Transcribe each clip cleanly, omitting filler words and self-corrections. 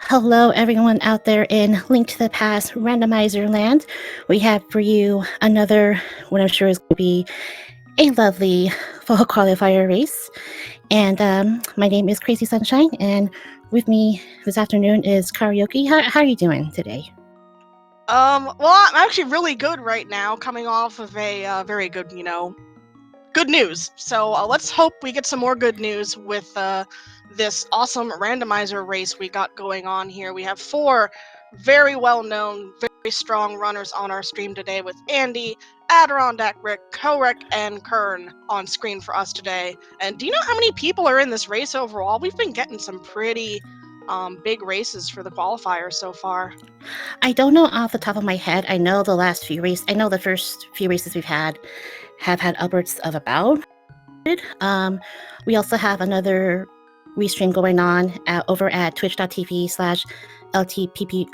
Hello, everyone out there in Link to the Past Randomizer land. We have for you another, what I'm sure is going to be a lovely fall qualifier race. And my name is Crazy Sunshine, and with me this afternoon is Karaoke. How are you doing today? Well, I'm actually really good right now, coming off of a very good, good news. So let's hope we get some more good news with this awesome randomizer race we got going on here. We have four very well-known, very strong runners on our stream today with Andy, Adirondack Rick, Korek, and Kern on screen for us today. And do you know how many people are in this race overall? We've been getting some pretty big races for the qualifiers so far. I don't know off the top of my head. I know the first few races we've had have had upwards of about. We also have another restream going on over at twitch.tv/LTTP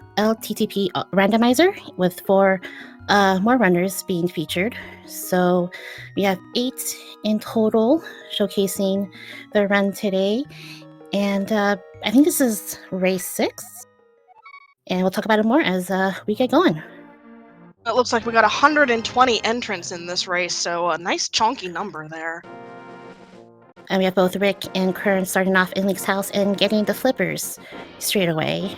randomizer with four more runners being featured. So we have 8 in total showcasing the run today. And I think this is race 6. And we'll talk about it more as we get going. It looks like we got 120 entrants in this race, so a nice chunky number there. And we have both Rick and Kern starting off in Link's house and getting the flippers straight away.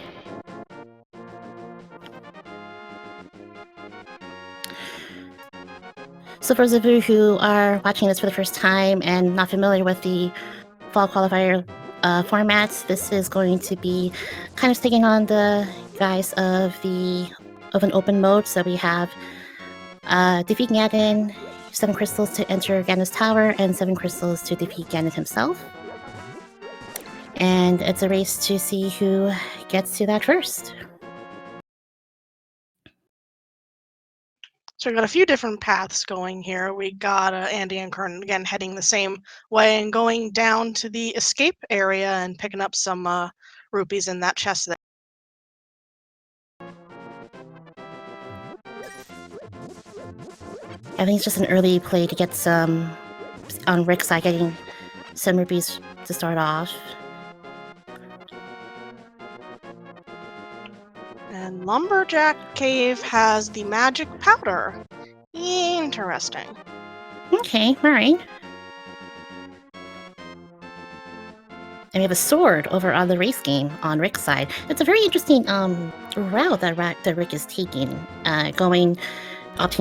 So for those of you who are watching this for the first time and not familiar with the fall qualifier formats, this is going to be kind of taking on the guise of an open mode. So we have defeat Ganon, 7 crystals to enter Ganon's tower, and 7 crystals to defeat Ganon himself. And it's a race to see who gets to that first. So we got a few different paths going here. We got Andy and Kern again heading the same way and going down to the escape area and picking up some rupees in that chest there. I think it's just an early play to get some, on Rick's side, getting some rupees to start off. And Lumberjack Cave has the magic powder. Interesting. Okay, alright. And we have a sword over on the race game on Rick's side. It's a very interesting route that Rick is taking, opting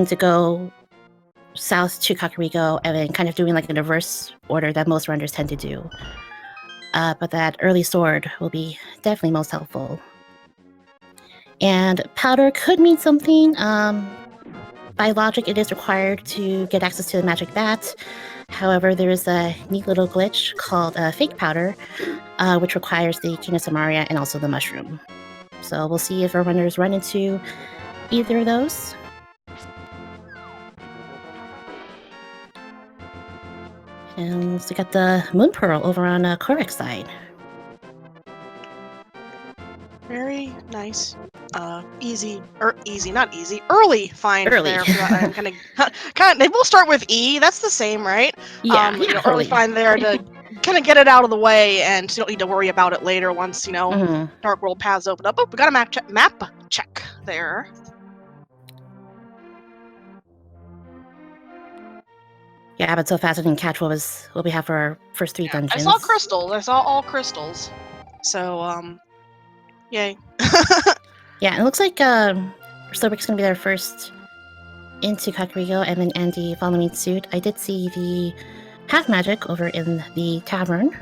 to go south to Kakariko and then kind of doing like a reverse order that most runners tend to do. But that early sword will be definitely most helpful. And powder could mean something. By logic, it is required to get access to the magic bat. However, there is a neat little glitch called fake powder, which requires the King of Samaria and also the mushroom. So we'll see if our runners run into either of those. And so we got the Moon Pearl over on Korek's side. Very nice. Early find there. We'll start with E. That's the same, right? Yeah, early find there to kind of get it out of the way, and you don't need to worry about it later once Dark World paths open up. Oh, we got a map check there. Yeah, but so fast I didn't catch what we have for our first 3 dungeons. I saw crystals. I saw all crystals. So yay. Yeah, it looks like Slowbrick's gonna be there first into Kakariko, and then Andy following suit. I did see the half magic over in the tavern.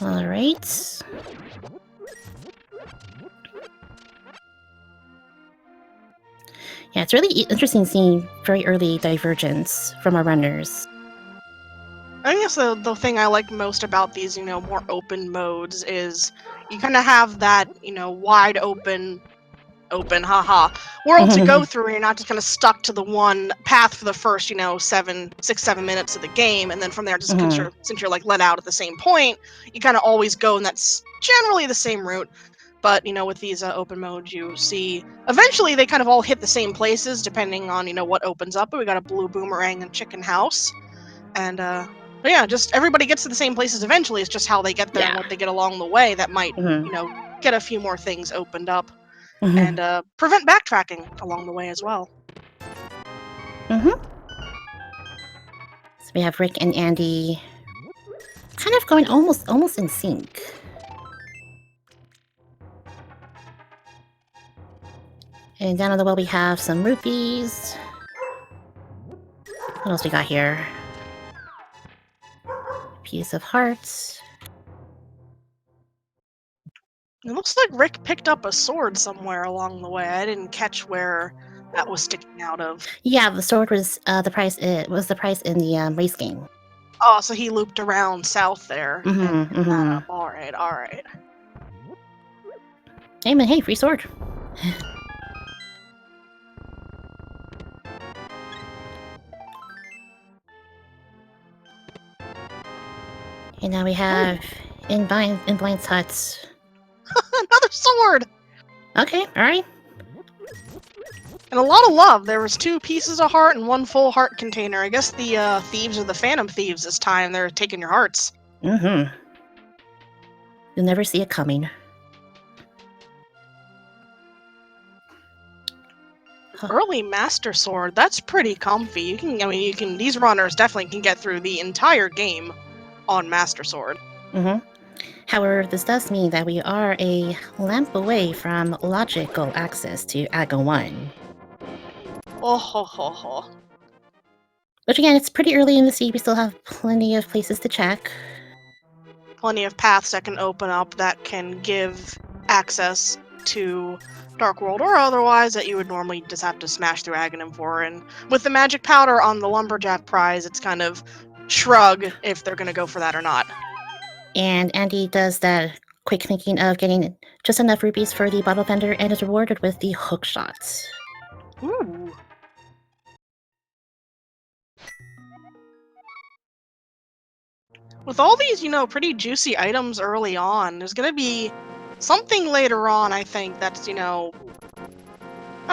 All right. Yeah, it's really interesting seeing very early divergence from our runners. I guess the thing I like most about these, more open modes is you kind of have that, wide open world to go through, and you're not just kind of stuck to the one path for the first, 7 minutes of the game, and then from there, just since you're like let out at the same point, you kind of always go, and that's generally the same route. But with these open modes, you see eventually they kind of all hit the same places depending on what opens up. But we got a blue boomerang and chicken house, and but yeah, just everybody gets to the same places eventually. It's just how they get there and Yeah. what they get along the way that might Mhm. get a few more things opened up Mhm. and prevent backtracking along the way as well. Mhm. So we have Rick and Andy kind of going almost in sync. And down on the well we have some rupees. What else we got here? Piece of hearts. It looks like Rick picked up a sword somewhere along the way. I didn't catch where that was sticking out of. Yeah, the sword was the price. It was the price in the race game. Oh, so he looped around south there and Mhm. picked that Mhm. up. All right, all right. Hey man, hey, free sword. And now we have in Blind's hut. Another sword! Okay, all right. And a lot of love. There was 2 pieces of heart and 1 full heart container. I guess the thieves are the Phantom Thieves this time. They're taking your hearts. Mhm. You'll never see it coming. Huh. Early Master Sword. That's pretty comfy. You can. These runners definitely can get through the entire game on Master Sword. Mhm. However, this does mean that we are a lamp away from logical access to Aga 1. Oh ho ho ho. Which again, it's pretty early in the seed. We still have plenty of places to check. Plenty of paths that can open up that can give access to Dark World or otherwise that you would normally just have to smash through Aghanim for. And with the magic powder on the Lumberjack prize, it's kind of shrug if they're going to go for that or not. And Andy does that quick thinking of getting just enough rupees for the bottle vendor and is rewarded with the hook shots. Ooh. With all these, pretty juicy items early on, there's going to be something later on, I think, that's, I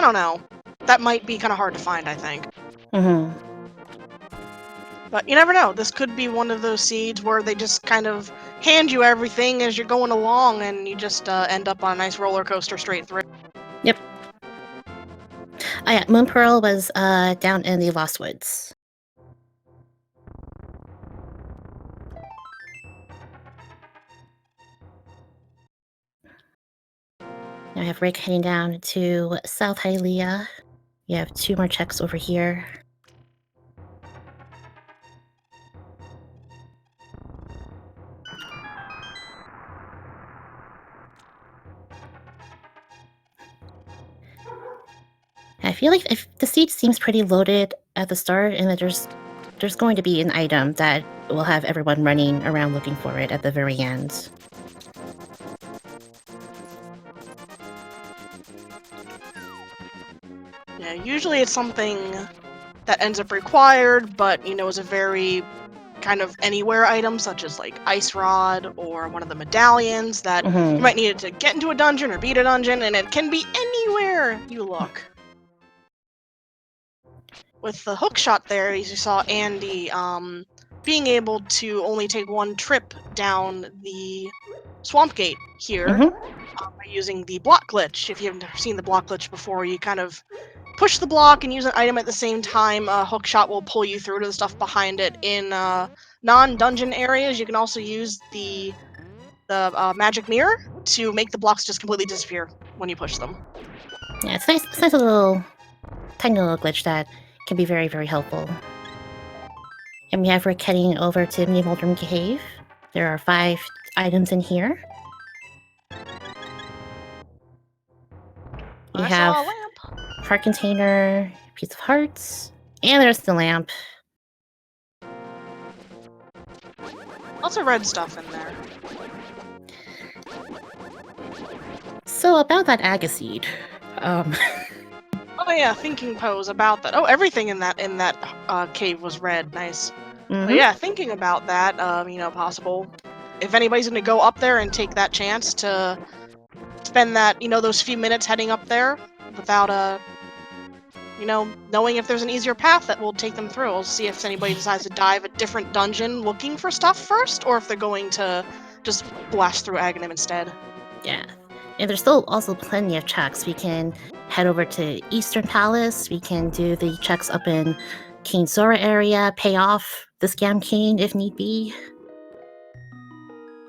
don't know. That might be kind of hard to find, I think. Mm-hmm. But you never know. This could be one of those seeds where they just kind of hand you everything as you're going along, and you just end up on a nice roller coaster straight through. Yep. Oh yeah, Moon Pearl was down in the Lost Woods. Now I have Rick heading down to South Hylia. You have 2 more checks over here. I feel like if the seed seems pretty loaded at the start, and that there's going to be an item that will have everyone running around looking for it at the very end. Yeah, usually it's something that ends up required, but is a very kind of anywhere item, such as like Ice Rod or one of the medallions that Mhm. you might need it to get into a dungeon or beat a dungeon, and it can be anywhere you look. With the hook shot there, as you saw Andy being able to only take 1 trip down the swamp gate here Mhm. by using the block glitch. If you haven't seen the block glitch before, you kind of push the block and use an item at the same time. Hook shot will pull you through to the stuff behind it in non-dungeon areas. You can also use the magic mirror to make the blocks just completely disappear when you push them. Yeah, it's nice. It's nice little tiny little glitch that can be very, very helpful. And we have Rick heading over to Mini Moldrum Cave. There are 5 items in here. You I have saw a lamp. heart container, piece of hearts, and there's the lamp. Lots of red stuff in there. So about that Agaseed. Oh yeah, thinking pose about that. Oh, everything in that cave was red. Nice. But Mhm. yeah, thinking about that, possible. If anybody's gonna go up there and take that chance to spend that, those few minutes heading up there without knowing if there's an easier path that will take them through. We'll see if anybody decides to dive a different dungeon looking for stuff first, or if they're going to just blast through Aghanim instead. Yeah. And there's still also plenty of checks. We can head over to Eastern Palace. We can do the checks up in King Zora area, pay off the Scam King if need be.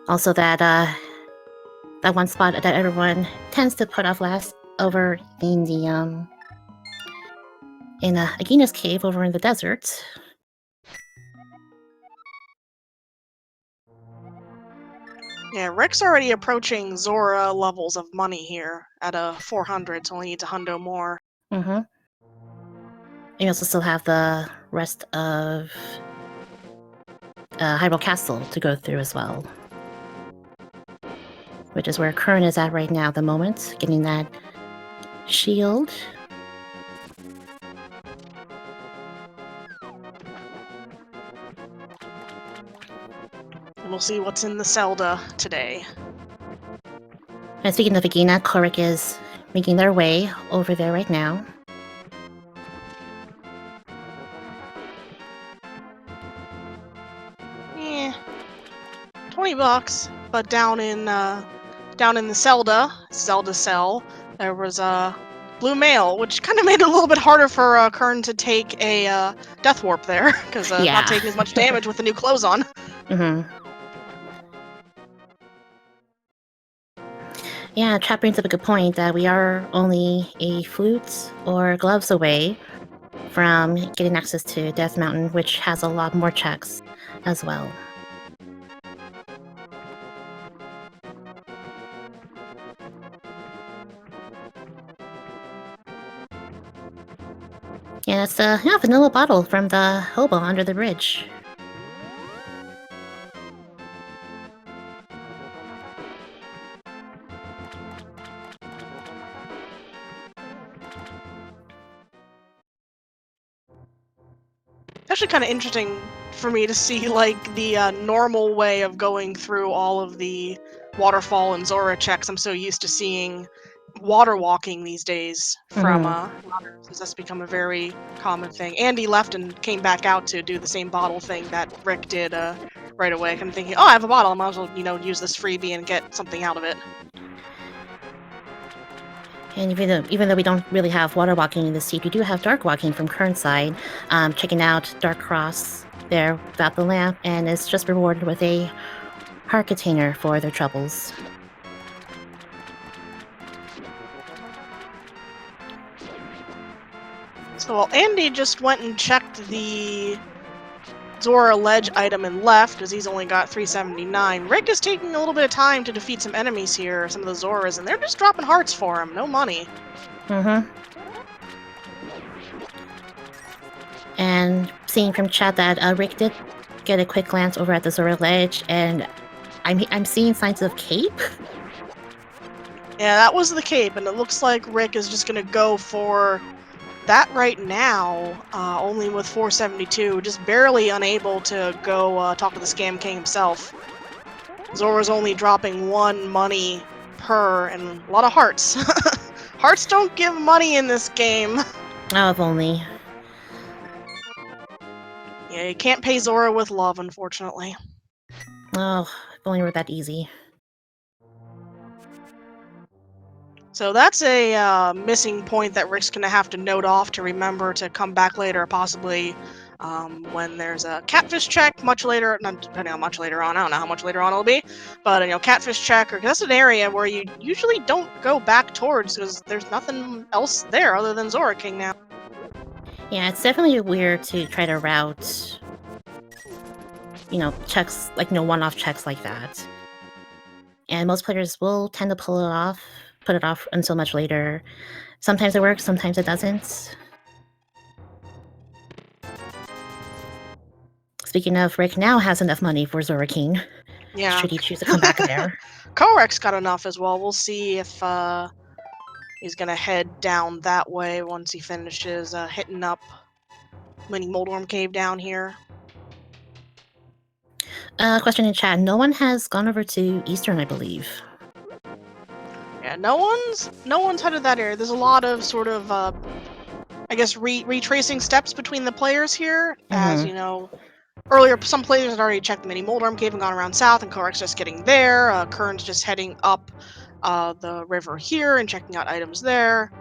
Also that one spot that everyone tends to put off last over in the Agina's cave over in the desert. Yeah, Rick's already approaching Zora levels of money here at a 400, so only needs a hundo more. Mm-hmm. You also still have the rest of Hyrule Castle to go through as well, which is where Kern is at right now at the moment, getting that shield. And we'll see what's in the Zelda today. And speaking of Agina, Korik is making their way over there right now. Yeah, $20, but down in the Zelda cell, there was a blue mail, which kind of made it a little bit harder for Kern to take a death warp there, because not taking as much damage with the new clothes on. Mm-hmm. Yeah, Chat brings up a good point that we are only a flute or gloves away from getting access to Death Mountain, which has a lot more checks as well. Yeah, it's a vanilla bottle from the hobo under the bridge. It's actually kind of interesting for me to see like the normal way of going through all of the waterfall and Zora checks. I'm so used to seeing water walking these days from runners. That's become a very common thing. Andy left and came back out to do the same bottle thing that Rick did right away. I'm thinking, oh, I have a bottle. I might as well, use this freebie and get something out of it. And even though we don't really have water walking in the seat, we do have dark walking from Kern's side. Checking out Dark Cross there without the lamp, and it's just rewarded with a heart container for their troubles. So while Andy just went and checked the Zora ledge item and left, because he's only got 379, Rick is taking a little bit of time to defeat some enemies here, some of the Zoras, and they're just dropping hearts for him, no money. Mm-hmm. And seeing from chat that Rick did get a quick glance over at the Zora ledge, and I'm seeing signs of cape. Yeah, that was the cape, and it looks like Rick is just gonna go for that right now, only with 472, just barely unable to go talk to the Scam King himself. Zora's only dropping 1 money per, and a lot of hearts. Hearts don't give money in this game. Oh, if only. Yeah, you can't pay Zora with love, unfortunately. Oh, if only it were that easy. So that's a missing point that Rick's going to have to note off to remember to come back later, possibly when there's a catfish check much later, much later on, I don't know how much later on it'll be, but catfish check, or that's an area where you usually don't go back towards because there's nothing else there other than Zora King now. Yeah, it's definitely weird to try to route, checks, like, one-off checks like that. And most players will tend to put it off until much later. Sometimes it works, sometimes it doesn't. Speaking of, Rick now has enough money for Zora King. Yeah. Should he choose to come back there. Korek's got enough as well. We'll see if he's gonna head down that way once he finishes hitting up Mini Moldworm Cave down here. Question in chat. No one has gone over to Eastern, I believe. Yeah, no one's headed that area. There's a lot of sort of I guess retracing steps between the players here, as Mhm. you know. Earlier, some players had already checked the mini Moldorm Cave and gone around south, and Korek's just getting there. Kern's just heading up the river here and checking out items there,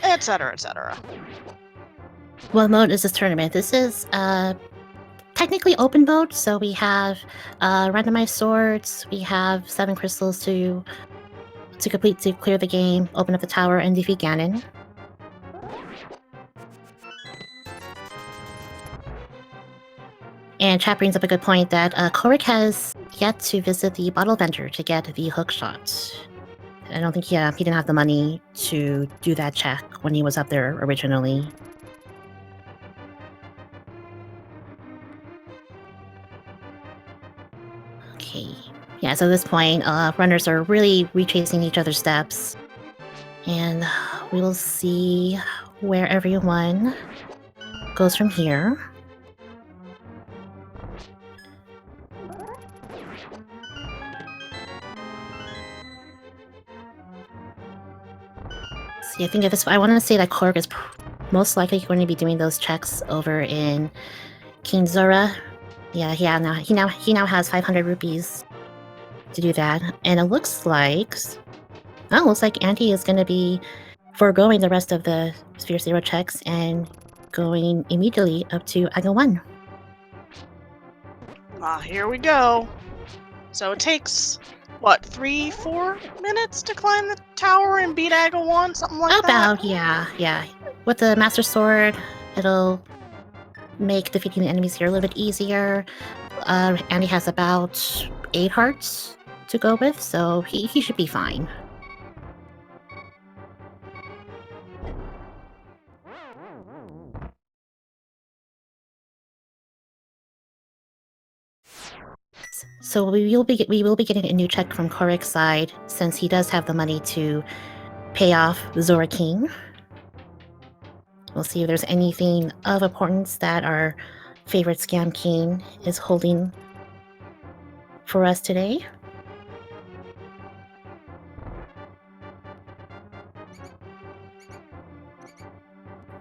etc., etc. What mode is this tournament? This is technically open mode, so we have randomized swords, we have 7 crystals to complete to clear the game, open up the tower, and defeat Ganon. And chat brings up a good point that Korik has yet to visit the bottle vendor to get the hook shot. I don't think he didn't have the money to do that check when he was up there originally. Okay. Yeah, so at this point, runners are really retracing each other's steps. And we will see where everyone goes from here. See, I think at this, I want to say that Korg is most likely going to be doing those checks over in King Zora. Yeah, he now has 500 rupees to do that, and it looks like Andy is going to be foregoing the rest of the Sphere Zero checks and going immediately up to Aga 1. Here we go. So it takes, what, 3-4 minutes to climb the tower and beat Aga 1? Something like that? Yeah. With the Master Sword, it'll make defeating the enemies here a little bit easier. Andy has about 8 hearts to go with, so he should be fine. So we will be getting a new check from Korik's side, since he does have the money to pay off Zora King. We'll see if there's anything of importance that our favorite Scam King is holding for us today.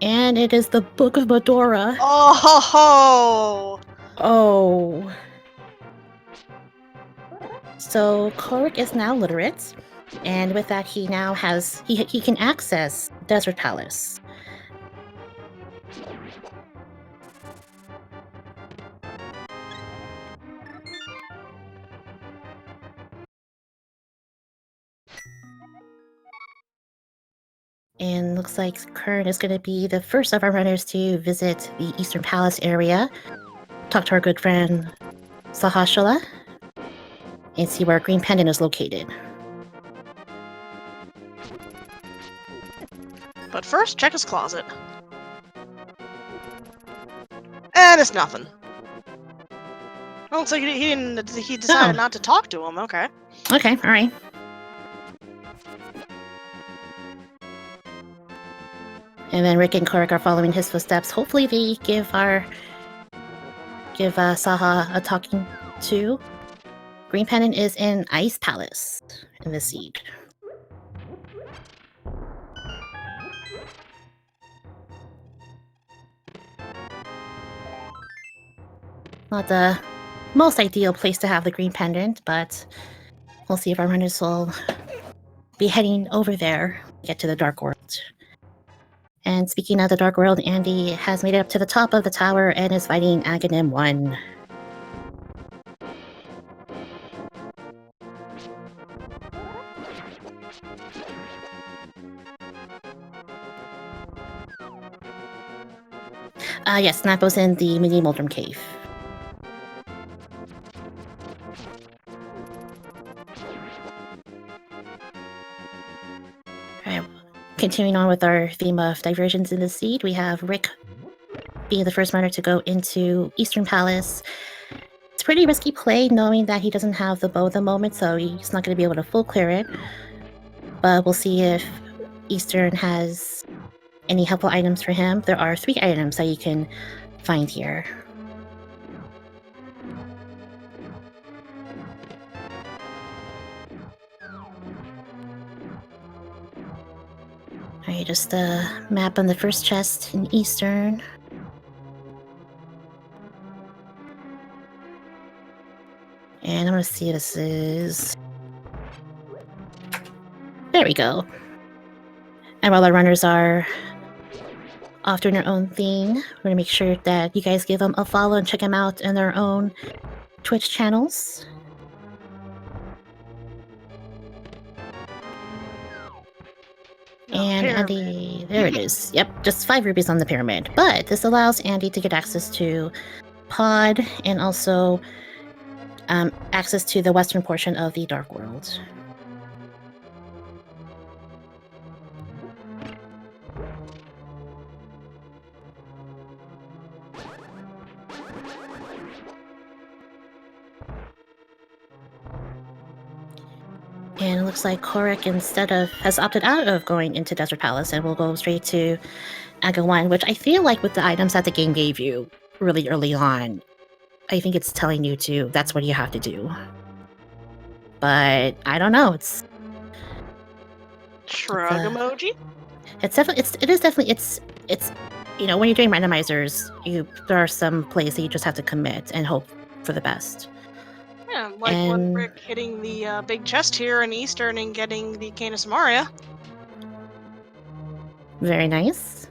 And it is the Book of Medora. Oh ho ho! Oh. So Korik is now literate, and with that he now has he can access Desert Palace. And looks like Kern is going to be the first of our runners to visit the Eastern Palace area, talk to our good friend Sahashala, and see where Green Pendant is located. But first, check his closet. And it's nothing. Oh, looks like he decided not to talk to him. Okay. Okay, alright. And then Rick and Korik are following his footsteps. Hopefully they give Saha a talking to. Green Pendant is in Ice Palace in the Siege. Not the most ideal place to have the Green Pendant, but we'll see if our runners will be heading over there, get to the Dark World. And speaking of the Dark World, Andy has made it up to the top of the tower and is fighting Aghanim 1. Yes, Napo's in the mini Moldrum Cave. Alright, continuing on with our theme of diversions in the Seed, we have Rick being the first runner to go into Eastern Palace. It's a pretty risky play, knowing that he doesn't have the bow at the moment, so he's not going to be able to full clear it. But we'll see if Eastern has any helpful items for him. There are 3 items that you can find here. Alright, just a map on the first chest in Eastern. And I'm gonna see if this is... There we go. And while the runners are off doing their own thing, we're gonna make sure that you guys give them a follow and check them out in their own Twitch channels. And pyramid. Andy, there it is. Yep, just 5 rupees on the pyramid. But this allows Andy to get access to Pod and also access to the western portion of the Dark World. And it looks like Korek has opted out of going into Desert Palace and will go straight to Aga 1, which I feel like with the items that the game gave you really early on, I think it's telling you that's what you have to do. But I don't know, Shrug emoji? It's when you're doing randomizers, there are some plays that you just have to commit and hope for the best. Yeah, like one Rick hitting the big chest here in Eastern and getting the Cane of Samaria. Very nice.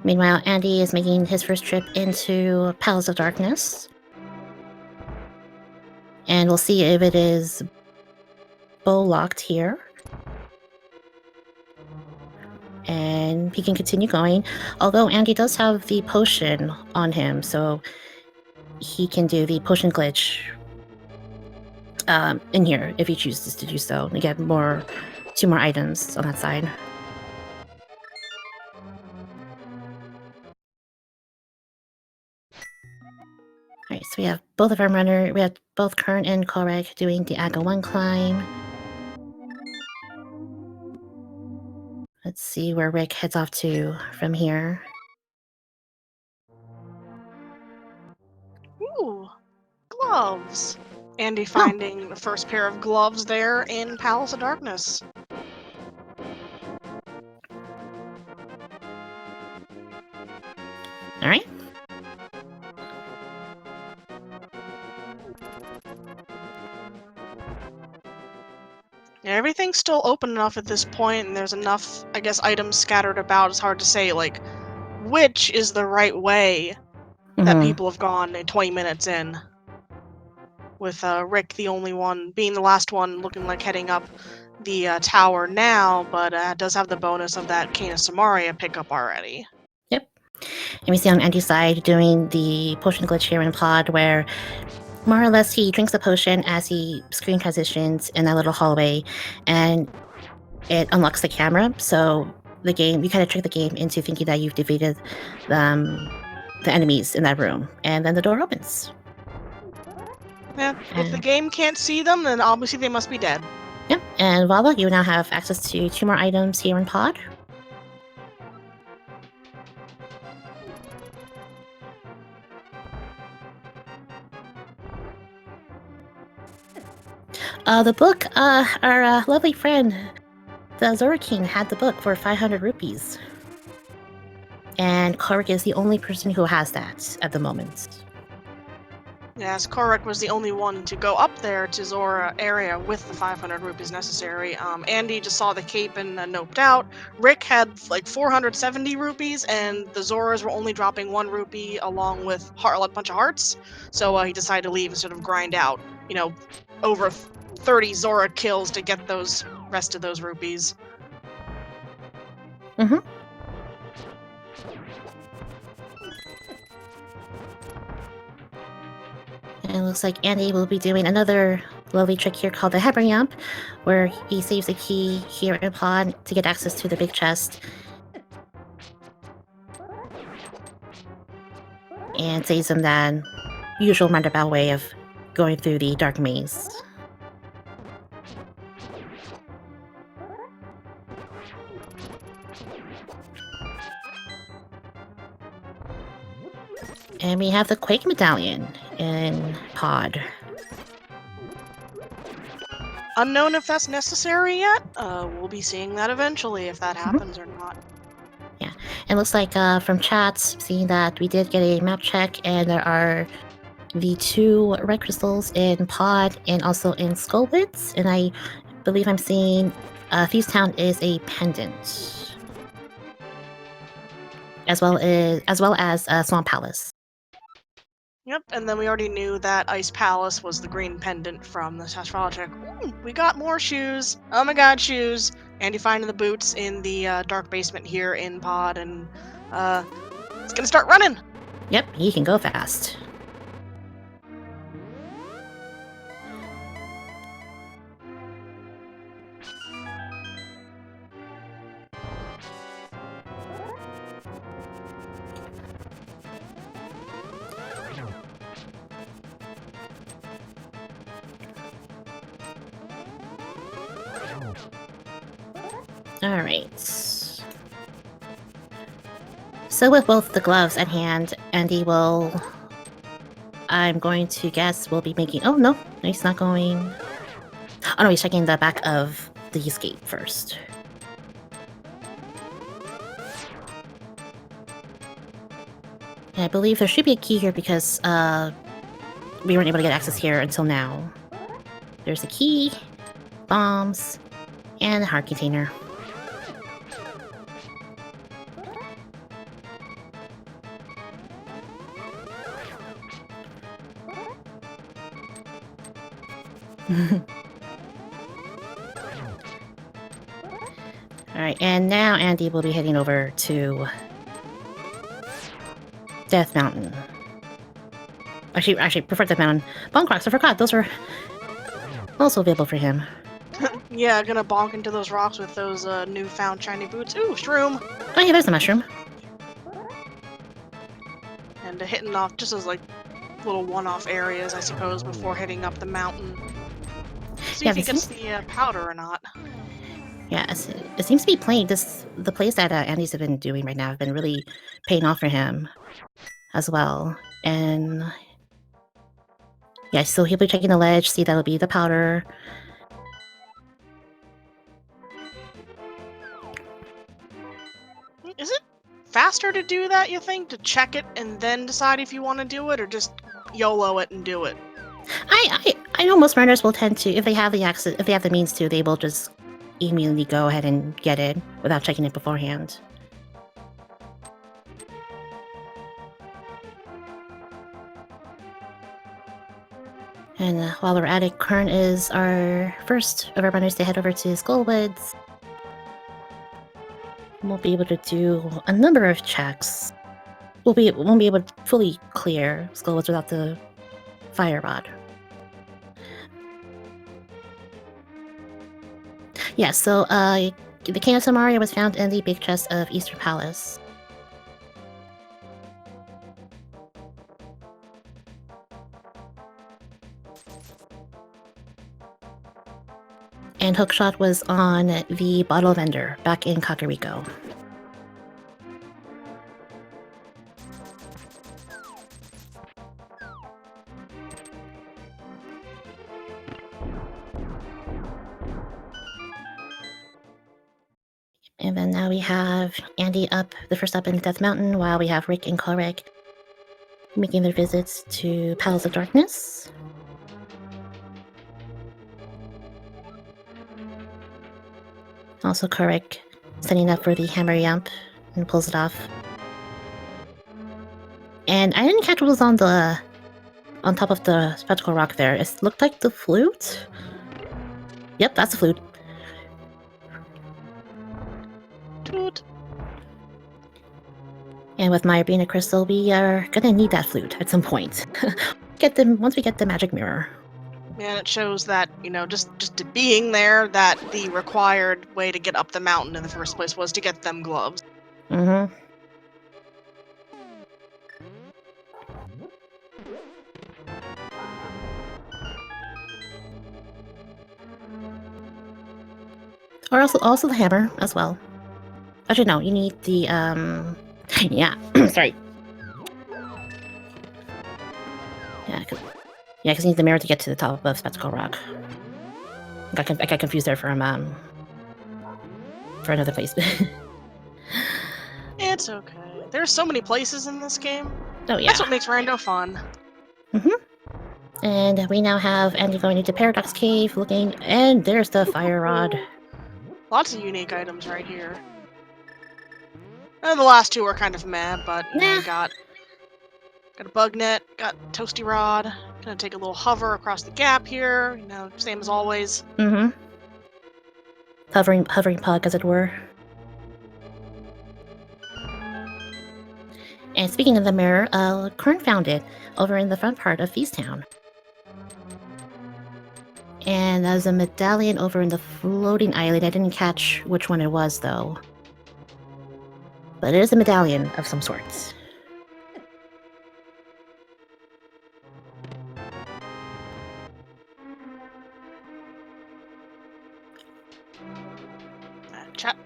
Meanwhile, Andy is making his first trip into Palace of Darkness. And we'll see if it is bow-locked here. And he can continue going. Although Andy does have the potion on him, so he can do the potion glitch in here if he chooses to do so. And get 2 more items on that side. Alright, so we have both of our runner. We have both Kern and Korek doing the Aga 1 climb. Let's see where Rick heads off to from here. Ooh, gloves. Andy finding the first pair of gloves there in Palace of Darkness. Alright. Everything's still open enough at this point, and there's enough, I guess, items scattered about. It's hard to say, like, which is the right way that people have gone 20 minutes in. With Rick being the last one looking like heading up the tower now, but does have the bonus of that Cane of Samaria pickup already. Yep. And we see on Andy's side doing the potion glitch here in Pod where more or less he drinks the potion as he screen transitions in that little hallway and it unlocks the camera. So you kind of trick the game into thinking that you've defeated the enemies in that room. And then the door opens. Yeah, if the game can't see them, then obviously they must be dead. Yep, and voila, you now have access to 2 more items here in Pod. The book, our lovely friend, the Zora King, had the book for 500 rupees. And Korek is the only person who has that at the moment. Yes, Korek was the only one to go up there to Zora area with the 500 rupees necessary. Andy just saw the cape and noped out. Rick had like 470 rupees, and the Zoras were only dropping 1 rupee along with a bunch of hearts. So he decided to leave and sort of grind out, over 30 Zora kills to get those rest of those rupees. Mm-hmm. And it looks like Andy will be doing another lovely trick here called the Hammer Yump, where he saves a key here in Pod to get access to the big chest. And saves him that usual roundabout way of going through the dark maze. And we have the Quake Medallion in Pod. Unknown if that's necessary yet. We'll be seeing that eventually if that happens or not. Yeah, it looks like from chats, seeing that we did get a map check, and there are the 2 red crystals in Pod and also in Skullwits, and I believe I'm seeing Thieves Town is a pendant, as well as Swamp Palace. Yep, and then we already knew that Ice Palace was the green pendant from the astrology check. We got more shoes. Oh my god, shoes. Andy finding the boots in the dark basement here in Pod, and it's gonna start running. Yep, he can go fast. Alright. So with both the gloves at hand, Andy will... I'm going to guess we'll be making... Oh, no. He's not going... Oh, no, he's checking the back of the escape first. And I believe there should be a key here because we weren't able to get access here until now. There's a key, bombs, and a heart container. Alright, and now Andy will be heading over to Death Mountain. Actually, prefer Death Mountain. Bonk rocks, I forgot, those are also available for him. Yeah, gonna bonk into those rocks with those newfound shiny boots. Ooh, shroom! Oh yeah, there's the mushroom. And hitting off just as like little one-off areas, I suppose, before heading up the mountain. See if he gets the powder or not. Yeah, it seems to be playing the plays that Andy's been doing right now have been really paying off for him as well. And yeah, so he'll be checking the ledge, see that'll be the powder. Is it faster to do that, you think? To check it and then decide if you want to do it, or just YOLO it and do it? I know most runners will tend to, if they have the access, if they have the means to, they will just immediately go ahead and get it without checking it beforehand. And while we're at it, Kern is our first of our runners to head over to Skullwoods. We'll be able to do a number of checks. Won't be able to fully clear Skullwoods without the fire rod. Yeah, so the Cane of Samaria was found in the big chest of Eastern Palace. And Hookshot was on the bottle vendor back in Kakariko. And then now we have Andy the first up in Death Mountain, while we have Rick and Korek making their visits to Palace of Darkness. Also Korek setting up for the hammer jump and pulls it off. And I didn't catch what was on top of the spectacle rock there. It looked like the flute? Yep, that's the flute. Toot. And with my Arena Crystal, we are gonna need that flute at some point. Once we get the magic mirror. And it shows that, just being there, that the required way to get up the mountain in the first place was to get them gloves. Mm-hmm. Or also the hammer as well. Actually, no, you need the, yeah, sorry. Yeah, because you need the mirror to get to the top of Spectacle Rock. I got confused there for another place. It's okay. There's so many places in this game. Oh yeah. That's what makes Rando fun. And we now have Andy going into Paradox Cave, looking, and there's the fire rod. Lots of unique items right here. And the last two are kind of meh, but you know, Nah. you got a bug net, got toasty rod. Gonna take a little hover across the gap here. You know, same as always. Hovering pug, as it were. And speaking of the mirror, Kern found it over in the front part of Feastown. And there's a medallion over in the floating island. I didn't catch which one it was, though. But it is a medallion of some sorts.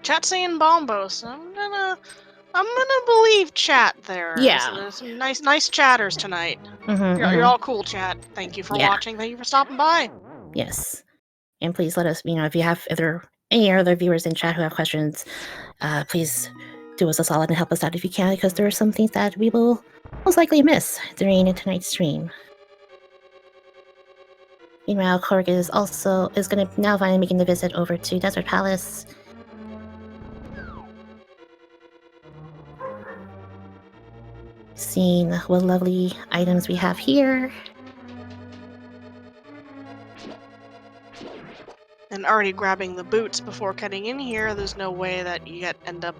Chat saying bombos. I'm gonna believe chat there. Yeah. There's some nice chatters tonight. You're all cool, chat. Thank you for watching. Thank you for stopping by. Yes. And please let us, if there are any other viewers in chat who have questions, please do us a solid and help us out if you can, because there are some things that we will most likely miss during tonight's stream. Meanwhile, Korg is going to now finally making the visit over to Desert Palace. Seeing what lovely items we have here. And already grabbing the boots before cutting in here, there's no way that you end up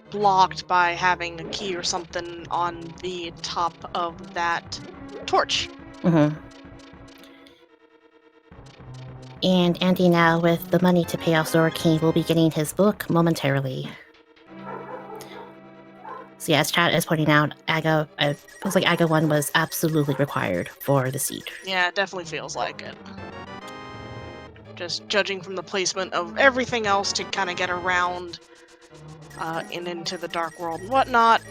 blocked by having a key or something on the top of that torch. And Andy now, with the money to pay off Zora King, will be getting his book momentarily. So yeah, as chat is pointing out, it looks like Aga 1 was absolutely required for the seat. Yeah, it definitely feels like it. Just judging from the placement of everything else to kind of get around into the dark world and whatnot.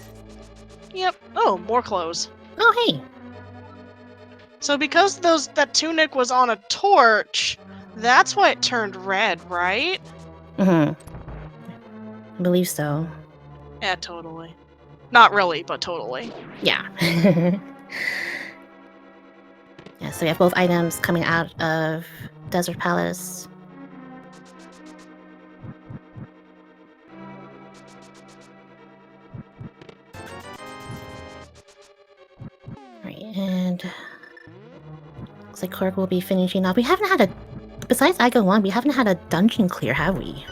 Yep. Oh, more clothes. Oh, hey. So because that tunic was on a torch, that's why it turned red, right? I believe so. Yeah, totally. Not really, but totally. Yeah. Yeah, so we have both items coming out of Desert Palace. Right, and looks like Korg will be finishing off. We haven't had besides Aga 1, we haven't had a dungeon clear, have we?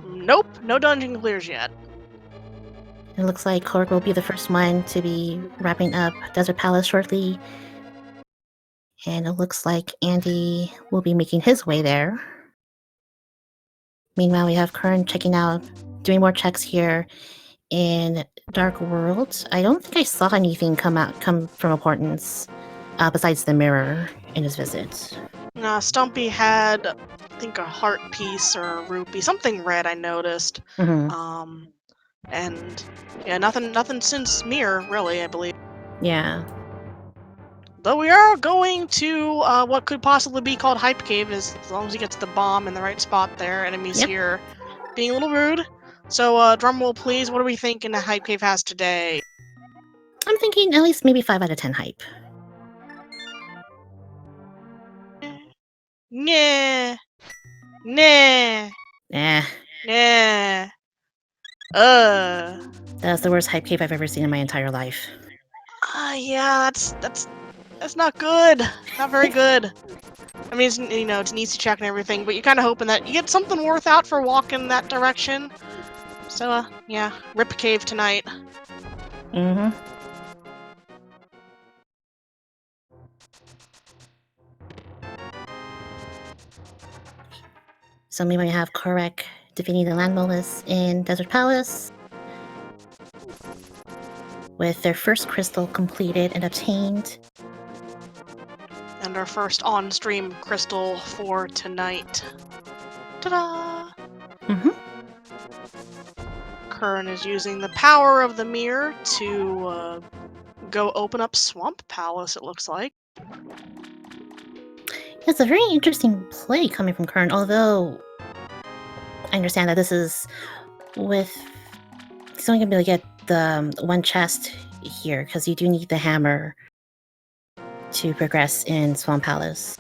Nope, no dungeon clears yet. It looks like Korg will be the first one to be wrapping up Desert Palace shortly. And it looks like Andy will be making his way there. Meanwhile, we have Kern doing more checks here in Dark World. I don't think I saw anything come from importance besides the mirror in his visit. Stumpy had, I think, a heart piece or a rupee, something red. I noticed. And yeah, nothing since Mirror, really, I believe. Yeah. Though we are going to what could possibly be called Hype Cave, as long as he gets the bomb in the right spot there. Enemies here being a little rude. So drumroll please, what do we think Hype Cave has today? I'm thinking at least maybe 5 out of 10 hype. Nah. Nah. Eh. Nah. That's the worst hype cave I've ever seen in my entire life. Yeah, that's not good. Not very good. I mean, it's an easy check and everything, but you're kind of hoping that you get something worth out for walking that direction. So, yeah, rip cave tonight. So we might have Korek defeating the Land Molus in Desert Palace, with their first crystal completed and obtained. And our first on-stream crystal for tonight. Ta-da! Kern is using the power of the mirror to go open up Swamp Palace, it looks like. It's a very interesting play coming from Kern, although I understand that this is with... He's only gonna be able to get the one chest here, because you do need the hammer to progress in Swamp Palace.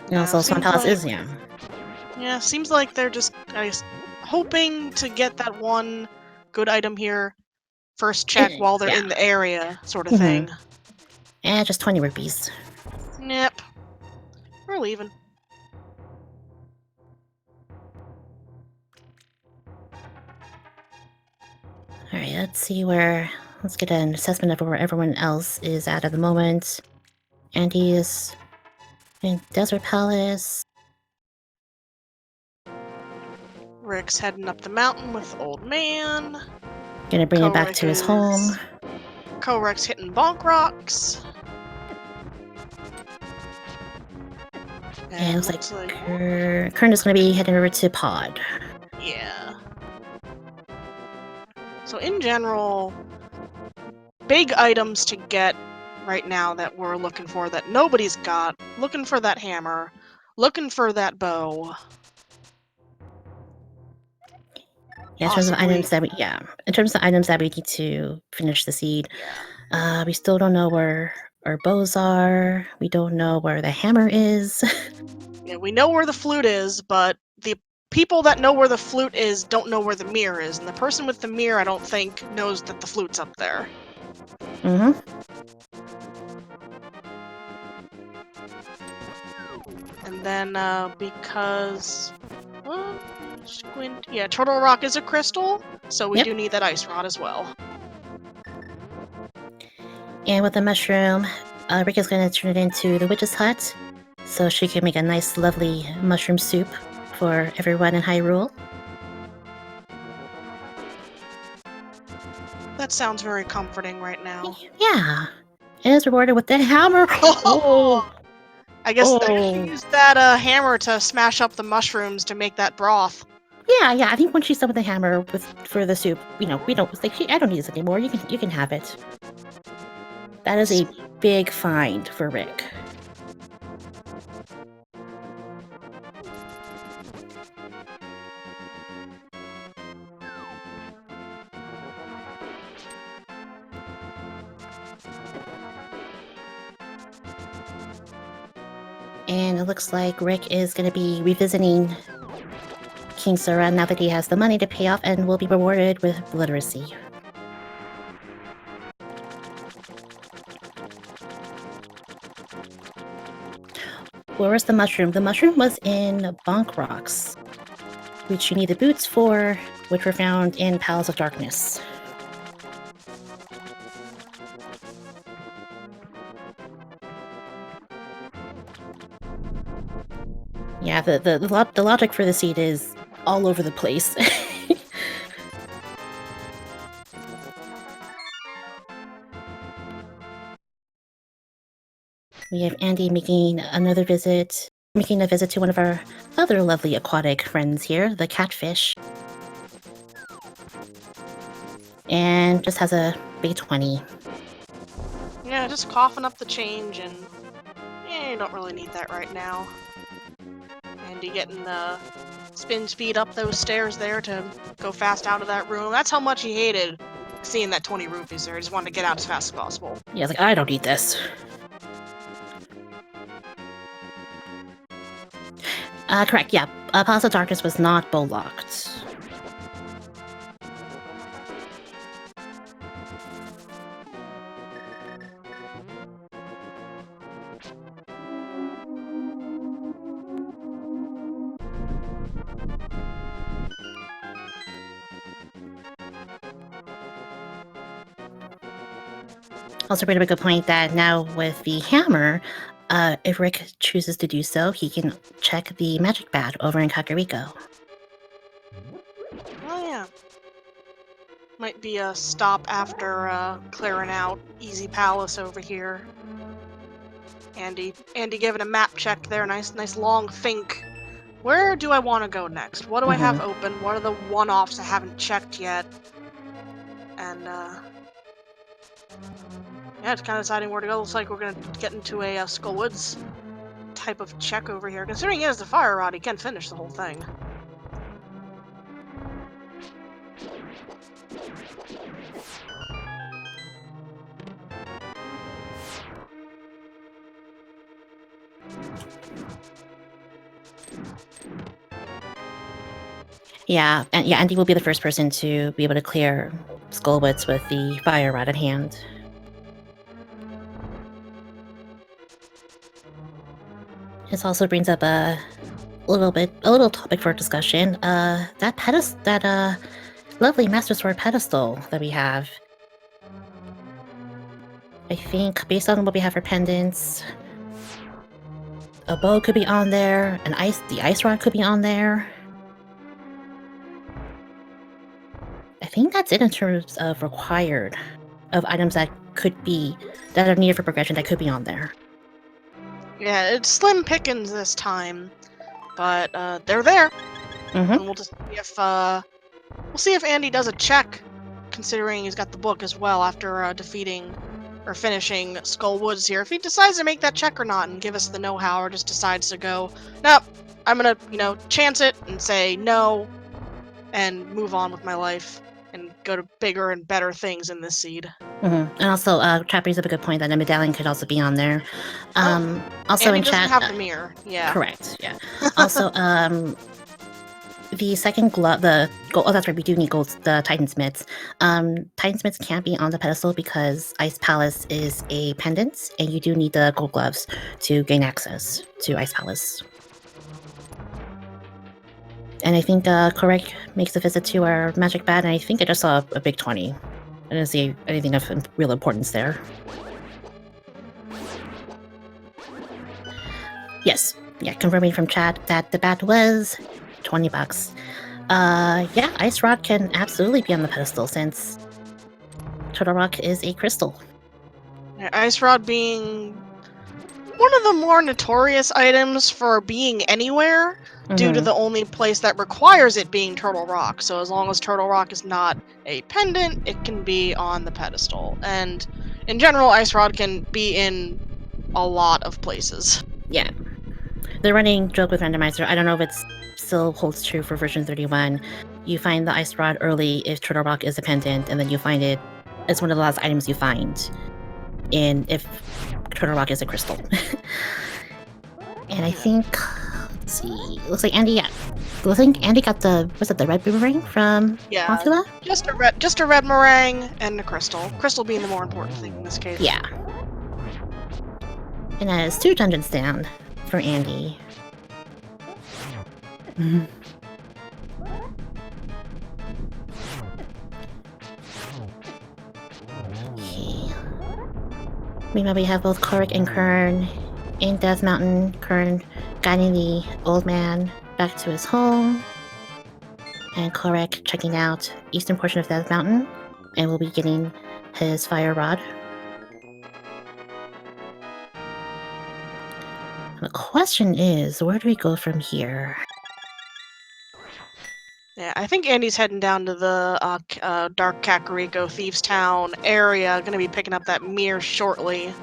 And also, Swamp Seems Palace like, is, yeah. Yeah, seems like they're just, I guess, hoping to get that one good item here first check while they're Yeah. in the area, sort of thing. And just 20 rupees. Yep. We're leaving. Alright, let's get an assessment of where everyone else is at the moment. Andy is in Desert Palace. Rick's heading up the mountain with Old Man. Gonna bring him back to his home. Korek's hitting bonk rocks. And it looks like Kern is gonna be heading over to Pod. Yeah. So in general, big items to get right now that we're looking for that nobody's got. Looking for that hammer. Looking for that bow. Yeah, in terms of items that we need to finish the seed. Yeah. We still don't know where our bows are. We don't know where the hammer is. Yeah, we know where the flute is, but the people that know where the flute is don't know where the mirror is, and the person with the mirror, I don't think, knows that the flute's up there. Mm-hmm. And then, because... Squint... Yeah, Turtle Rock is a crystal, so we do need that ice rod as well. And with the mushroom, Rick is going to turn it into the witch's hut, so she can make a nice, lovely mushroom soup for everyone in Hyrule. That sounds very comforting right now. Yeah. And is rewarded with the hammer. Oh! I guess she used that hammer to smash up the mushrooms to make that broth. Yeah. I think when she's done with the hammer for the soup, we don't like. I don't need this anymore. You can have it. That is a big find for Rick. And it looks like Rick is going to be revisiting King Sora now that he has the money to pay off and will be rewarded with literacy. Where was the mushroom? The mushroom was in Bonk Rocks, which you need the boots for, which were found in Palace of Darkness. Yeah, the logic for the seed is all over the place. We have Andy making a visit to one of our other lovely aquatic friends here, the catfish. And just has a big 20. Yeah, just coughing up the change, and you don't really need that right now. Andy getting the spin speed up those stairs there to go fast out of that room. That's how much he hated seeing that 20 rupees there. He just wanted to get out as fast as possible. Yeah, it's like, I don't need this. Correct, yeah. Palace of Darkness was not bow locked. Also bring up a good point that now with the hammer, if Rick chooses to do so, he can check the magic pad over in Kakariko. Oh yeah. Might be a stop after clearing out Easy Palace over here. Andy giving a map check there. Nice long think Where do I want to go next? What do I have open? What are the one-offs I haven't checked yet? And, yeah, it's kind of deciding where to go. Looks like we're going to get into a Skullwoods type of check over here. Considering he has the fire rod, he can finish the whole thing. Yeah, and Andy will be the first person to be able to clear Skullwoods with the fire rod at hand. This also brings up a little topic for discussion. That lovely Master Sword pedestal that we have. I think based on what we have for pendants, a bow could be on there, the ice rod could be on there. I think that's it in terms of required of items that are needed for progression that could be on there. Yeah, it's slim pickings this time, but they're there. And we'll just see if Andy does a check, considering he's got the book as well after defeating or finishing Skullwoods here. If he decides to make that check or not and give us the know-how, or just decides to go, nope, I'm gonna, chance it and say no and move on with my life and go to bigger and better things in this seed. And also, Trap brings up a good point that the medallion could also be on there. Also Andy in chat, doesn't have the mirror. Yeah. Correct. Yeah. Also, the second glove, that's right. We do need the Titansmiths. Titansmiths can't be on the pedestal because Ice Palace is a pendant, and you do need the gold gloves to gain access to Ice Palace. And I think Correct makes a visit to our magic bat, and I think I just saw a big 20. I didn't see anything of real importance there. Yes. Yeah, confirming from chat that the bat was $20. Yeah, Ice Rock can absolutely be on the pedestal since Turtle Rock is a crystal. Yeah, Ice Rod being one of the more notorious items for being anywhere, due to the only place that requires it being Turtle Rock. So as long as Turtle Rock is not a pendant, it can be on the pedestal. And in general, Ice Rod can be in a lot of places. Yeah. The running joke with Randomizer, I don't know if it still holds true for version 31. You find the Ice Rod early if Turtle Rock is a pendant, and then you find it as one of the last items you find if Turtle Rock is a crystal. And I think, let's see, looks like Andy got the red boomerang from Mothula? Just a red meringue and a crystal. Crystal being the more important thing in this case. Yeah. And that is 2 dungeons down for Andy. Okay. Meanwhile, we have both Korik and Kern in Death Mountain. Kern guiding the old man back to his home, and Korik checking out eastern portion of Death Mountain, and will be getting his fire rod. The question is, where do we go from here? Yeah, I think Andy's heading down to the Dark Kakariko Thieves Town area. Gonna be picking up that mirror shortly.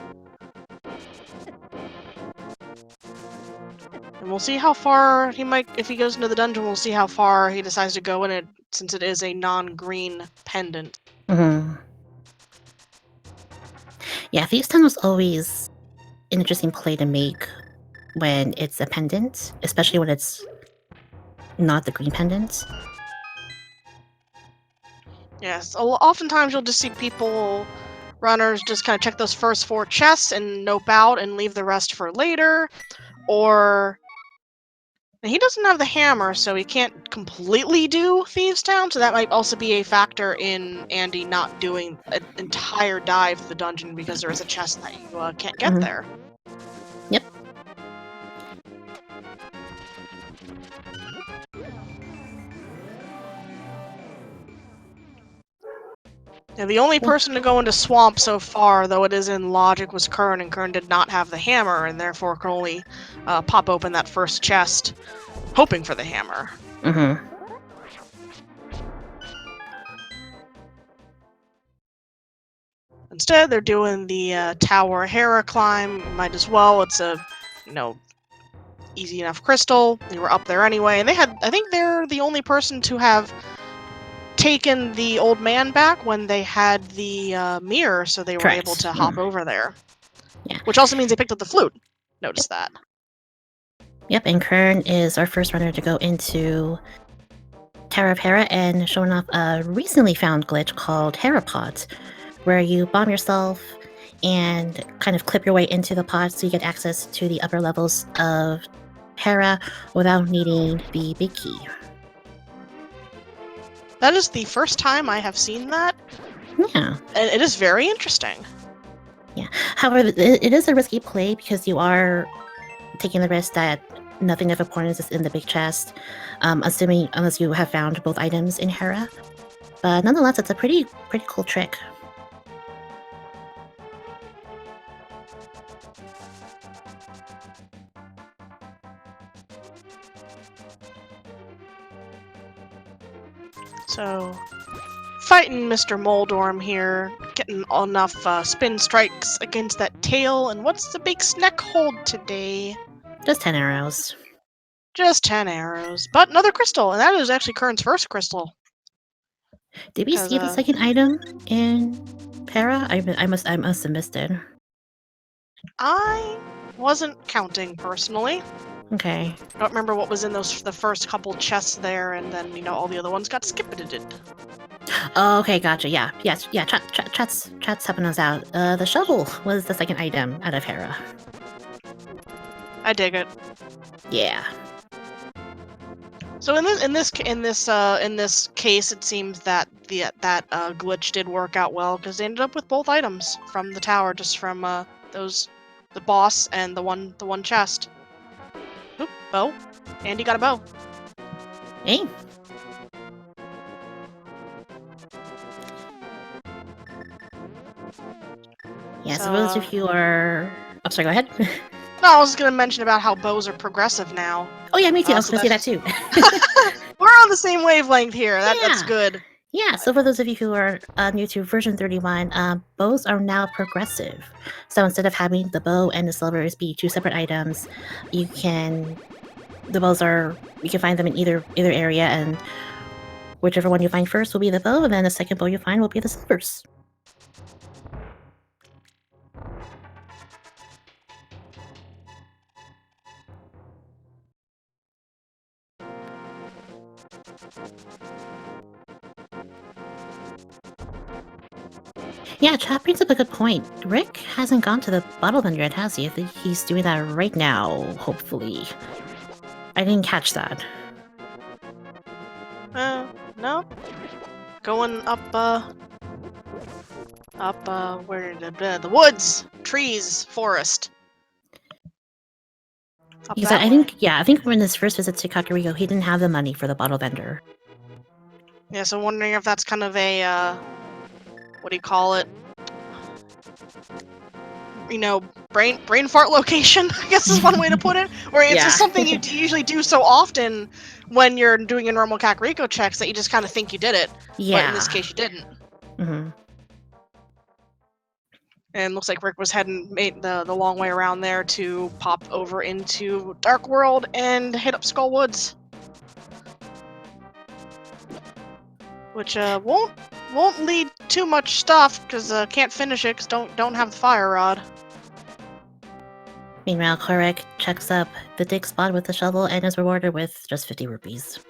And we'll see how far if he goes into the dungeon, we'll see how far he decides to go in it, since it is a non-green pendant. Yeah, Thieves Town was always an interesting play to make when it's a pendant, especially when it's not the green pendant. Yes, oftentimes you'll just see runners just kind of check those first 4 chests and nope out and leave the rest for later, or he doesn't have the hammer, so he can't completely do Thieves Town, so that might also be a factor in Andy not doing an entire dive to the dungeon because there is a chest that you can't get there. Yep. Yeah, the only person to go into Swamp so far, though it is in logic, was Kern, and Kern did not have the hammer, and therefore could only pop open that first chest hoping for the hammer. Mm-hmm. Instead, they're doing the Tower Hera climb. Might as well. It's a, easy enough crystal. They were up there anyway, and I think they're the only person to have taken the old man back when they had the mirror, so they were Correct. able to hop over there. Yeah. Which also means they picked up the flute. Notice that. Yep, and Kern is our first runner to go into Tower of Hera and showing off a recently found glitch called Hera Pods, where you bomb yourself and kind of clip your way into the pod so you get access to the upper levels of Hera without needing the big key. That is the first time I have seen that. Yeah. And it is very interesting. Yeah. However, it is a risky play because you are taking the risk that nothing of importance is in the big chest, assuming unless you have found both items in Hera. But nonetheless, it's a pretty cool trick. So, fighting Mr. Moldorm here, getting enough spin strikes against that tail, and what's the big snack hold today? Just 10 arrows. Just 10 arrows. But another crystal, and that is actually Kern's first crystal. Did we see the second item in Hera? I must have missed it. I wasn't counting personally. Okay. I don't remember what was in the first couple chests there, and then all the other ones got skipped. Oh, okay, gotcha. Yeah. Chat's helping us out. The shovel was the second item out of Hera. I dig it. Yeah. So in this case, it seems that that glitch did work out well because they ended up with both items from the tower, just from the boss and the one chest. Oop, bow. Andy got a bow. Hey. Yeah, so those of you are... Oh, sorry, go ahead. No, I was just going to mention about how bows are progressive now. Oh yeah, me too. I was going to say that too. We're on the same wavelength here. That's good. Yeah, so for those of you who are new to version 31, bows are now progressive. So instead of having the bow and the silvers be two separate items, you can... The bows are... You can find them in either area, and whichever one you find first will be the bow, and then the second bow you find will be the silvers. Yeah, chat brings up a good point. Rick hasn't gone to the bottle vendor yet, has he? I think he's doing that right now, hopefully. I didn't catch that. No. Going up where the woods, trees, forest. Because I think when his first visit to Kakariko, he didn't have the money for the bottle vendor. Yeah, so wondering if that's kind of a, what do you call it? Brain fart location, I guess is one way to put it. Or it's just something you usually do so often when you're doing your normal Kakariko checks that you just kind of think you did it. Yeah. But in this case, you didn't. Mm-hmm. And looks like Rick was made the long way around there to pop over into Dark World and hit up Skull Woods. Which won't lead too much stuff because can't finish it because don't have the fire rod. Meanwhile, Korek checks up the dig spot with the shovel and is rewarded with just 50 rupees.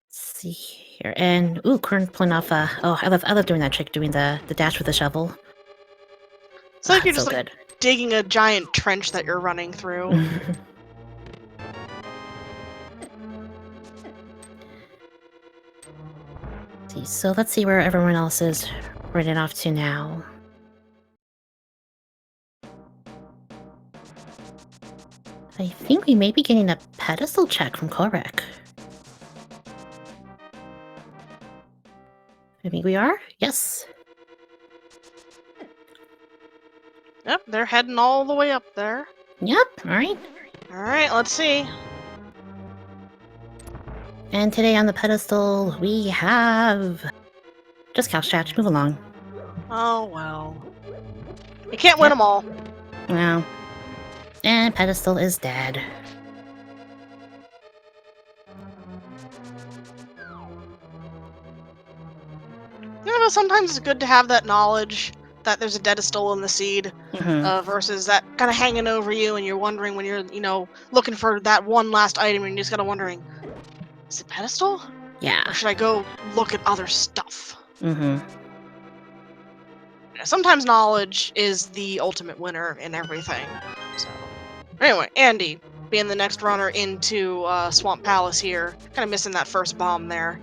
Let's see here, and Kern pulling off. I love doing that trick, doing the dash with the shovel. It's like you're just digging a giant trench that you're running through. So let's see where everyone else is running off to now. I think we may be getting a pedestal check from Korek. I think we are? Yes. Yep, they're heading all the way up there. Yep, alright. Alright, let's see. And today on the pedestal, we have... just Couch Chat. Move along. Oh, well. You can't win Yep. them all. Well. And pedestal is dead. You know, sometimes it's good to have that knowledge that there's a pedestal in the seed, versus that kind of hanging over you and you're wondering when you're, looking for that one last item and you're just kind of wondering, is it pedestal? Yeah. Or should I go look at other stuff? Mm-hmm. Sometimes knowledge is the ultimate winner in everything. So, anyway, Andy being the next runner into Swamp Palace here, kind of missing that first bomb there.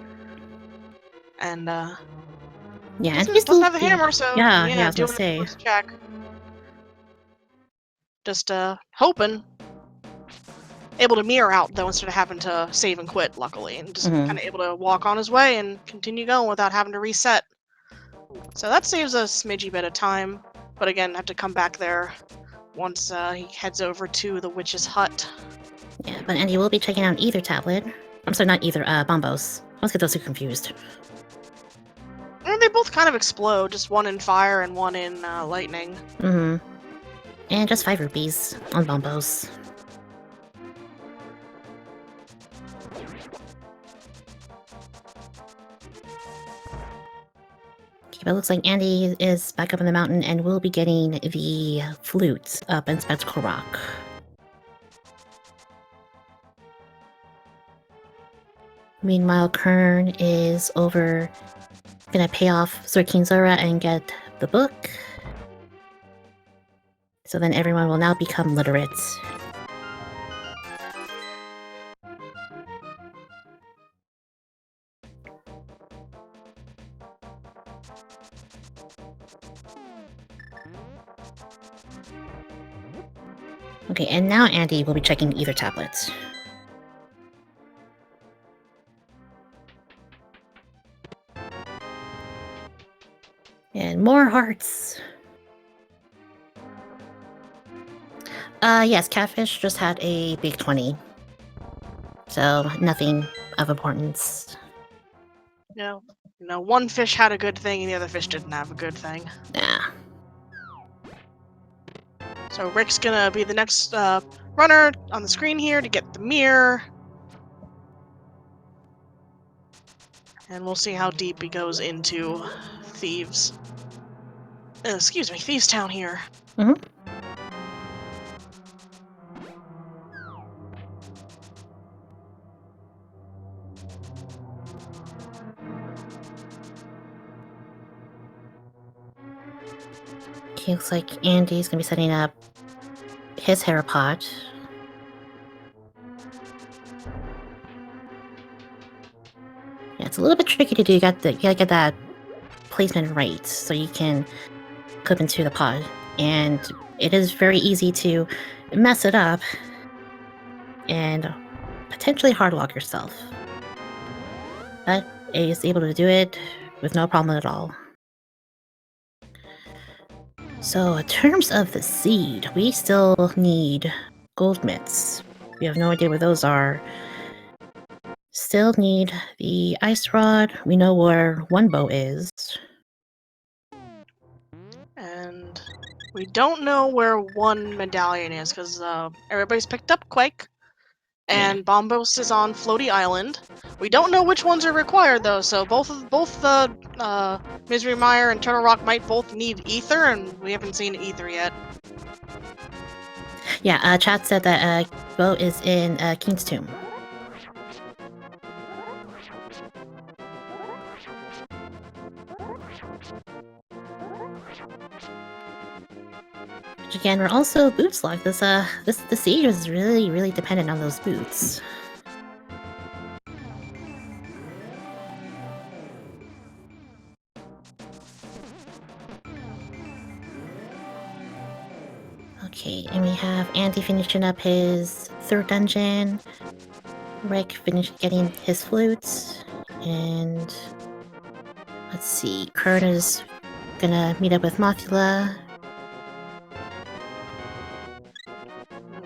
And Yeah, and doesn't have the hammer, so yeah, I was doing gonna say. a first check. Just hoping. Able to mirror out though instead of having to save and quit, luckily, and just kind of able to walk on his way and continue going without having to reset. So that saves a smidgy bit of time, but again, have to come back there once he heads over to the witch's hut. Yeah, but Andy will be checking out either tablet. I'm sorry, not either, Bombos. I always get those two confused. And they both kind of explode, just one in fire and one in lightning. Mm-hmm. And just 5 rupees on Bombos. Okay, but it looks like Andy is back up in the mountain and will be getting the flute up in Spectacle Rock. Meanwhile, Kern is over gonna pay off Sir King Zora and get the book. So then everyone will now become literate. Okay, and now Andy will be checking either tablet. And more hearts. Yes, Catfish just had a big 20. So, nothing of importance. No, one fish had a good thing and the other fish didn't have a good thing. Yeah. So Rick's gonna be the next runner on the screen here to get the mirror. And we'll see how deep he goes into Thieves. Excuse me, Thieves Town here. Mm-hmm. Okay, looks like Andy's gonna be setting up his hair pot. Yeah, it's a little bit tricky to do. You gotta get that placement right so you can clip into the pod. And it is very easy to mess it up and potentially hardlock yourself. But A is able to do it with no problem at all. So in terms of the seed, we still need gold mitts. We have no idea where those are. Still need the ice rod. We know where one bow is. And we don't know where one medallion is because everybody's picked up Quake. And Bombos is on Floaty Island. We don't know which ones are required though, so both Misery Mire and Turtle Rock might both need ether, and we haven't seen ether yet. Yeah, chat said that bow is in King's Tomb. Which again, we're also boots locked. The siege is really dependent on those boots. Okay, and we have Andy finishing up his 3rd dungeon. Rick finished getting his flutes, and Let's see. Kern is gonna meet up with Mothula.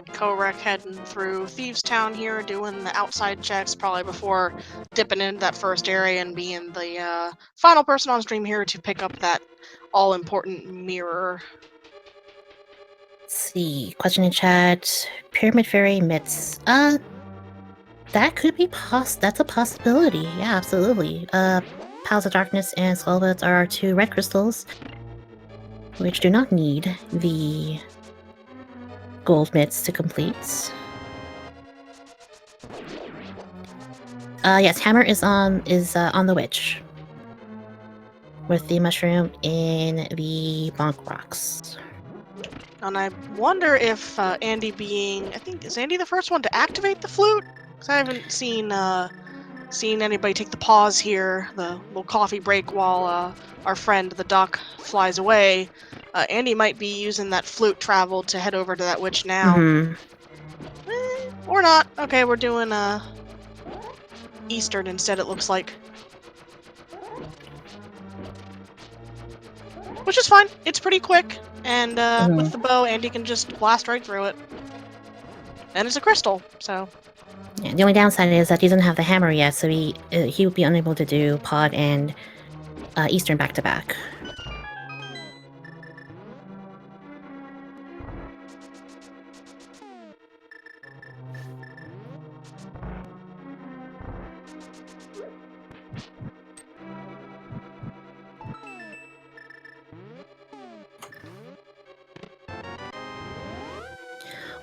Korek heading through Thieves Town here, doing the outside checks, probably before dipping into that first area and being the final person on stream here to pick up that all-important mirror. Let's see. Question in chat. Pyramid Fairy Mitts. That could be that's a possibility. Yeah, absolutely. Pals of Darkness and Skullboots are 2 red crystals, which do not need the gold mitts to complete. Yes, Hammer is on the witch. With the mushroom in the bonk rocks. And I wonder if Andy I think, is Andy the first one to activate the flute? Because I haven't seen anybody take the pause here, the little coffee break while our friend the duck flies away. Andy might be using that flute travel to head over to that witch now. Mm-hmm. Or not. Okay, we're doing Eastern instead, it looks like. Which is fine. It's pretty quick. And with the bow, Andy can just blast right through it. And it's a crystal, so... Yeah, the only downside is that he doesn't have the hammer yet, so he would be unable to do Pod and Eastern back-to-back.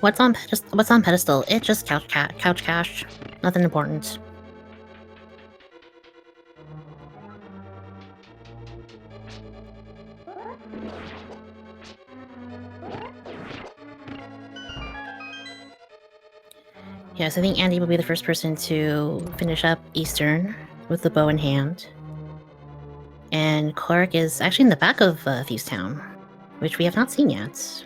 What's on pedestal? It's just couch cash. Nothing important. Yes, I think Andy will be the first person to finish up Eastern with the bow in hand. And Clark is actually in the back of Thieves Town, which we have not seen yet.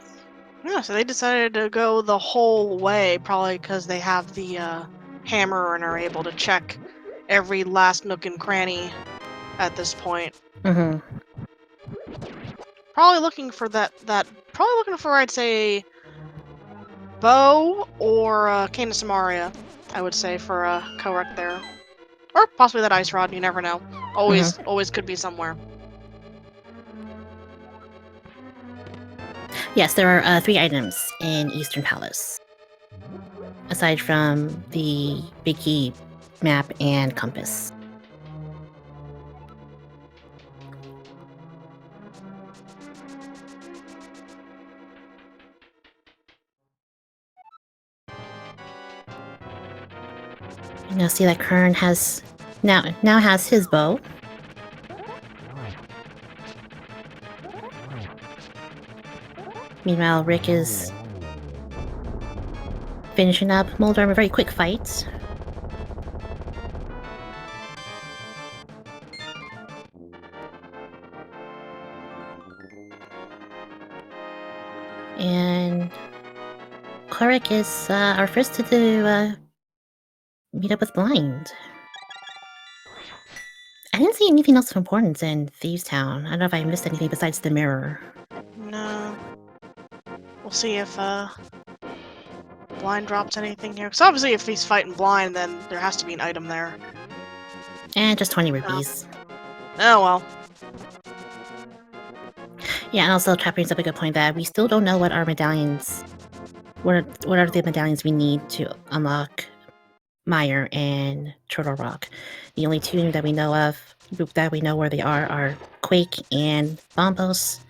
Yeah, so they decided to go the whole way, probably because they have the hammer and are able to check every last nook and cranny at this point. Mm-hmm. Probably looking for I'd say, bow or Cane of Samaria, I would say, for Korek there. Or possibly that ice rod, you never know. Always could be somewhere. Yes, there are 3 items in Eastern Palace. Aside from the Big Key map and compass. You now see that Kern has now has his bow. Meanwhile, Rick is finishing up Moldorm, a very quick fight. And Clark is our first to meet up with Blind. I didn't see anything else of importance in Thieves Town. I don't know if I missed anything besides the mirror. No. We'll see if Blind drops anything here. Because obviously if he's fighting Blind, then there has to be an item there. And just 20 rupees. Oh well. Yeah, and also Trap brings up a good point that we still don't know what our medallions... What are the medallions we need to unlock Mire and Turtle Rock. The only 2 that we know of, that we know where they are Quake and Bombos.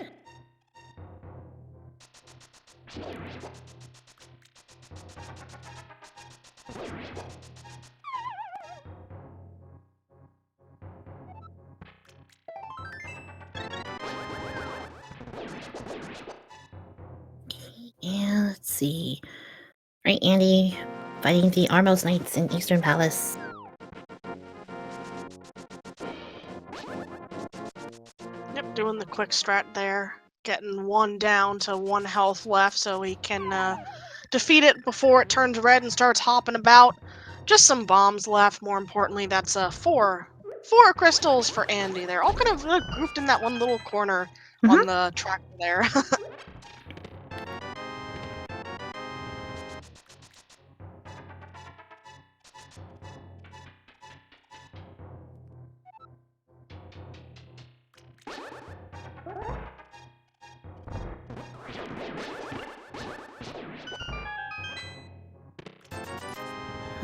And let's see. Right, Andy, fighting the Armos Knights in Eastern Palace. Yep, doing the quick strat there. Getting 1 down to 1 health left so he can defeat it before it turns red and starts hopping about. Just some bombs left, more importantly. That's 4 4 crystals for Andy. They're all kind of grouped in that one little corner on the tractor there.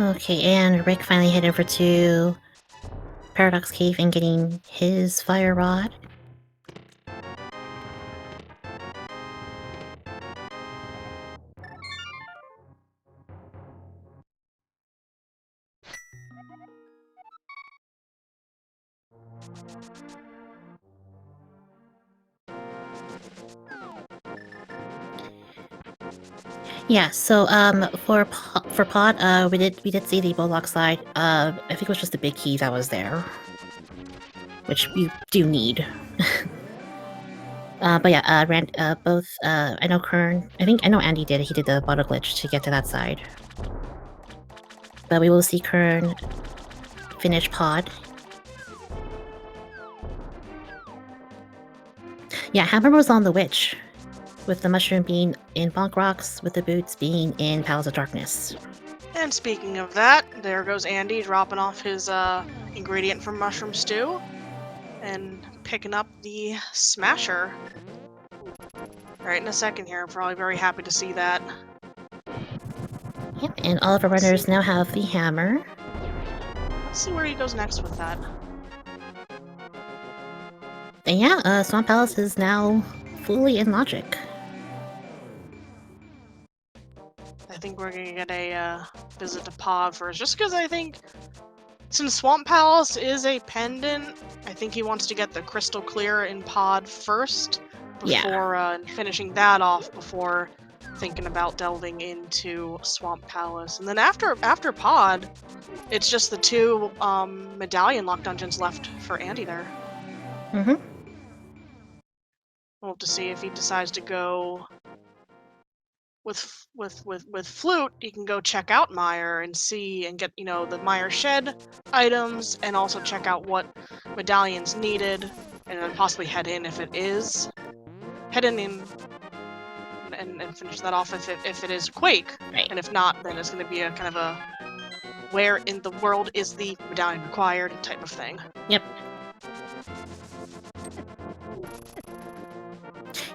Okay, and Rick finally headed over to Paradox Cave and getting his fire rod. Yeah, so for Pod, we did see the Bullock side. I think it was just the big key that was there, which you do need. But yeah, I know Kern. I know Andy did it. He did the bottle glitch to get to that side. But we will see Kern finish Pod. Yeah, Hammer was on the Witch, with the mushroom being in Bonk Rocks, with the boots being in Palace of Darkness. And speaking of that, there goes Andy dropping off his ingredient from Mushroom Stew and picking up the Smasher. Right in a second here. I'm probably very happy to see that. Yep, and all of our runners now have the hammer. Let's see where he goes next with that. And yeah, Swamp Palace is now fully in logic. I think we're gonna get a visit to Pod first, just because I think since Swamp Palace is a pendant, I think he wants to get the crystal clear in Pod first before finishing that off before thinking about delving into Swamp Palace. And then after Pod, it's just the 2 medallion lock dungeons left for Andy there. We'll have to see if he decides to go with Flute. He can go check out Meyer and see and get, the Meyer shed items, and also check out what medallions needed, and then possibly head in if it is. Head in and finish that off if it is Quake. Right. And if not, then it's going to be a kind of a where in the world is the medallion required type of thing. Yep.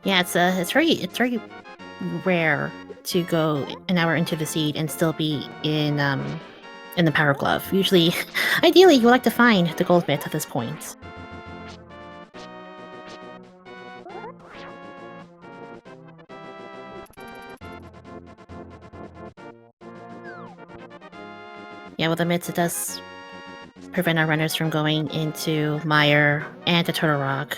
Yeah, it's very rare to go an hour into the seed and still be in the Power Glove. Usually, ideally, you would like to find the gold bit at this point. Yeah, with the mitts, it does prevent our runners from going into Mire and to Turtle Rock.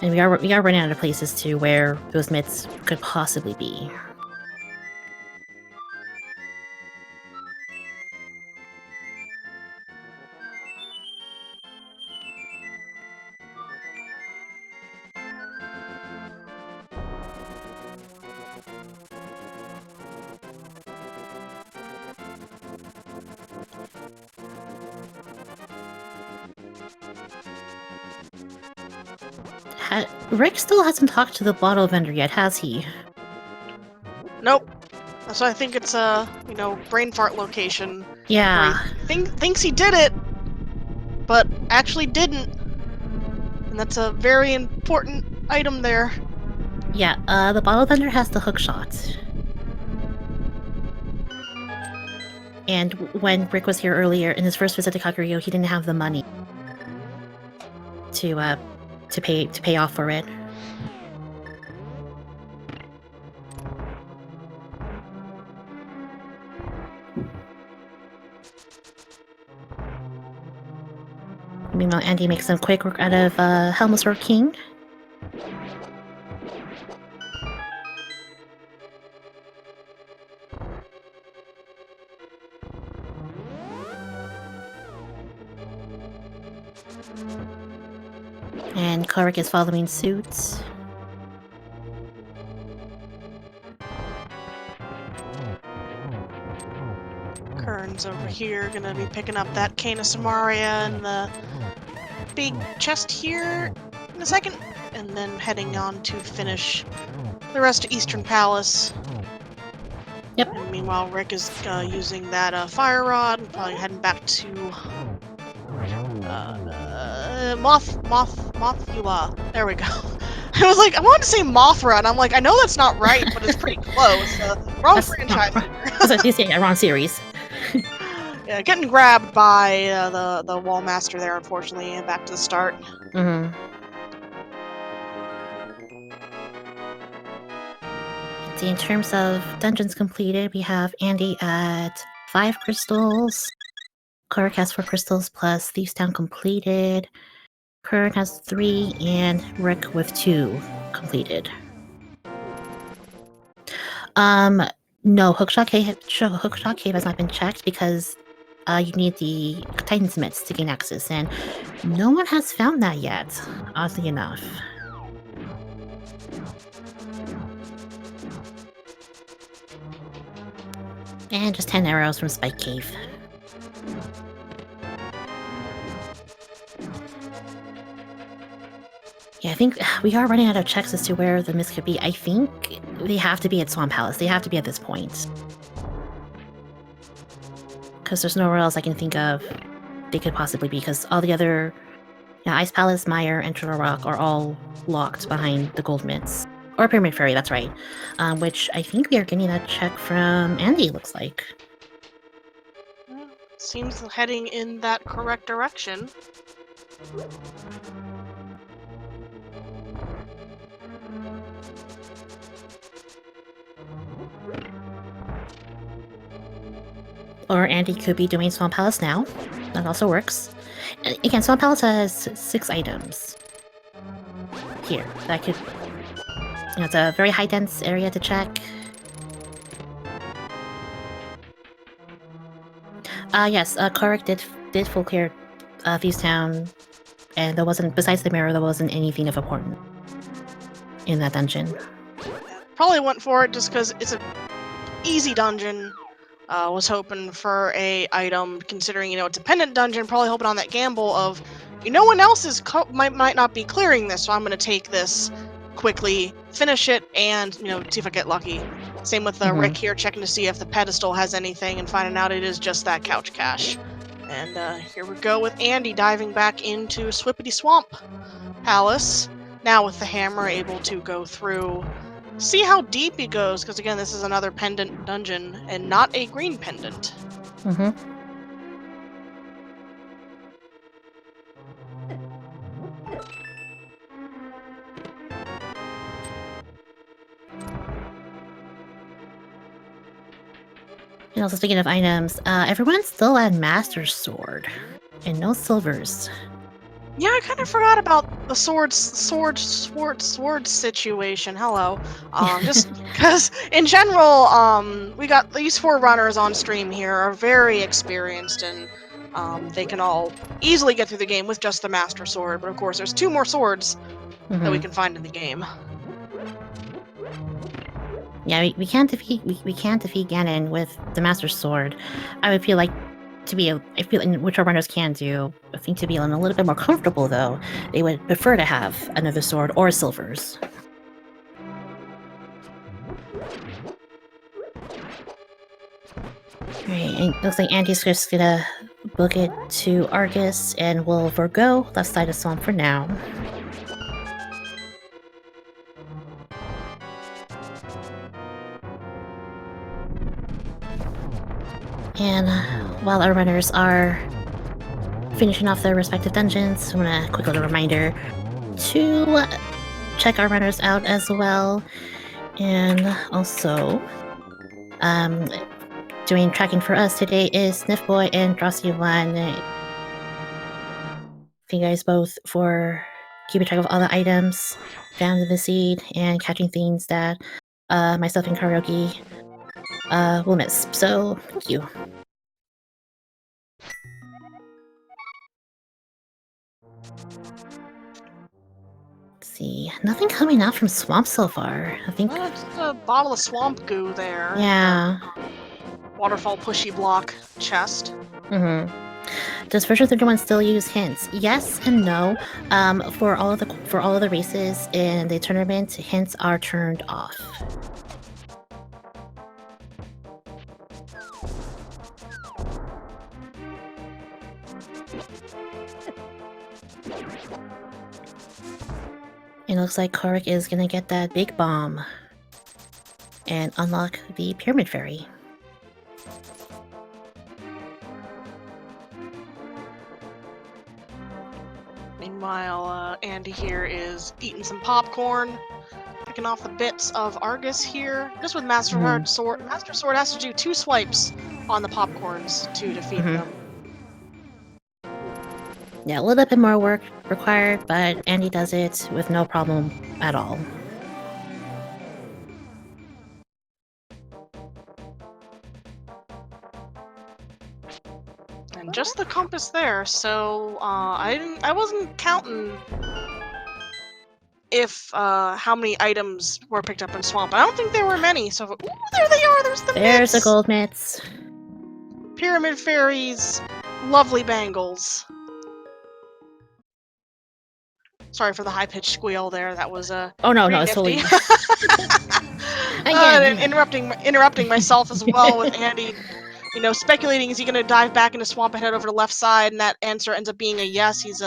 And we are running out of places to where those mitts could possibly be. Rick still hasn't talked to the bottle vendor yet, has he? Nope. So I think it's a, brain fart location. Yeah. Thinks he did it, but actually didn't. And that's a very important item there. Yeah, the bottle vendor has the hook shot. And when Rick was here earlier, in his first visit to Kakariko, he didn't have the money to pay off for it. Meanwhile, Andy makes some quick work out of Helmsworth King. And Korik is following suit. Kern dungeons over here. Gonna be picking up that Cane of Samaria and the big chest here in a second, and then heading on to finish the rest of Eastern Palace. Yep. And meanwhile, Rick is using that fire rod, and probably heading back to Mothula. There we go. I was like, I wanted to say Mothra, and I'm like, I know that's not right, but it's pretty close. Wrong That's franchise. wrong series. Yeah, getting grabbed by the wall master there, unfortunately, and back to the start. Mm-hmm. See, in terms of dungeons completed, we have Andy at 5 crystals. Kurk has 4 crystals plus Thieves Town completed. Kern has 3, and Rick with 2 completed. No, Hookshot Cave has not been checked because you need the Titan's Mitts to gain access, and no one has found that yet, oddly enough. And just 10 arrows from Spike Cave. Yeah, I think we are running out of checks as to where the myths could be. I think they have to be at Swamp Palace. They have to be at this point. Because there's nowhere else I can think of they could possibly be, because all the other... Yeah, Ice Palace, Mire, and Turtle Rock are all locked behind the gold myths. Or Pyramid Fairy, that's right. Which I think we are getting that check from Andy, looks like. Seems heading in that correct direction. Or Andy could be doing Swamp Palace now. That also works. Again, Swamp Palace has 6 items. Here, that could... You know, it's a very high dense area to check. Yes, Korik did full clear Thieves Town, and there wasn't, besides the mirror, there wasn't anything of importance in that dungeon. Probably went for it just because it's an easy dungeon. Was hoping for a item, considering, you know, it's a pendant dungeon, probably hoping on that gamble of, no one else is might not be clearing this, so I'm going to take this quickly, finish it, and, you know, see if I get lucky. Same with Rick here, checking to see if the pedestal has anything, and finding out it is just that couch cache. And here we go with Andy diving back into Swippity Swamp Palace, now with the hammer, able to go through, see how deep he goes, because again, this is another pendant dungeon, and not a green pendant. And also, speaking of items, everyone's still at Master Sword, and no silvers. Yeah, I kind of forgot about the sword situation. Hello. Just because, in general, we got these 4 runners on stream here are very experienced, and they can all easily get through the game with just the Master Sword. But of course, there's 2 more swords that we can find in the game. Yeah, we can't defeat Ganon with the Master Sword. I would feel like which our runners can do, I think to be a little bit more comfortable though, they would prefer to have another sword or silvers. Alright, and looks like Andy's just gonna book it to Argus, and we'll forgo left side of Swamp for now. And while our runners are finishing off their respective dungeons, I'm gonna quick little reminder to check our runners out as well. And also, doing tracking for us today is Sniffboy and Drosy1. Thank you guys both for keeping track of all the items found in the seed and catching things that myself and Karaoke will miss. So, thank you. Let's see, nothing coming out from Swamp so far. I think Just a bottle of swamp goo there. Yeah. waterfall pushy block chest. Does version 31 still use hints? Yes and no. For all of the races in the tournament, hints are turned off. It looks like Korik is gonna get that big bomb and unlock the Pyramid Fairy. Meanwhile, Andy here is eating some popcorn, picking off the bits of Argus here. Just with Master Sword. Master Sword has to do 2 swipes on the popcorns to defeat them. Yeah, a little bit more work required, but Andy does it with no problem at all. And just the compass there, so I wasn't counting if how many items were picked up in Swamp. I don't think there were many. So ooh, there they are. There's the There's mitts. the gold mitts. Pyramid Fairies, lovely bangles. Sorry for the high-pitched squeal there. That was Oh no, it's totally. Again, interrupting myself as well with Andy. You know, speculating, is he going to dive back into Swamp and head over to the left side? And that answer ends up being a yes. He's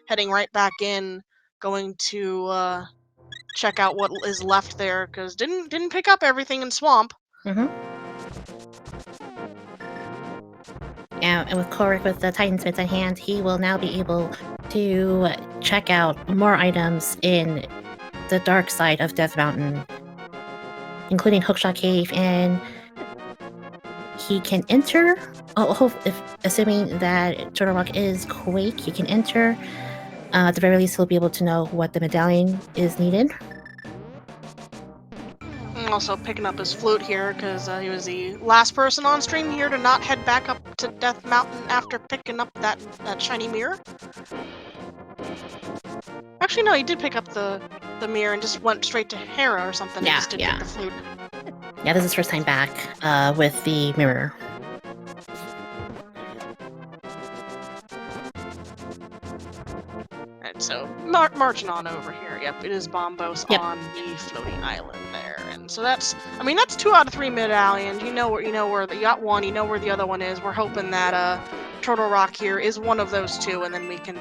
heading right back in, going to check out what is left there, because didn't pick up everything in Swamp. And with Korik with the Titan Smith in hand, he will now be able to check out more items in the dark side of Death Mountain, including Hookshot Cave, and he can enter. Assuming that Turtle Rock is Quake, he can enter. At the very least, he'll be able to know what the medallion is needed. Also picking up his flute here, because he was the last person on stream here to not head back up to Death Mountain after picking up that shiny mirror. Actually, no, he did pick up the mirror and just went straight to Hera or something. Yeah, and just didn't get the flute. Yeah, this is his first time back with the mirror. And so, marching on over here. Yep, it is Bombos on the floating island there. And so that's 2 out of 3 medallions. You know where you got one, you know where the other one is. We're hoping that Turtle Rock here is one of those 2, and then we can,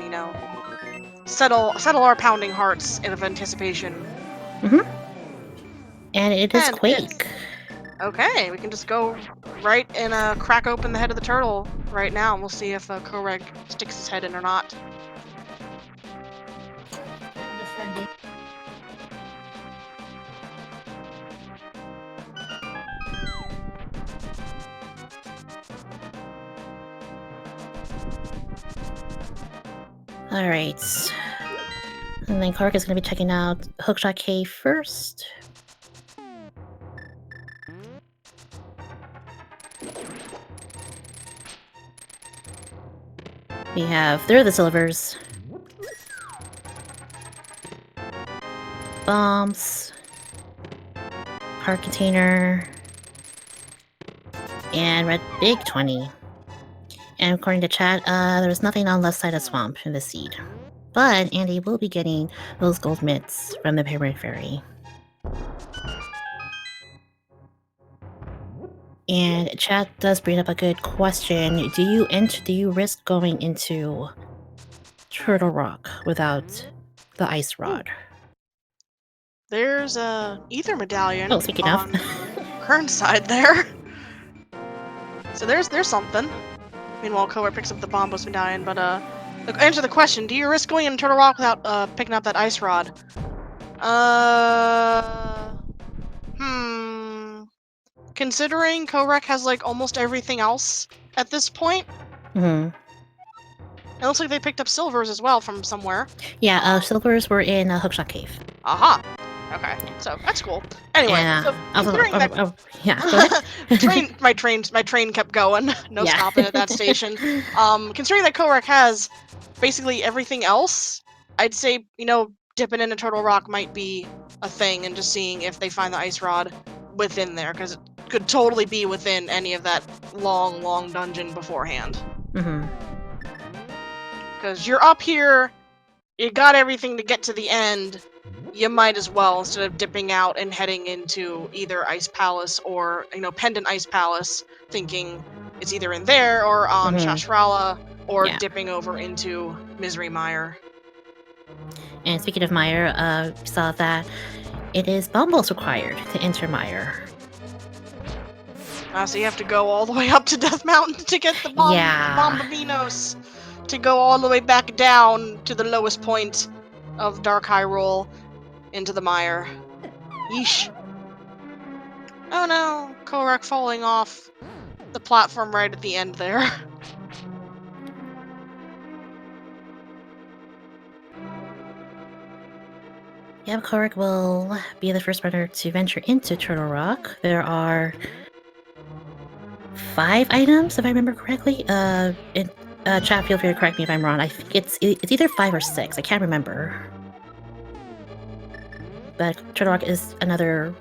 settle our pounding hearts of anticipation. And it is Quake. Okay, we can just go right and crack open the head of the turtle right now, and we'll see if Koreg sticks his head in or not. Alright. And then Korg is going to be checking out Hookshot Cave first. We have, there are the silvers. Bombs. Heart container. And red big 20. And according to chat, there's nothing on left side of swamp in the seed. But Andy will be getting those gold mitts from the Pyramid Fairy. And chat does bring up a good question. Do you risk going into Turtle Rock without the ice rod? There's a ether medallion Oh, speaking on of. Kern's side there. So there's something. Meanwhile, Kohler picks up the Bombos medallion, but answer the question: do you risk going in Turtle Rock without picking up that ice rod? Considering Korek has like almost everything else at this point. It looks like they picked up silvers as well from somewhere. Yeah, silvers were in Hookshot Cave. Aha. Okay, so that's cool. Anyway, so considering that, my train kept going. No stopping at that station. Considering that Korek has basically everything else, I'd say dipping into Turtle Rock might be a thing, and just seeing if they find the ice rod within there, because could totally be within any of that long dungeon beforehand. Mm-hmm. Because you're up here, you got everything to get to the end, you might as well, instead of dipping out and heading into either Ice Palace or, Pendant Ice Palace, thinking it's either in there or on Mm-hmm. Shashrala, or Yeah. dipping over into Misery Mire. And speaking of Mire, we saw that it is Bumbles required to enter Mire. So you have to go all the way up to Death Mountain to get the Yeah. Bombavinos, to go all the way back down to the lowest point of Dark Hyrule into the mire. Yeesh. Oh no, Korak falling off the platform right at the end there. Yep, Korak will be the first runner to venture into Turtle Rock. There are 5 items, if I remember correctly. Chat, feel free to correct me if I'm wrong. I think it's either 5 or 6. I can't remember. But Turtle Rock is another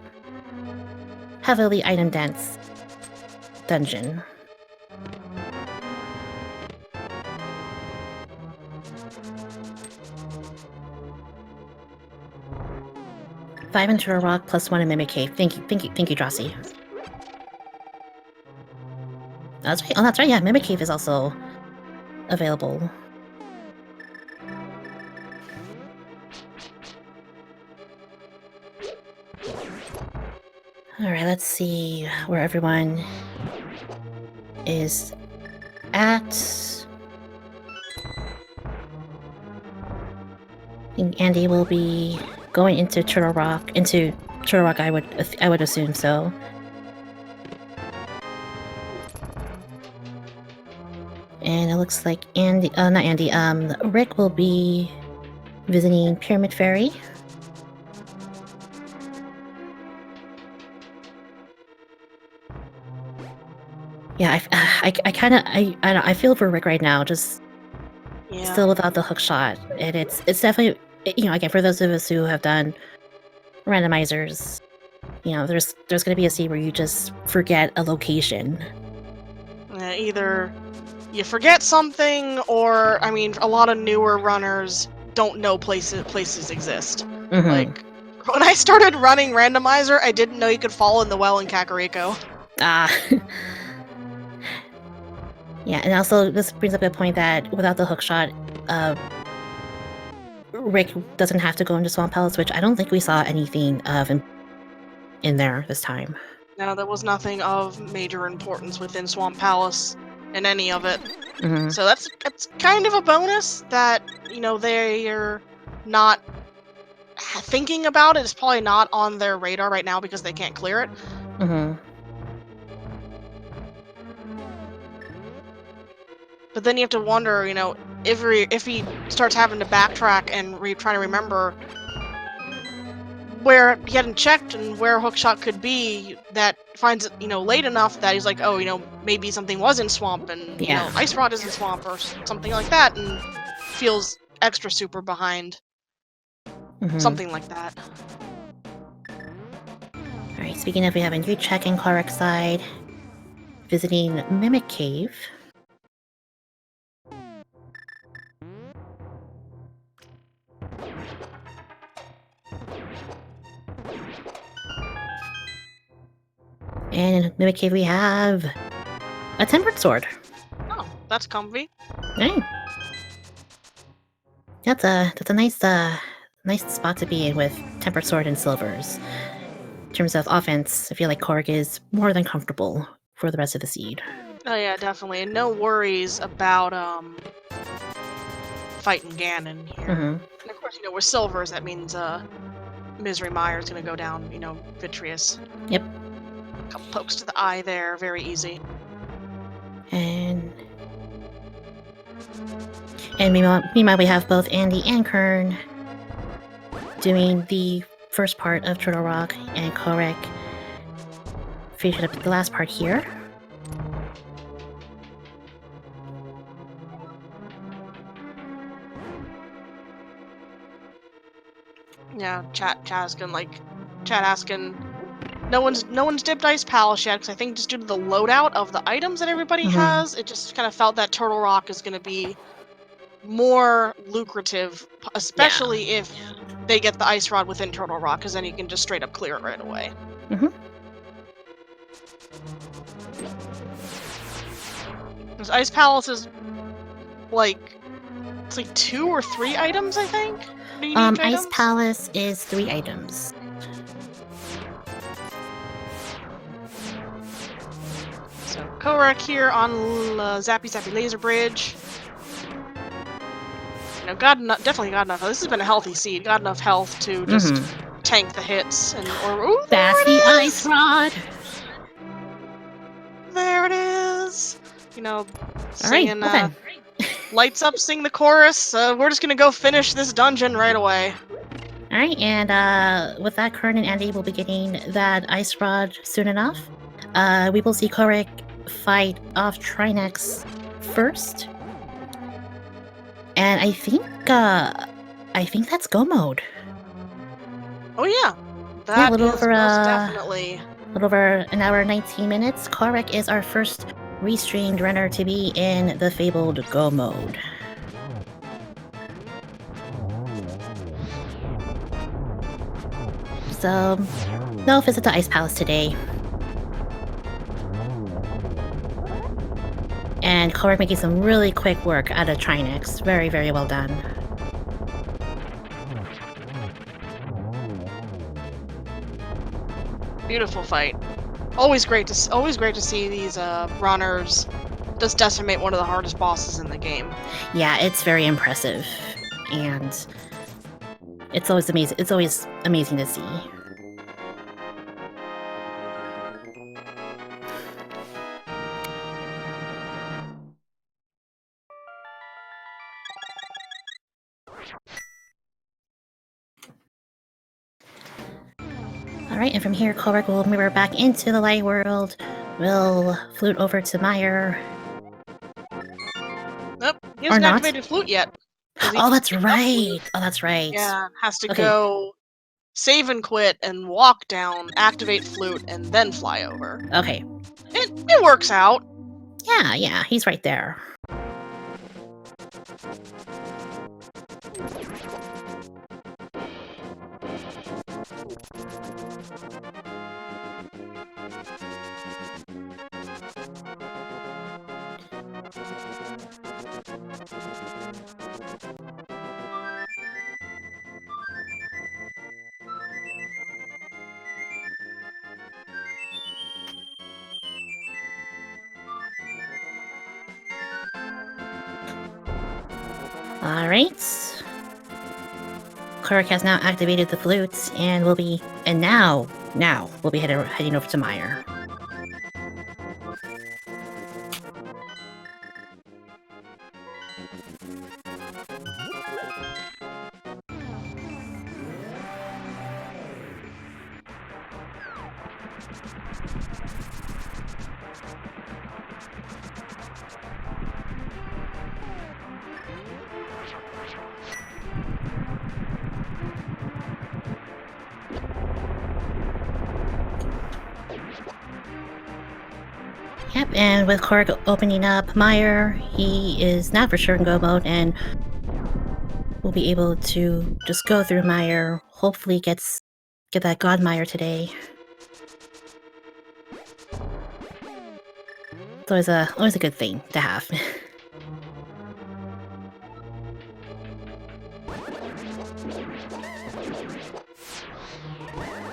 heavily item-dense dungeon. Five in Turtle Rock plus 1 in Mimic Cave. Thank you, Drosy. That's right. Oh, that's right. Yeah, Mimic Cave is also available. Alright, let's see where everyone is at. I think Andy will be going into Turtle Rock. I would assume so. And it looks like Rick will be visiting Pyramid Fairy. Yeah, I feel for Rick right now, just still without the hook shot. And it's definitely, again, for those of us who have done randomizers, there's going to be a scene where you just forget a location. Either you forget something, or, a lot of newer runners don't know places exist. Mm-hmm. Like, when I started running Randomizer, I didn't know you could fall in the well in Kakariko. Yeah, and also this brings up a point that without the hookshot, Rick doesn't have to go into Swamp Palace, which I don't think we saw anything of in there this time. No, there was nothing of major importance within Swamp Palace in any of it. Mm-hmm. So that's kind of a bonus that, they're not thinking about it. It's probably not on their radar right now because they can't clear it. Mm-hmm. But then you have to wonder, if he starts having to backtrack and try to remember where he hadn't checked and where hookshot could be, that finds it, late enough that he's like, oh, maybe something was in swamp, and Ice Rod is in swamp or something like that, and feels extra super behind. Mm-hmm. Something like that. Alright, speaking of, we have a new check in Korak side, visiting Mimic Cave. And in Mimic Cave we have a Tempered Sword. Oh, that's comfy. Right. That's a nice spot to be in with Tempered Sword and Silvers. In terms of offense, I feel like Korak is more than comfortable for the rest of the seed. Oh yeah, definitely. And no worries about fighting Ganon here. Mm-hmm. And of course, with Silvers, that means Misery Mire is gonna go down, vitreous. Yep. A couple pokes to the eye there, very easy. And meanwhile, we have both Andy and Kern doing the first part of Turtle Rock, and Korak finishing up the last part here. Yeah, chat asking, No one's dipped Ice Palace yet, because I think just due to the loadout of the items that everybody has, it just kind of felt that Turtle Rock is going to be more lucrative, especially if they get the Ice Rod within Turtle Rock, because then you can just straight up clear it right away. Because Ice Palace is like, it's like 2 or 3 items, I think. Ice Palace is 3 items. So Korek here on Zappy Zappy Laser Bridge. You know, definitely got enough. This has been a healthy seed. Got enough health to just tank the hits and ooh, that's the Ice Rod. There it is. You know, singing. All right, Lights up, sing the chorus. We're just gonna go finish this dungeon right away. All right, and with that, Kern and Andy will be getting that Ice Rod soon enough. We will see Korek fight off Trinex first. And I think that's go mode. Oh yeah, that a little is over most definitely. A little over an hour and 19 minutes. Korek is our first restreamed runner to be in the fabled go mode. So, no visit to Ice Palace today. And Korek making some really quick work out of Trinex. Very, very well done. Beautiful fight. Always great to see these runners just decimate one of the hardest bosses in the game. Yeah, it's very impressive, and it's always amazing. It's always amazing to see. Alright, and from here, Korek will mirror back into the light world. We'll flute over to Meyer. Nope, he hasn't activated flute yet. Oh, that's right. Oh, that's right. Yeah, has to go save and quit and walk down, activate flute, and then fly over. Okay. It works out. Yeah, he's right there. Alright. Korek has now activated the flutes, and now we'll be heading over to Meyer. Yep, and with Korek opening up Meyer, he is now for sure in go mode, and we'll be able to just go through Meyer. Hopefully get that God Meyer today. It's always a good thing to have.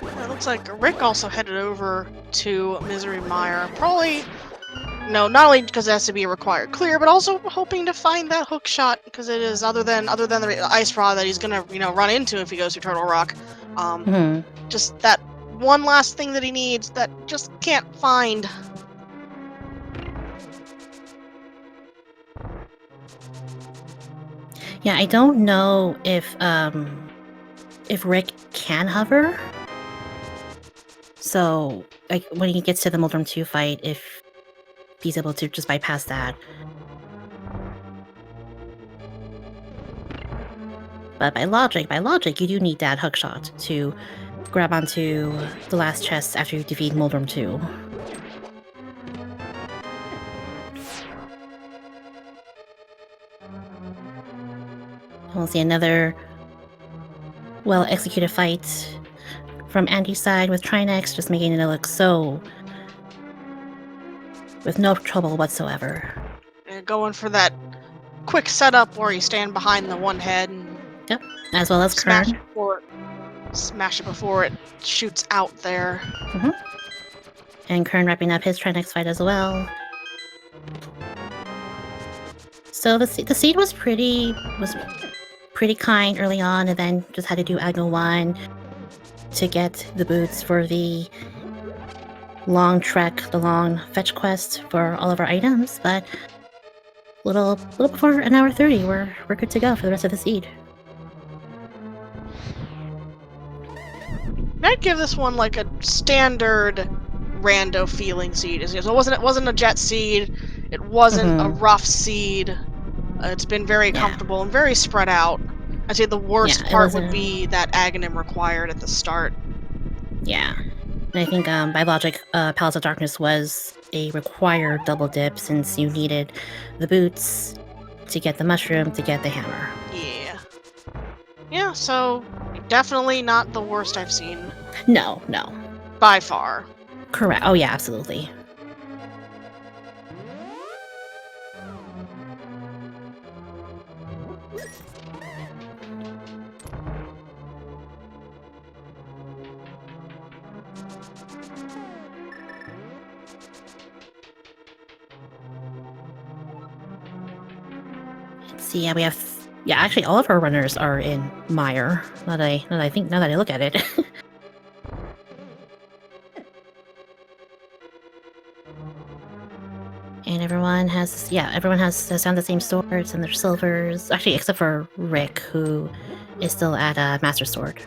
It looks like Rick also headed over to Misery Mire. Probably, no, not only because it has to be a required clear, but also hoping to find that hook shot, because it is other than the ice rod that he's gonna run into if he goes through Turtle Rock. Just that one last thing that he needs that just can't find. Yeah, I don't know if Rick can hover. So, like, when he gets to the Moldrum 2 fight, if he's able to just bypass that. But by logic, you do need that hookshot to grab onto the last chest after you defeat Moldrum 2. We'll see another well-executed fight from Andy's side with Trinex, just making it look so... with no trouble whatsoever. Going for that quick setup where you stand behind the one head and Yep, as well as smash Kern. it before it shoots out there. And Kern wrapping up his Trinex fight as well. So the seed was pretty kind early on, and then just had to do Agno 1 to get the boots for the long trek, the long fetch quest for all of our items, but little before an hour 30, we're good to go for the rest of the seed. I'd give this one like a standard rando feeling seed. It wasn't a jet seed. It wasn't a rough seed. It's been very comfortable and very spread out. I'd say the worst part would be that Aghanim required at the start. Yeah. And I think by logic, Palace of Darkness was a required double dip since you needed the boots to get the mushroom to get the hammer. Yeah. Yeah, so definitely not the worst I've seen. No. By far. Correct. Oh yeah, absolutely. Let's see. Yeah, we have. Yeah, actually, all of our runners are in Mire. Now that I look at it. And everyone has found the same swords and their silvers. Actually, except for Rick, who is still at Master Sword.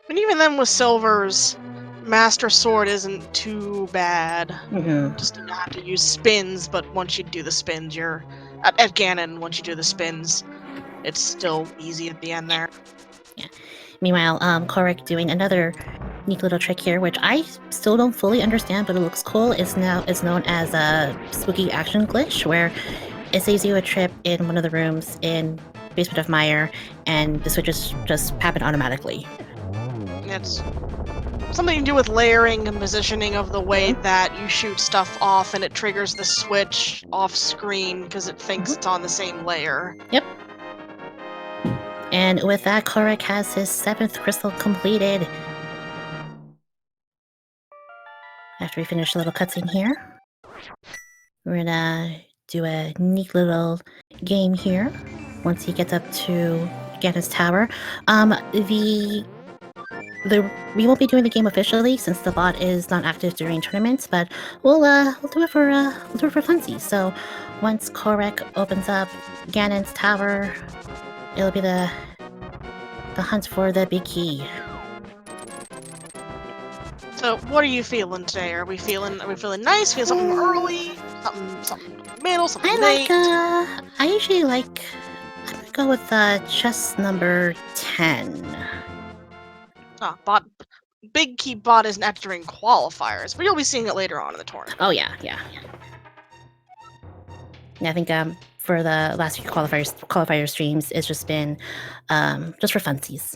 And even then with silvers, Master Sword isn't too bad. Just you have to use spins, but once you do the spins, you're... At Ganon, once you do the spins, it's still easy at the end there. Yeah. Meanwhile, Korek doing another neat little trick here, which I still don't fully understand, but it looks cool, is known as a spooky action glitch, where it saves you a trip in one of the rooms in Basement of Mire, and the switches just happen automatically. It's something to do with layering and positioning of the way that you shoot stuff off, and it triggers the switch off screen because it thinks it's on the same layer. Yep. And with that, Korek has his 7th crystal completed. After we finish a little cutscene here, we're gonna do a neat little game here. Once he gets up to Ganon's Tower, we won't be doing the game officially since the bot is not active during tournaments, but we'll do it for funsies. So once Korek opens up Ganon's Tower, it'll be the hunt for the big key. So what are you feeling today? Are we feeling nice? Feel something early? Something middle? Something late? I'm gonna go with chest number 10. Big key bot isn't active during qualifiers, but you'll be seeing it later on in the tournament. Oh yeah. Yeah, I think for the last few qualifier streams, it's just been just for funsies.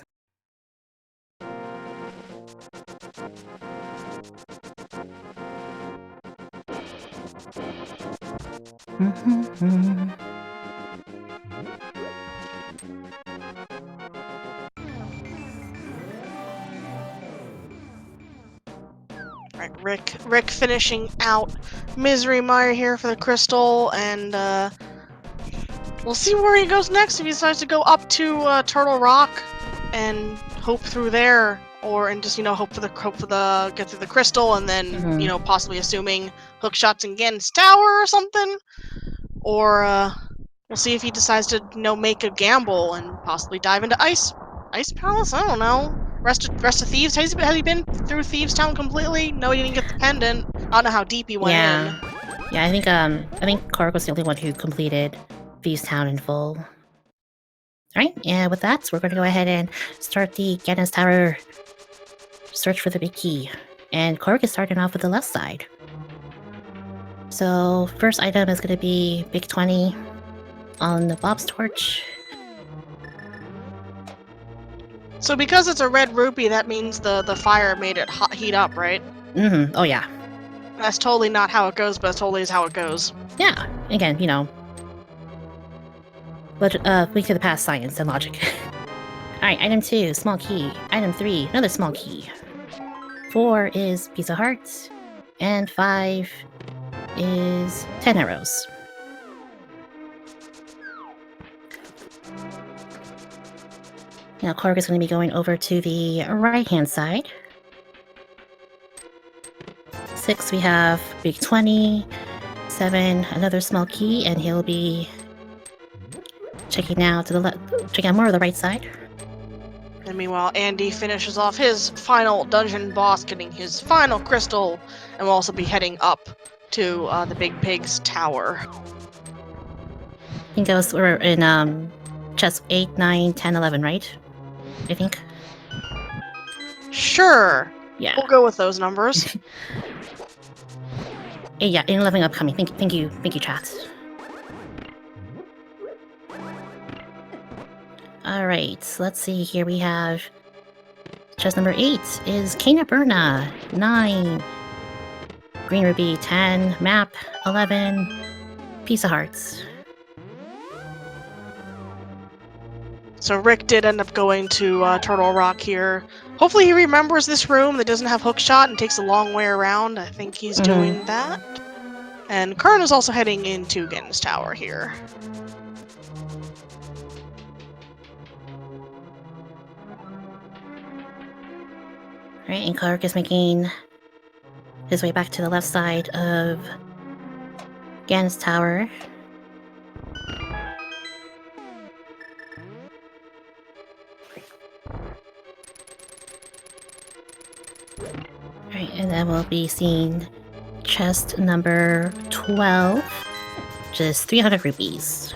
Right, Rick finishing out Misery Mire here for the crystal, and we'll see where he goes next. If he decides to go up to Turtle Rock and hope through there, and just hope for the get through the crystal, and then possibly assuming hook shots in Ganon's Tower or something, or we'll see if he decides to make a gamble and possibly dive into Ice Palace. I don't know. Rest of Thieves. Has he been through Thieves Town completely? No, he didn't get the pendant. I don't know how deep he went in. Yeah, I think Korek was the only one who completed Feast Town in full. Alright, and with that, we're going to go ahead and start the Ganos Tower search for the big key. And Korg is starting off with the left side. So, first item is going to be Big 20 on the Bob's torch. So because it's a red rupee, that means the fire made it heat up, right? Mm-hmm, oh yeah. That's totally not how it goes, but it totally is how it goes. Yeah, again, you know. But, link to the past science and logic. Alright, item 2, small key. Item 3, another small key. 4 is piece of heart. And 5 is 10 arrows. Now Korg is going to be going over to the right-hand side. 6 we have big 20. 7 another small key, and he'll be checking out to the left, checking out more of the right side. And meanwhile, Andy finishes off his final dungeon boss, getting his final crystal, and will also be heading up to the Big Pig's tower. I think we're in chest 8, 9, 10, 11, right? I think. Sure. Yeah. We'll go with those numbers. Yeah, in 11 upcoming. Thank you, chat. Alright, let's see, here we have chest number 8 is Kana Burna, 9, Green Ruby, 10, Map, 11, Piece of Hearts. So Rick did end up going to Turtle Rock here. Hopefully he remembers this room that doesn't have hookshot and takes a long way around. I think he's doing that. And Kern is also heading into Ganos Tower here. Alright, and Clark is making his way back to the left side of Ganos Tower. Alright, and then we'll be seeing chest number 12, which is 300 rupees.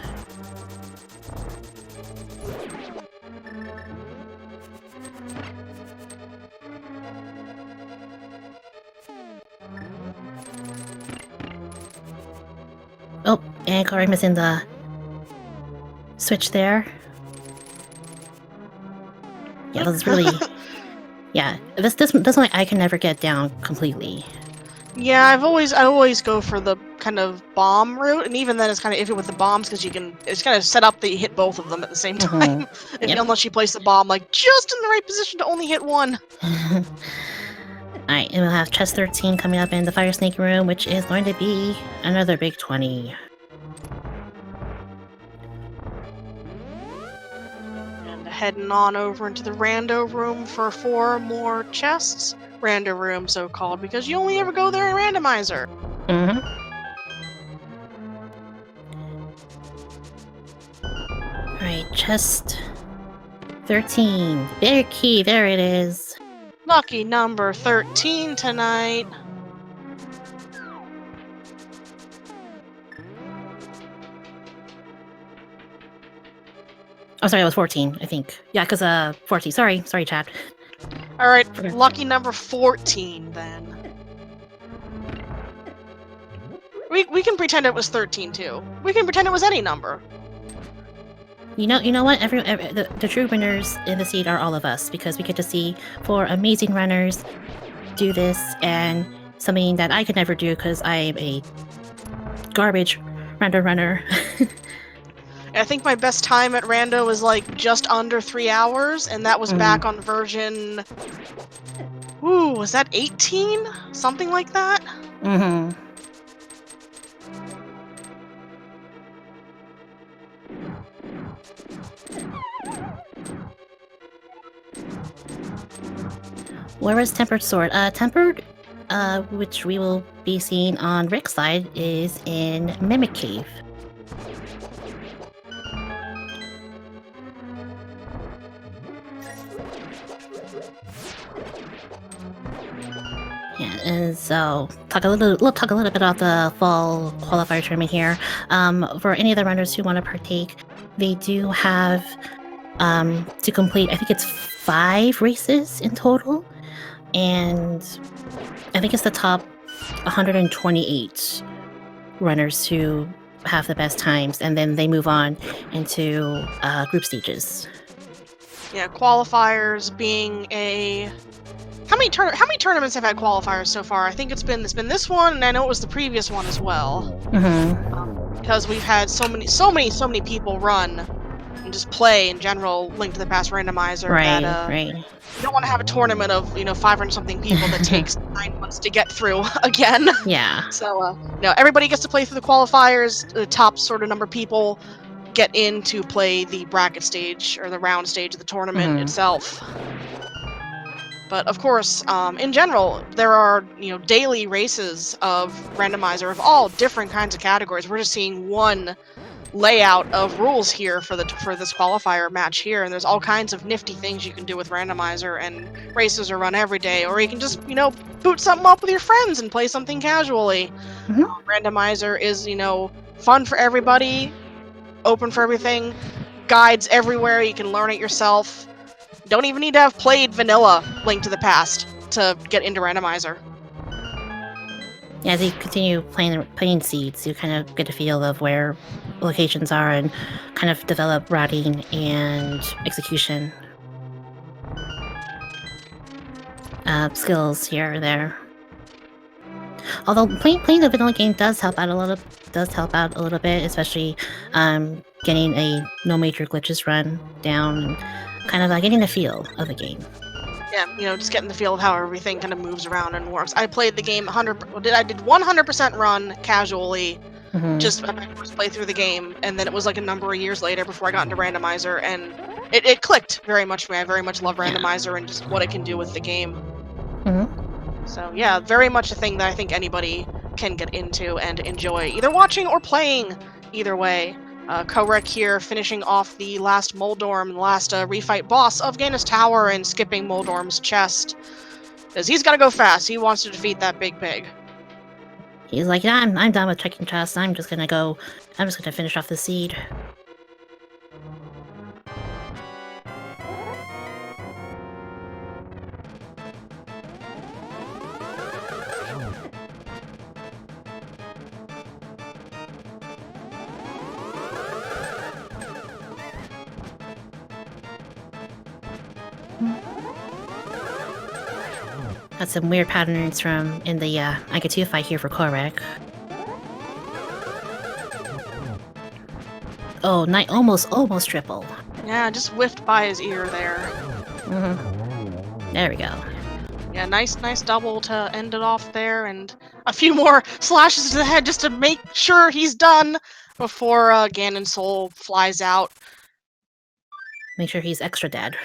Oh, and Corey missing the switch there. Yeah, this is really... yeah, this one I can never get down completely. Yeah, I always go for the kind of bomb route, and even then it's kind of iffy with the bombs because it's kind of set up that you hit both of them at the same time, unless you place the bomb like just in the right position to only hit one. Alright, and we'll have chest 13 coming up in the Fire Snake room, which is going to be another big 20. And heading on over into the Rando room for 4 more chests. Rando room, so called, because you only ever go there in Randomizer. Alright, chest 13. Big key, there it is. Lucky number 13 tonight. Oh, sorry, it was 14, I think. Yeah, because, 14. Sorry, chat. Alright, lucky number 14, then. We can pretend it was 13, too. We can pretend it was any number. You know what? The true winners in the seed are all of us, because we get to see 4 amazing runners do this, and something that I could never do because I am a garbage random runner. I think my best time at Rando was like just under 3 hours, and that was back on version... Ooh, was that 18? Something like that? Where is Tempered Sword? Tempered, which we will be seeing on Rick's side, is in Mimic Cave. Yeah, and so talk a little bit about the fall qualifier tournament here. For any of the runners who want to partake, they do have to complete. I think it's 5 races in total, and I think it's the top 128 runners who have the best times, and then they move on into group stages. Yeah, qualifiers being a how many tournaments have had qualifiers so far? I think it's been this one, and I know it was the previous one as well. Mm-hmm. Because we've had so many people run and just play in general Link to the Past Randomizer that Right. you don't want to have a tournament of 500 something people that takes 9 months to get through again. Yeah. So everybody gets to play through the qualifiers. The top sort of number of people get in to play the bracket stage or the round stage of the tournament Mhm. itself. But of course, in general, there are daily races of Randomizer of all different kinds of categories. We're just seeing one layout of rules here for this qualifier match here, and there's all kinds of nifty things you can do with Randomizer, and races are run every day, or you can just boot something up with your friends and play something casually. Mhm. Randomizer is fun for everybody, open for everything, guides everywhere, you can learn it yourself. Don't even need to have played vanilla Link to the Past to get into Randomizer. Yeah, as you continue playing seeds, you kind of get a feel of where locations are and kind of develop routing and execution skills here or there. Although playing the vanilla game does help out a little bit, especially getting a no major glitches run down and kind of getting a feel of the game. Yeah, just getting the feel of how everything kind of moves around and works. I played the game I did 100% run casually, Mhm. just my first play through the game, and then it was like a number of years later before I got into Randomizer, and it clicked very much for me. I very much love Yeah. Randomizer and just what it can do with the game. Mhm. So yeah, very much a thing that I think anybody can get into and enjoy, either watching or playing. Either way, Korek here finishing off the last Moldorm, the last refight boss of Gainus Tower, and skipping Moldorm's chest, because he's gotta go fast. He wants to defeat that big pig. He's like, yeah, I'm done with checking chests. I'm just gonna finish off the seed. Got some weird patterns from in the Agatu fight here for Korek. Oh, almost triple. Yeah, just whiffed by his ear there. Mm-hmm. There we go. Yeah, nice double to end it off there, and a few more slashes to the head just to make sure he's done before Ganon's soul flies out. Make sure he's extra dead.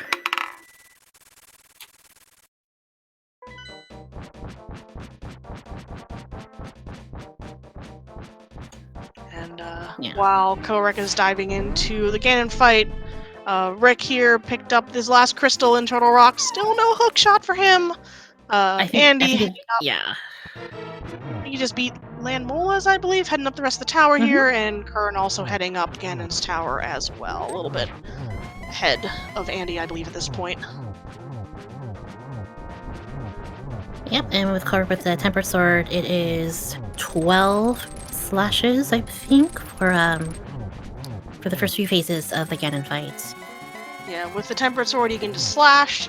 And Yeah. while Korek is diving into the Ganon fight, Rick here picked up this last crystal in Turtle Rock. Still no hook shot for him. Andy, yeah. he just beat Landmola's, I believe, heading up the rest of the tower here, and Kern also heading up Ganon's tower as well. A little bit ahead of Andy, I believe, at this point. Yep, and with Korek with the Tempered Sword, it is 12 slashes, I think, for the first few phases of the Ganon fight. Yeah, with the Tempered Sword, you can just slash.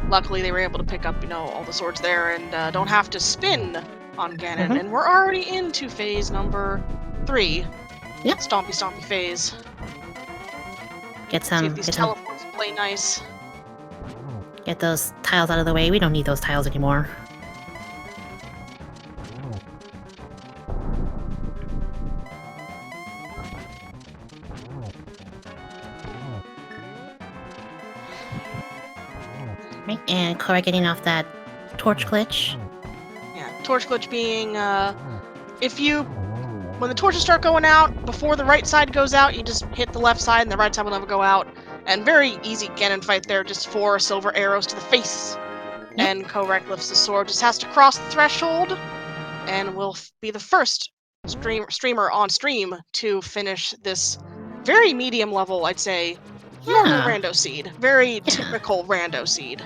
Luckily, they were able to pick up, all the swords there and don't have to spin on Ganon. And we're already into phase number 3. Yep. Stompy phase. Get See if these teleports play nice. Get those tiles out of the way. We don't need those tiles anymore. Right, and Korek getting off that torch glitch. Yeah, torch glitch being, when the torches start going out, before the right side goes out, you just hit the left side and the right side will never go out. And very easy Ganon fight there, just 4 silver arrows to the face. Yep. and Korek lifts the sword. Just has to cross the threshold, and will be the first streamer on stream to finish this very medium level, I'd say, normal Yeah. rando seed. Very typical rando seed.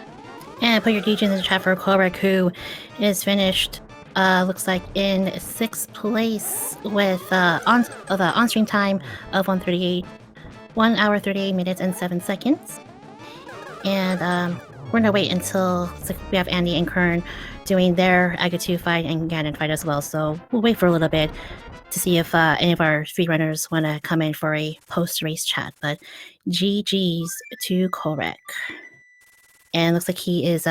And put your DJ in the chat for Korek, who is finished, looks like in 6th place with the on-stream time of 1 hour 38 minutes and 7 seconds. And we're gonna wait until we have Andy and Kern doing their Agatu fight and Ganon fight as well. So we'll wait for a little bit to see if any of our speedrunners want to come in for a post-race chat. But GG's to Korek. And looks like he is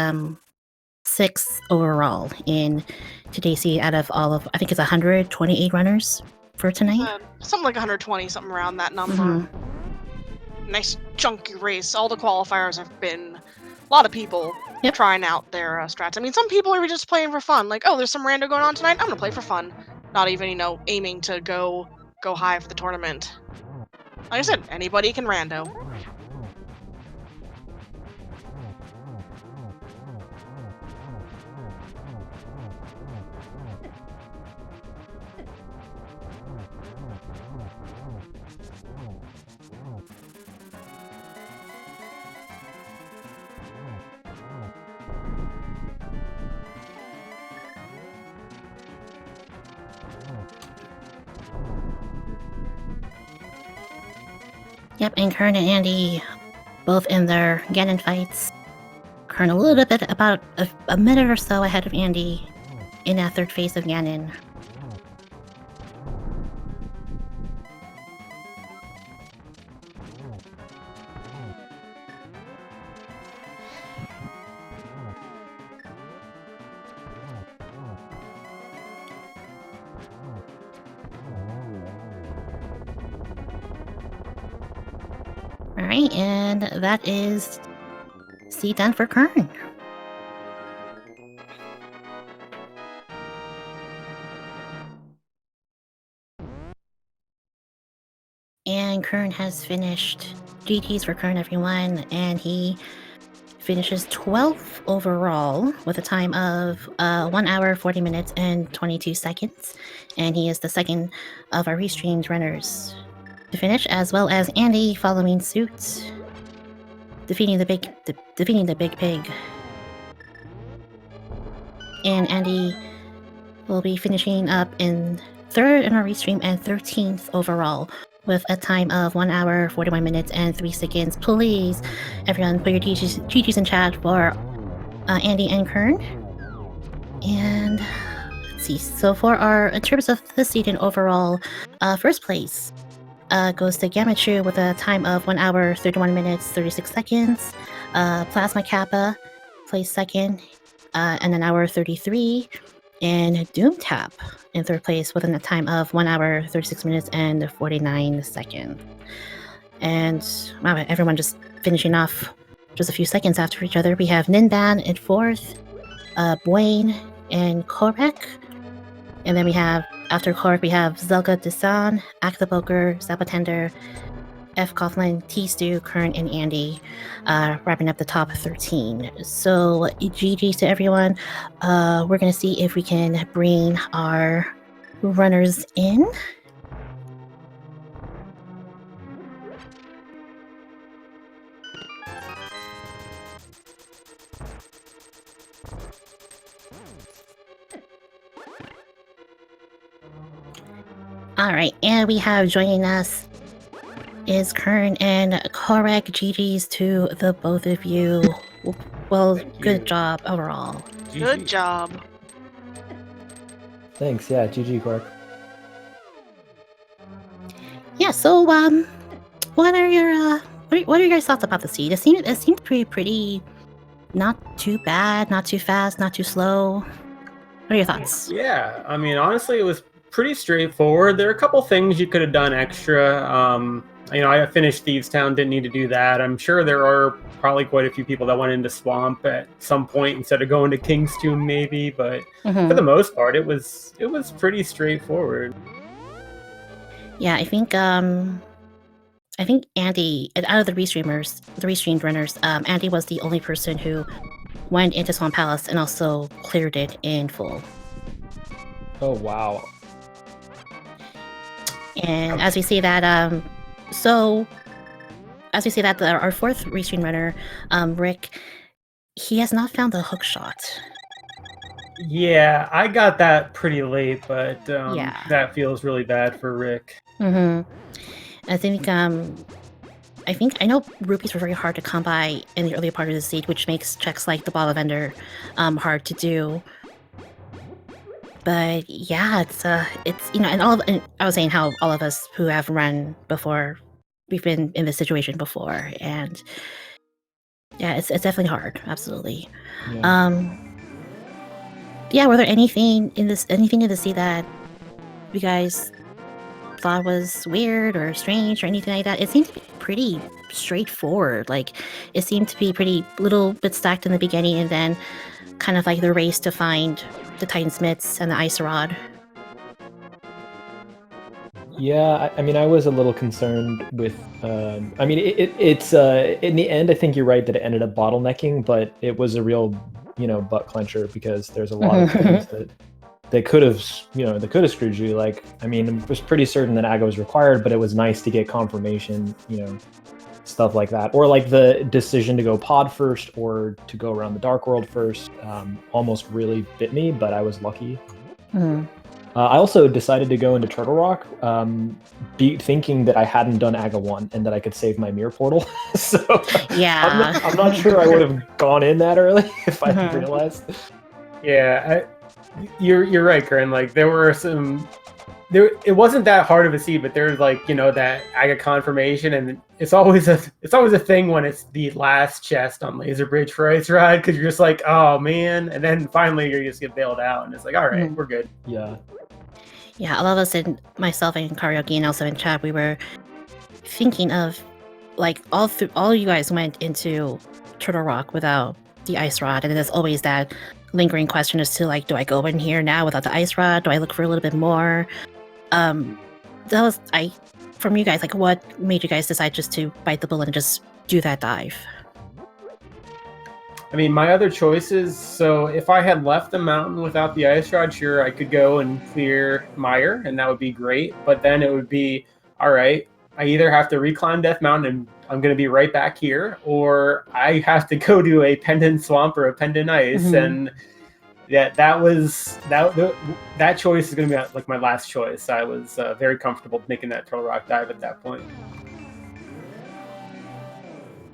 6th overall in today's seed out of all of, I think it's 128 runners for tonight. Something like 120, something around that number. Mm-hmm. Nice chunky race. All the qualifiers have been a lot of people trying out their strats. I mean, some people are just playing for fun. Like, oh, there's some rando going on tonight. I'm gonna play for fun. Not even, aiming to go high for the tournament. Like I said, anybody can rando. Yep, and Kern and Andy both in their Ganon fights. Kern a little bit, about a minute or so ahead of Andy in that 3rd phase of Ganon. Alright, and that is C done for Kern. And Kern has finished. GG's for Kern, everyone, and he finishes 12th overall with a time of 1 hour 40 minutes and 22 seconds, and he is the 2nd of our restreamed runners to finish, as well as Andy following suit, defeating the big pig. And Andy will be finishing up in 3rd in our restream and 13th overall with a time of 1 hour 41 minutes and 3 seconds. Please, everyone, put your GG's in chat for Andy and Kern. And let's see. So for in terms of this season overall, 1st place goes to Gamachu with a time of 1 hour 31 minutes 36 seconds. Plasma Kappa plays 2nd, and an hour 33. And Doomtap in 3rd place with a time of 1 hour 36 minutes and 49 seconds. And wow, everyone just finishing off just a few seconds after each other. We have Ninban in 4th, Bwayne and Korek. And then we have, after Korek, we have Zelda Desan, Actapoker, Zapatender, F. Coughlin, T-Stew, Kern, and Andy, wrapping up the top 13. So GG's to everyone. We're going to see if we can bring our runners in. All right, and we have joining us is Kern and Korek. GG's to the both of you. Well, good job overall. Good job. Thanks. Yeah, GG, Korek. Yeah. So, what are your guys' thoughts about the seed? It seemed pretty. Not too bad, not too fast, not too slow. What are your thoughts? Yeah, I mean, honestly, it was pretty straightforward. There are a couple things you could have done extra. I finished Thieves Town, didn't need to do that. I'm sure there are probably quite a few people that went into Swamp at some point instead of going to King's Tomb, maybe. But for the most part, it was pretty straightforward. Yeah, I think Andy, out of the restreamed runners, Andy was the only person who went into Swamp Palace and also cleared it in full. Oh wow. And as we see that, our fourth restream runner, Rick, he has not found the hook shot. Yeah, I got that pretty late, but Yeah. that feels really bad for Rick. I think I know rupees were very hard to come by in the early part of the seed, which makes checks like the bottle vendor hard to do. But yeah, it's and I was saying how all of us who have run before, we've been in this situation before, and yeah, it's definitely hard, absolutely. Yeah. Were there anything in the seed that you guys thought was weird or strange or anything like that? It seemed to be pretty straightforward. Like, it seemed to be pretty little bit stacked in the beginning, and then kind of like the race to find the Titan's Mitts and the Ice Rod. Yeah, I mean, I was a little concerned with. I mean, it's in the end, I think you're right that it ended up bottlenecking, but it was a real, butt clencher because there's a lot of things that they could have screwed you. Like, I mean, it was pretty certain that AGA was required, but it was nice to get confirmation, stuff like that, or like the decision to go pod first or to go around the Dark World first. Almost really bit me, but I was lucky. I also decided to go into Turtle Rock, thinking that I hadn't done AGA 1 and that I could save my mirror portal. So yeah, I'm not sure I would have gone in that early if I had realized. Yeah, you're right, Karen. Like, there were some. It wasn't that hard of a seed, but there's like that AGA confirmation, and it's always a thing when it's the last chest on Laser Bridge for Ice Rod, because you're just like, oh man, and then finally you just get bailed out, and it's like, all right, we're good. Yeah, a lot of us, and myself and Karaoke and also in chat, we were thinking of, like, all you guys went into Turtle Rock without the Ice Rod, and there's always that lingering question as to, like, do I go in here now without the Ice Rod? Do I look for a little bit more? From you guys, like, what made you guys decide just to bite the bullet and just do that dive? I mean, my other choices, so if I had left the mountain without the Ice Rod, sure, I could go and clear Mire, and that would be great. But then it would be, all right, I either have to reclimb Death Mountain, and I'm going to be right back here, or I have to go to a Pendant Swamp or a Pendant Ice, and that choice is going to be like my last choice. I was very comfortable making that Turtle Rock dive at that point.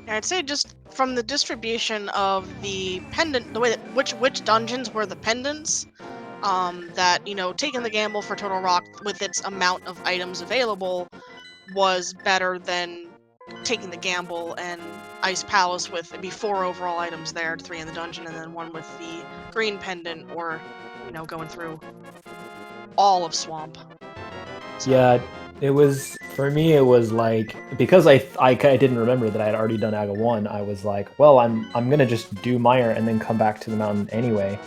I'd say just from the distribution of the pendant, the way that which dungeons were the pendants, that taking the gamble for Turtle Rock with its amount of items available was better than taking the gamble and Ice Palace with it'd be 4 overall items there, 3 in the dungeon, and then 1 with the green pendant, or going through all of Swamp. So. Yeah. It was, for me, it was like, because I didn't remember that I had already done AGA 1, I was like, well, I'm going to just do Mire and then come back to the mountain anyway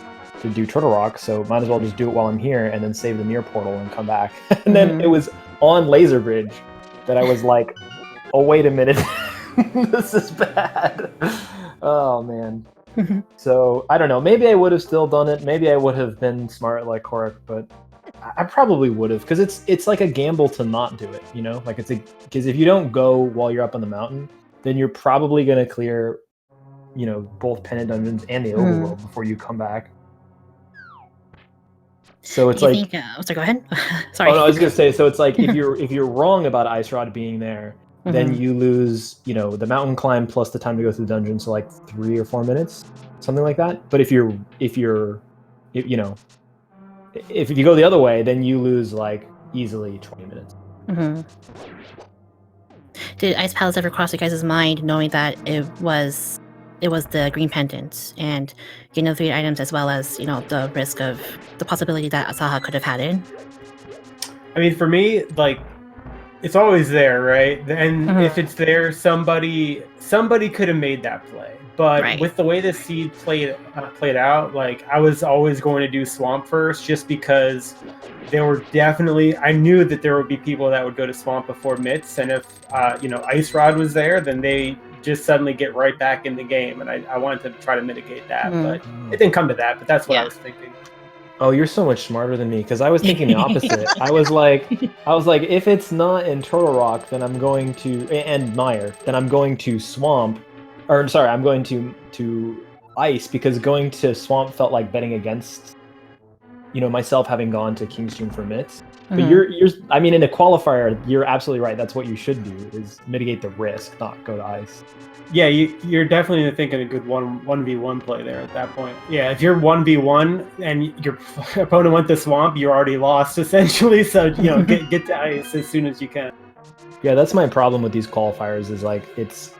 to do Turtle Rock, so might as well just do it while I'm here and then save the mirror portal and come back. And then it was on Laser Bridge that I was like, oh, wait a minute, this is bad. Oh, man. So, I don't know, maybe I would have still done it, maybe I would have been smart like Korik, but I probably would have, because it's like a gamble to not do it, like because if you don't go while you're up on the mountain, then you're probably going to clear, both pendant dungeons and the overworld before you come back. So it's like, sorry, go ahead. Sorry. Oh, no, I was going to say, so it's like if you're wrong about Ice Rod being there, then you lose, the mountain climb plus the time to go through the dungeon, so like 3 or 4 minutes, something like that. But if you go the other way, then you lose like easily 20 minutes. Did Ice Palace ever cross your guys' mind, knowing that it was the green pendant and getting the 3 items, as well as the risk of the possibility that Asaha could have had it? I mean, for me, like, it's always there, right? And if it's there, somebody could have made that play. But with the way the seed played out, like, I was always going to do Swamp first, just because there were definitely, I knew that there would be people that would go to Swamp before Mitts, and if Ice Rod was there, then they just suddenly get right back in the game, and I wanted to try to mitigate that, but Oh. it didn't come to that. But that's what Yeah. I was thinking. Oh, you're so much smarter than me because I was thinking the opposite. I was like, if it's not in Turtle Rock, then I'm going to and Mire, then I'm going to Swamp, or sorry, I'm going to Ice because going to Swamp felt like betting against, myself having gone to Kingstream for mitts. But Mhm. I mean, in a qualifier, you're absolutely right. That's what you should do: is mitigate the risk, not go to Ice. Yeah, you're definitely thinking a good 1v1 play there at that point. Yeah, if you're 1v1 and your opponent went to Swamp, you're already lost essentially. So get to Ice as soon as you can. Yeah, that's my problem with these qualifiers. Is like it's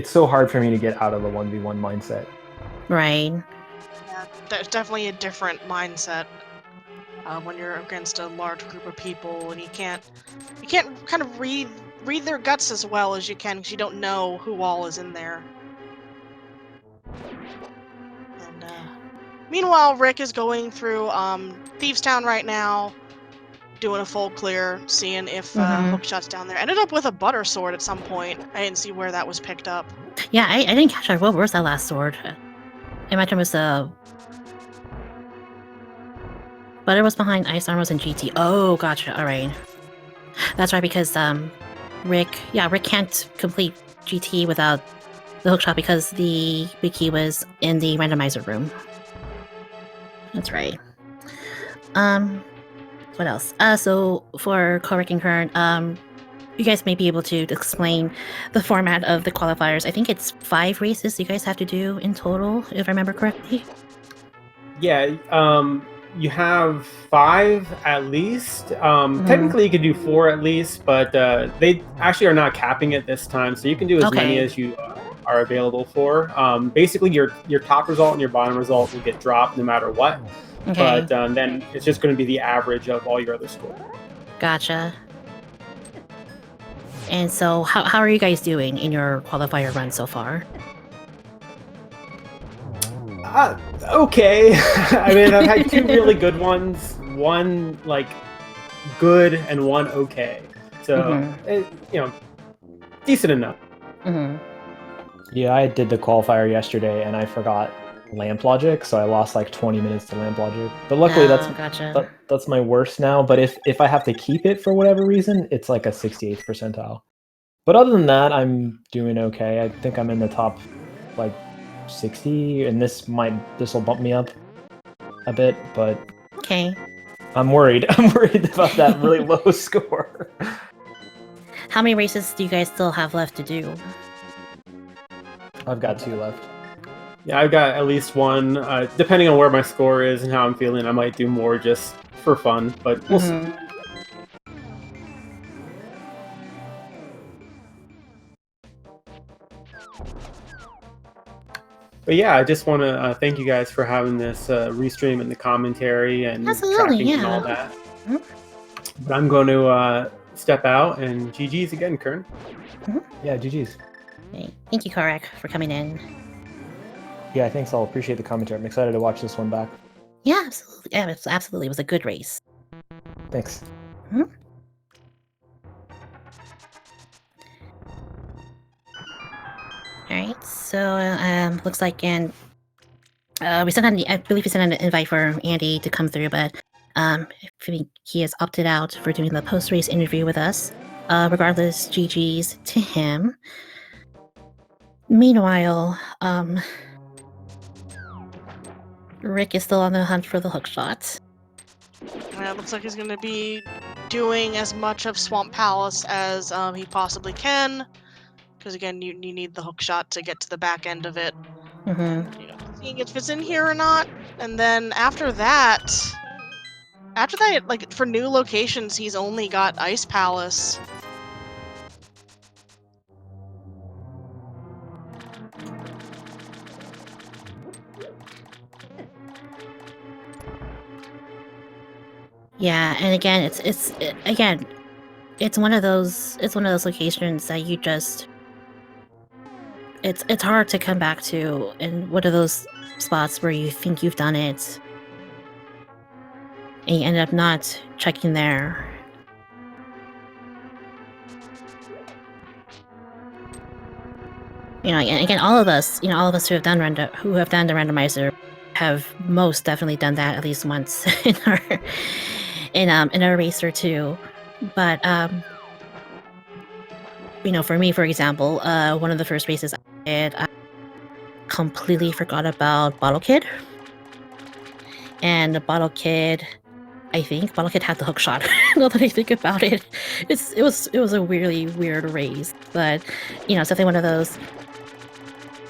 so hard for me to get out of the 1v1 mindset. Right. Yeah, there's definitely a different mindset when you're against a large group of people, and you can't kind of read their guts as well as you can because you don't know who all is in there. And meanwhile, Rick is going through Thieves Town right now, doing a full clear, seeing if Hookshot's down there. Ended up with a butter sword at some point. I didn't see where that was picked up. Yeah, I didn't catch that. What was that last sword? I imagine it was Butter was behind Ice Armors and GT. Oh, gotcha. All right. That's right, because Rick can't complete GT without the hookshot because the big key was in the randomizer room. That's right. What else? So for Korik and Kern, you guys may be able to explain the format of the qualifiers. I think it's 5 races you guys have to do in total, if I remember correctly. Yeah, you have 5 at least. Technically, you could do 4 at least, but they actually are not capping it this time, so you can do as many as you are available for. Basically, your top result and your bottom result will get dropped no matter what. Okay. But then it's just going to be the average of all your other scores. Gotcha. And so, how are you guys doing in your qualifier run so far? Okay. I mean, I've had 2 really good ones, one like good and one okay. So, decent enough. Yeah, I did the qualifier yesterday and I forgot lamp logic, so I lost like 20 minutes to lamp logic. But luckily, that's my worst now. But if I have to keep it for whatever reason, it's like a 68th percentile. But other than that, I'm doing okay. I think I'm in the top like 60, and this will bump me up a bit. But okay, I'm worried. I'm worried about that really low score. How many races do you guys still have left to do? I've got 2 left. Yeah, I've got at least 1. Depending on where my score is and how I'm feeling, I might do more just for fun, but we'll see. But yeah, I just want to thank you guys for having this restream and the commentary and tracking and all that. But I'm going to step out, and GG's again, Kern. Yeah, GG's. Okay. Thank you, Korik, for coming in. Yeah, thanks. I'll appreciate the commentary. I'm excited to watch this one back. Yeah, absolutely. Yeah, absolutely. It was a good race. Thanks. Alright, so looks like I believe we sent an invite for Andy to come through, but I think he has opted out for doing the post-race interview with us. Regardless, GG's to him. Meanwhile, Rick is still on the hunt for the hookshot. It looks like he's going to be doing as much of Swamp Palace as he possibly can. Because again, you need the hookshot to get to the back end of it. Seeing if it's in here or not. And then after that, like for new locations, he's only got Ice Palace. Yeah, and again, it's one of those locations that you just it's hard to come back to, and one of those spots where you think you've done it and you end up not checking there. And again, all of us who have done the randomizer have most definitely done that at least once in our race or two. But for me, for example, one of the first races I did, I completely forgot about Bottle Kid. And the Bottle Kid had the hook shot. Now that I think about it, it was a really weird race, but it's definitely one of those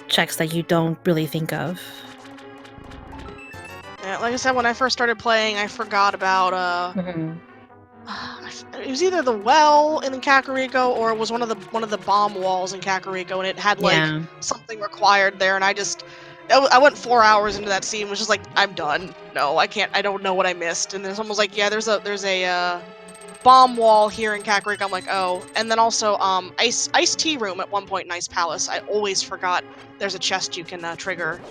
checks that you don't really think of. Yeah, like I said, when I first started playing, I forgot about it was either the well in Kakariko or it was one of the bomb walls in Kakariko, and it had Yeah. something required there, and I went 4 hours into that scene, was just like, I'm done. No, I can't. I don't know what I missed. And then someone was like, yeah, there's a bomb wall here in Kakariko. I'm like, oh. And then also ice tea room at one point in Ice Palace. I always forgot there's a chest you can trigger,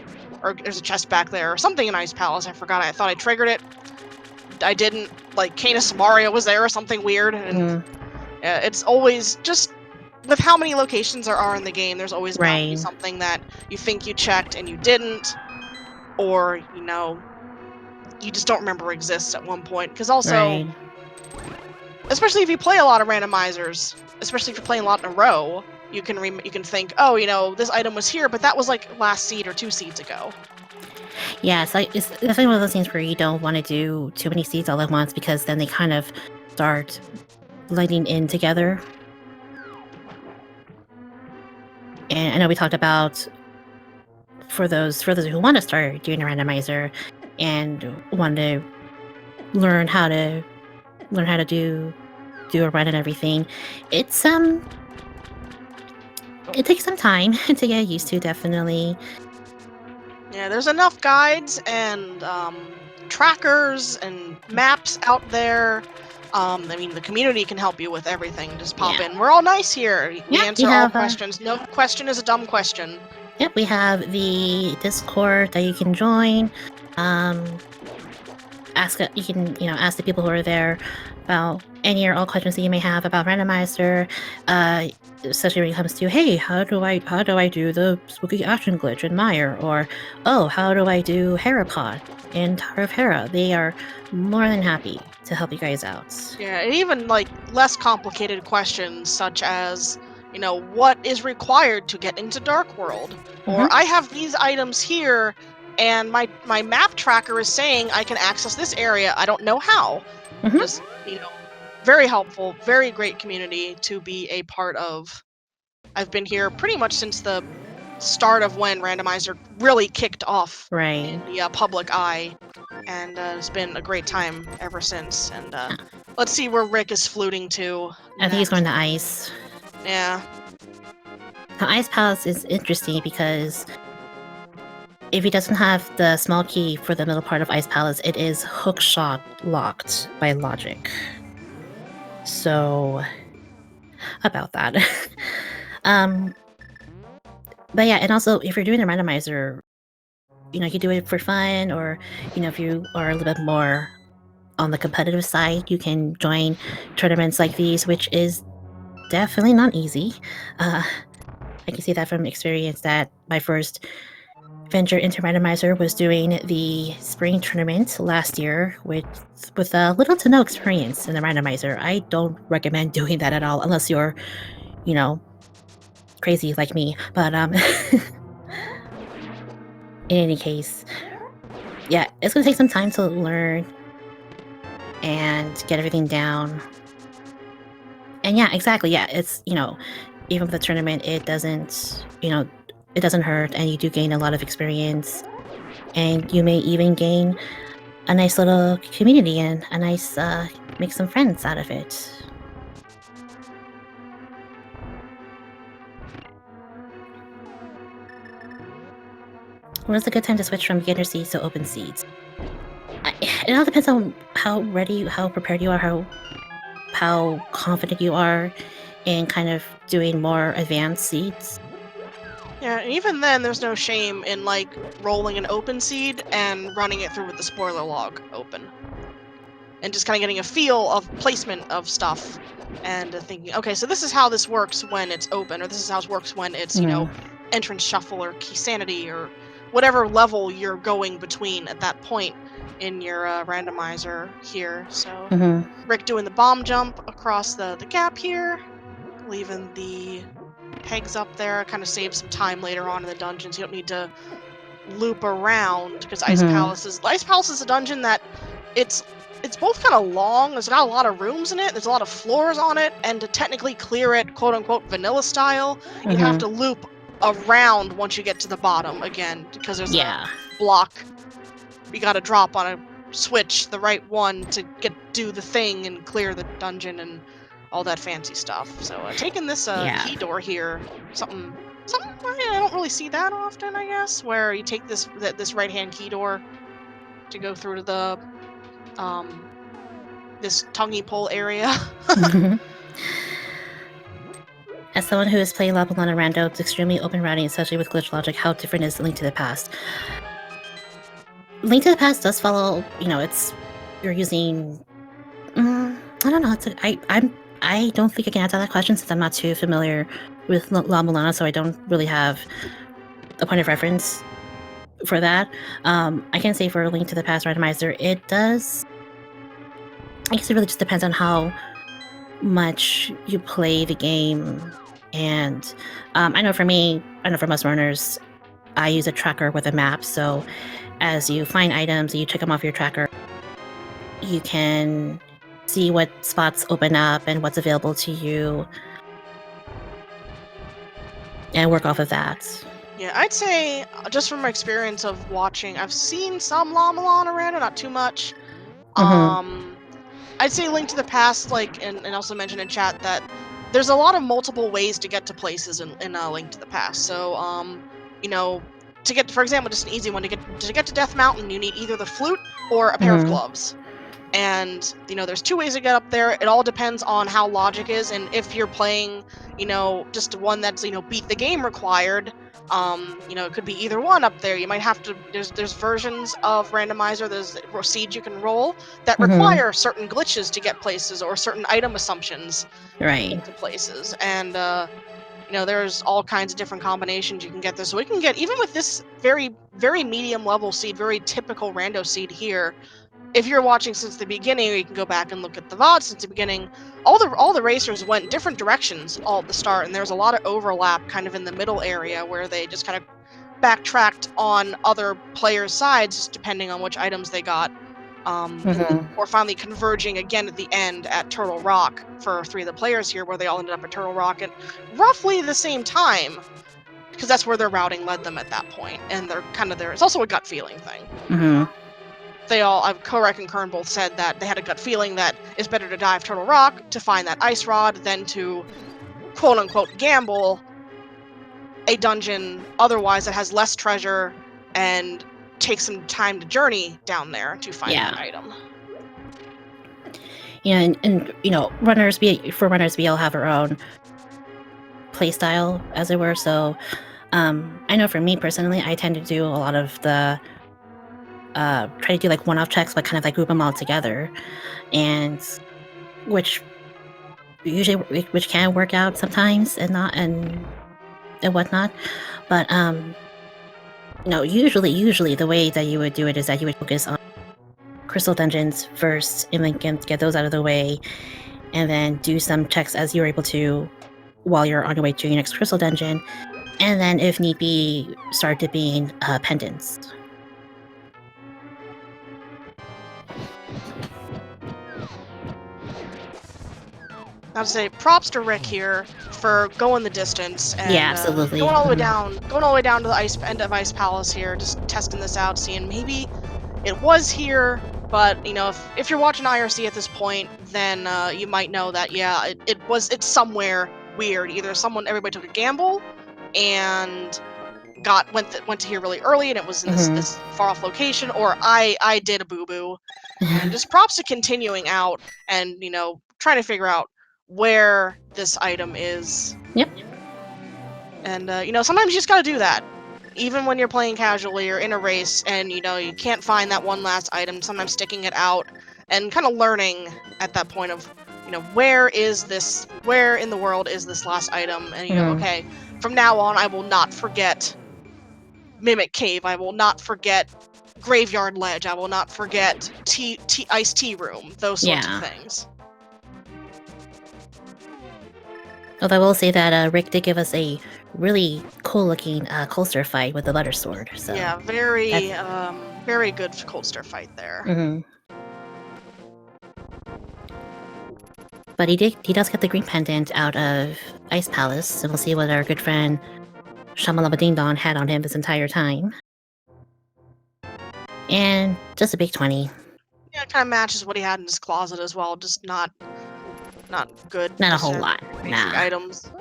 or there's a chest back there or something in Ice Palace. I forgot. I thought I triggered it. I didn't. Like Canis Mario was there or something weird, and it's always just with how many locations there are in the game. There's always bound to be something that you think you checked and you didn't, or you just don't remember exists at one point. Because also, especially if you play a lot of randomizers, especially if you're playing a lot in a row, you can think, oh, this item was here, but that was like last seed or 2 seeds ago. Yeah, it's definitely one of those things where you don't want to do too many seeds all at once, because then they kind of start blending in together. And I know we talked about for those who want to start doing a randomizer and want to learn how to do a run and everything. It takes some time to get used to, definitely. Yeah, there's enough guides and trackers and maps out there. I mean, the community can help you with everything. Just pop in. We're all nice here. We answer all questions. No question is a dumb question. Yep, we have the Discord that you can join. Ask the people who are there about any or all questions that you may have about Randomizer, especially when it comes to, hey, how do I do the spooky action glitch in Meyer, or oh, how do I do Herapod in Tower of Hera? They are more than happy to help you guys out. Yeah, and even less complicated questions such as, what is required to get into Dark World, or I have these items here, and my map tracker is saying I can access this area. I don't know how. Just very helpful, very great community to be a part of. I've been here pretty much since the start of when Randomizer really kicked off in the public eye, and it's been a great time ever since. And let's see where Rick is fluting to. I think he's going to Ice. Yeah. Now, Ice Palace is interesting because if he doesn't have the small key for the middle part of Ice Palace, it is hookshot locked by logic. So, about that. But yeah, and also if you're doing a randomizer, you do it for fun, or if you are a little bit more on the competitive side, you can join tournaments like these, which is definitely not easy. I can see that from experience that my first venture into randomizer was doing the spring tournament last year with little to no experience in the randomizer. I don't recommend doing that at all unless you're, crazy like me. But in any case, yeah, it's gonna take some time to learn and get everything down. And yeah, exactly. Yeah, it's even with the tournament, it doesn't hurt, and you do gain a lot of experience, and you may even gain a nice little community and a nice make some friends out of it. When's a good time to switch from beginner seeds to open seeds? It all depends on how prepared you are, how confident you are in kind of doing more advanced seeds. Yeah, and even then, there's no shame in rolling an open seed and running it through with the spoiler log open, and just kind of getting a feel of placement of stuff, and thinking, okay, so this is how this works when it's open, or this is how it works when it's entrance shuffle or key sanity or whatever level you're going between at that point in your randomizer here. So Mhm. Rick doing the bomb jump across the gap here, leaving the pegs up there, kind of saves some time later on in the dungeons. You don't need to loop around because Ice Palace is a dungeon that it's both kind of long. It's got a lot of rooms in it. There's a lot of floors on it, and to technically clear it, quote unquote, vanilla style, you have to loop around once you get to the bottom again because there's a block. You got to drop on a switch, the right one, to do the thing and clear the dungeon and all that fancy stuff. So taking this key door here, something I don't really see that often, I guess, where you take this right-hand key door to go through to the this tonguey pole area. As someone who has played La Bolana Rando, it's extremely open routing, especially with glitch logic. How different is Link to the Past? Link to the Past does follow, you're using, I don't know, I don't think I can answer that question since I'm not too familiar with La Bolana, so I don't really have a point of reference for that. I can say for Link to the Past Randomizer, it does, I guess it really just depends on how much you play the game. And I know for most runners, I use a tracker with a map. So as you find items and you check them off your tracker, you can see what spots open up and what's available to you and work off of that. Yeah, I'd say, just from my experience of watching, I've seen some La Bolana Rando, not too much. I'd say Link to the Past, and also mention in chat that there's a lot of multiple ways to get to places in Link to the Past. So, to get, for example, just an easy one, to get to Death Mountain, you need either the flute or a pair of gloves. And, there's 2 ways to get up there. It all depends on how logic is, and if you're playing, just one that's, beat the game required, it could be either one up there. You might have to, there's versions of Randomizer, there's seeds you can roll that require certain glitches to get places or certain item assumptions to get to places. And, there's all kinds of different combinations you can get there. So we can get, even with this very, very medium level seed, very typical rando seed here, if you're watching since the beginning, or you can go back and look at the VOD since the beginning, all the racers went different directions all at the start, and there's a lot of overlap kind of in the middle area where they just kind of backtracked on other players' sides, just depending on which items they got, or finally converging again at the end at Turtle Rock for 3 of the players here, where they all ended up at Turtle Rock at roughly the same time, because that's where their routing led them at that point, and they're kind of there. It's also a gut feeling thing. They all, Korek and Kern both said that they had a gut feeling that it's better to dive Turtle Rock to find that ice rod than to, quote unquote, gamble a dungeon otherwise that has less treasure and take some time to journey down there to find that item. Yeah, and runners, we all have our own play style, as it were. So I know for me personally, I tend to do a lot of the try to do one-off checks, but kind of group them all together, and which can work out sometimes and not and whatnot. But usually the way that you would do it is that you would focus on crystal dungeons first and then get those out of the way, and then do some checks as you're able to while you're on your way to your next crystal dungeon, and then if need be start dipping pendants. I would say props to Rick here for going the distance and absolutely. Going all the way down to the end of Ice Palace here, just testing this out, seeing maybe it was here, but if you're watching IRC at this point, then you might know that it's somewhere weird. Either everybody took a gamble and went to here really early and it was in this far off location, or I did a boo-boo. And just props to continuing out and trying to figure out where this item is. Yep. And sometimes you just gotta do that, even when you're playing casually or in a race and you can't find that one last item. Sometimes sticking it out and kind of learning at that point of where in the world is this last item? And you go, Mhm. okay, from now on, I will not forget Mimic Cave. I will not forget Graveyard Ledge. I will not forget Iced Tea Room. Those sorts of Yeah. things. Although I will say that Rick did give us a really cool-looking Coldster fight with the Butter Sword. So Yeah, very that's- very good Coldster fight there. Mhm. But he does get the green pendant out of Ice Palace, and we'll see what our good friend Shamalama Ding Dong had on him this entire time. And just a big 20. Yeah, it kind of matches what he had in his closet as well. Just not good. Not a just whole had lot. basic Nah. items.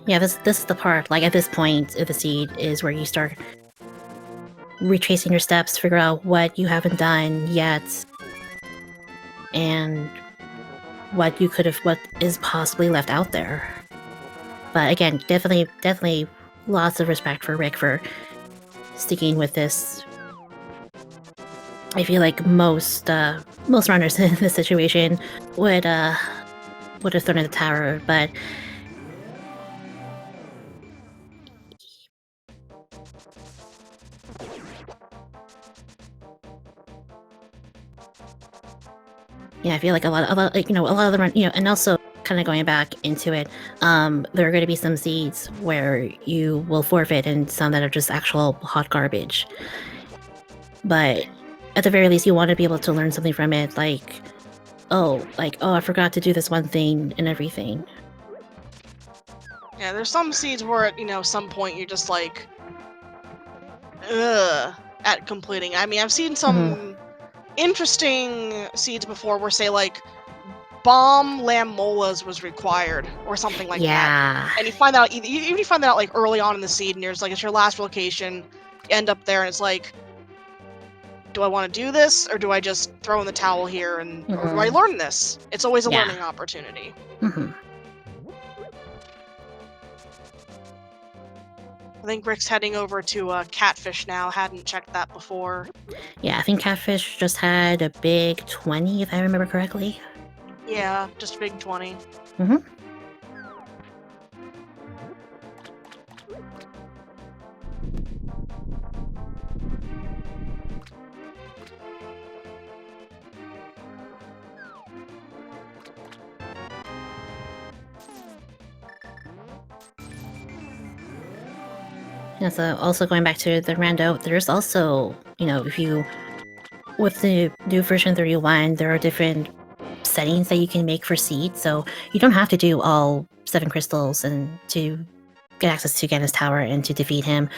Yeah, this is the part, like at this point of the seed is where you start retracing your steps, figure out what you haven't done yet, and what is possibly left out there. But again, definitely lots of respect for Rick for sticking with this. I feel like most runners in this situation would have thrown in the tower, but yeah, I feel like a lot of the run, and also kind of going back into it, there are going to be some seeds where you will forfeit and some that are just actual hot garbage. But at the very least, you want to be able to learn something from it, like, oh, I forgot to do this one thing and everything. Yeah, there's some seeds where at some point you're just like, ugh, at completing. I mean, I've seen some interesting seeds before where, say, like, bomb lamb molas was required or something like that. Yeah. And you find out, even you find that out like early on in the seed, and it's like, it's your last location, you end up there, and it's like, do I want to do this, or do I just throw in the towel here, or do I learn this? It's always a Yeah. learning opportunity. I think Rick's heading over to Catfish now. Hadn't checked that before. Yeah, I think Catfish just had a big 20, if I remember correctly. Yeah, just big 20. Yeah, so also going back to the rando, there's also, if you, with the new version 31, there are different settings that you can make for seeds, so you don't have to do all 7 crystals and to get access to Ganon's Tower and to defeat him.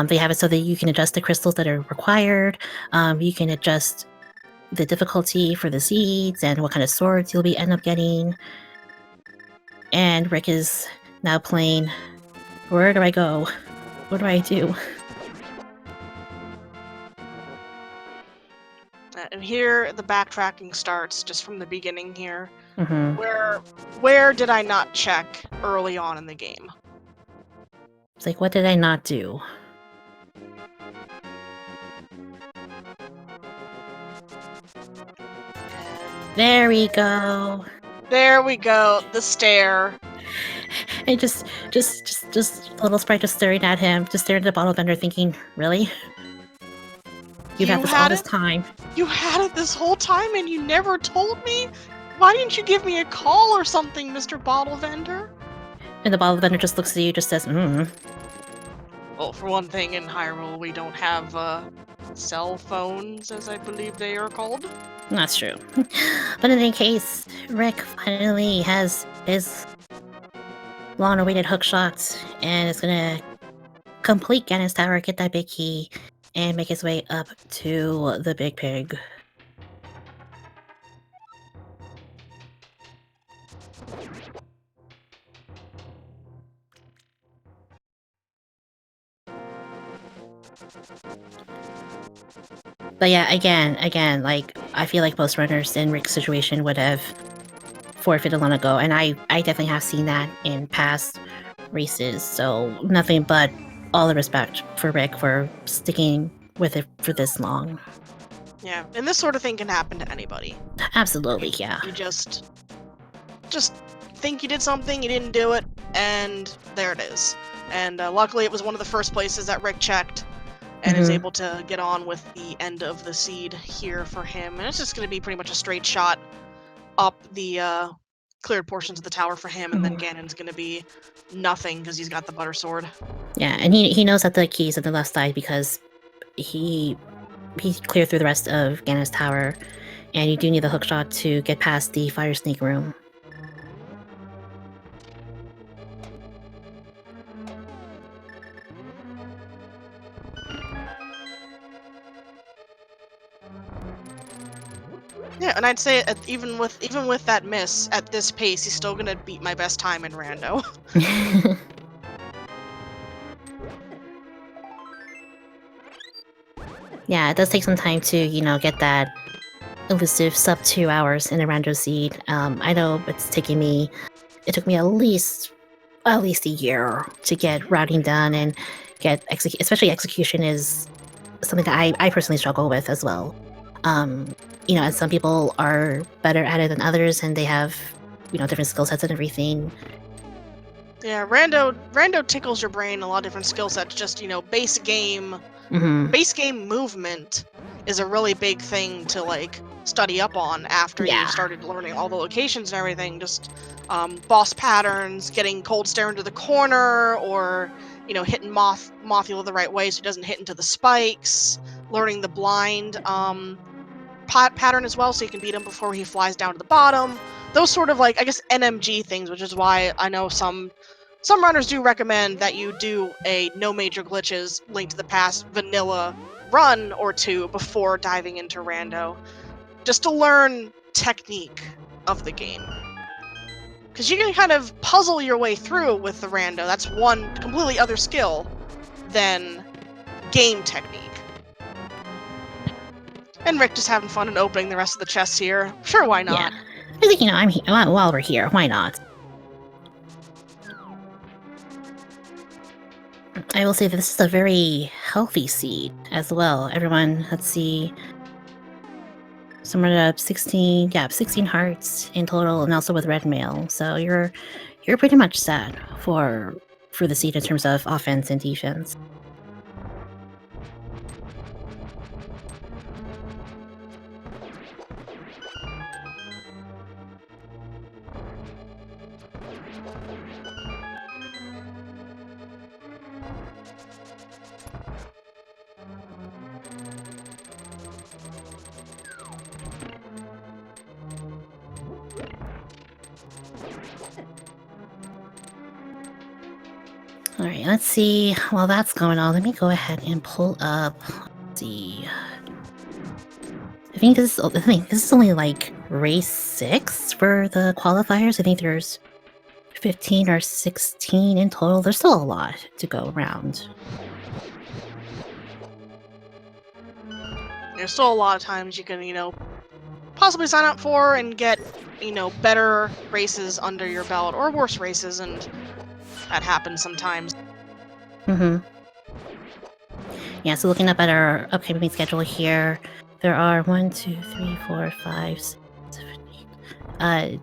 They have it so that you can adjust the crystals that are required, you can adjust the difficulty for the seeds and what kind of swords you'll end up getting. And Rick is now playing, where do I go? What do I do? And here the backtracking starts just from the beginning here. Mm-hmm. Where did I not check early on in the game? It's like, what did I not do? There we go. There we go. The stare. And just little sprite just staring at him, just staring at the bottle vendor, thinking, "Really? You've had this all this time. You had it this whole time, and you never told me. Why didn't you give me a call or something, Mr. Bottle Vendor?" And the bottle vendor just looks at you, just says, Well, for one thing, in Hyrule, we don't have cell phones, as I believe they are called. That's true. But in any case, Rick finally has his long-awaited hook shot, and is gonna complete Ganon's Tower, get that big key, and make his way up to the Big Pig. But yeah, again, like, I feel like most runners in Rick's situation would have forfeited long ago, and I definitely have seen that in past races. So nothing but all the respect for Rick for sticking with it for this long. Yeah, and this sort of thing can happen to anybody. Absolutely, yeah. You just think you did something, you didn't do it, and there it is. And luckily, it was one of the first places that Rick checked, and is able to get on with the end of the seed here for him. And it's just going to be pretty much a straight shot up the cleared portions of the tower for him, and then Ganon's going to be nothing because he's got the butter sword. Yeah, and he knows that the key's at the left side because he cleared through the rest of Ganon's tower, and you do need the hookshot to get past the fire snake room. Yeah, and I'd say even with that miss at this pace, he's still gonna beat my best time in Rando. Yeah, it does take some time to, get that elusive sub 2 hours in a rando seed. I know it took me at least a year to get routing done and get especially execution is something that I personally struggle with as well. And some people are better at it than others, and they have, different skill sets and everything. Yeah, Rando tickles your brain a lot of different skill sets. Just base game movement is a really big thing to study up on after you started learning all the locations and everything. Just boss patterns, getting cold stare into the corner, or hitting Mothula the right way so he doesn't hit into the spikes. Learning the blind pattern as well, so you can beat him before he flies down to the bottom. Those sort of NMG things, which is why I know some runners do recommend that you do a no major glitches Link to the Past vanilla run or two before diving into Rando, just to learn technique of the game. Because you can kind of puzzle your way through with the Rando. That's one completely other skill than game technique. And Rick just having fun and opening the rest of the chests here. Sure, why not? Yeah. I think, I'm here. While we're here, why not? I will say that this is a very healthy seed as well. Everyone, let's see. Somewhere up 16 hearts in total, and also with red mail. So you're pretty much set for the seed in terms of offense and defense. Alright, let's see. While that's going on, let me go ahead and pull up. Let's see. I think this is only race 6 for the qualifiers. I think there's 15 or 16 in total. There's still a lot to go around. There's still a lot of times you can, possibly sign up for and get, better races under your belt, or worse races, and that happens sometimes. Yeah, so looking up at our upcoming schedule here, there are 1, 2, 3, 4, 5, 6, 7, 8,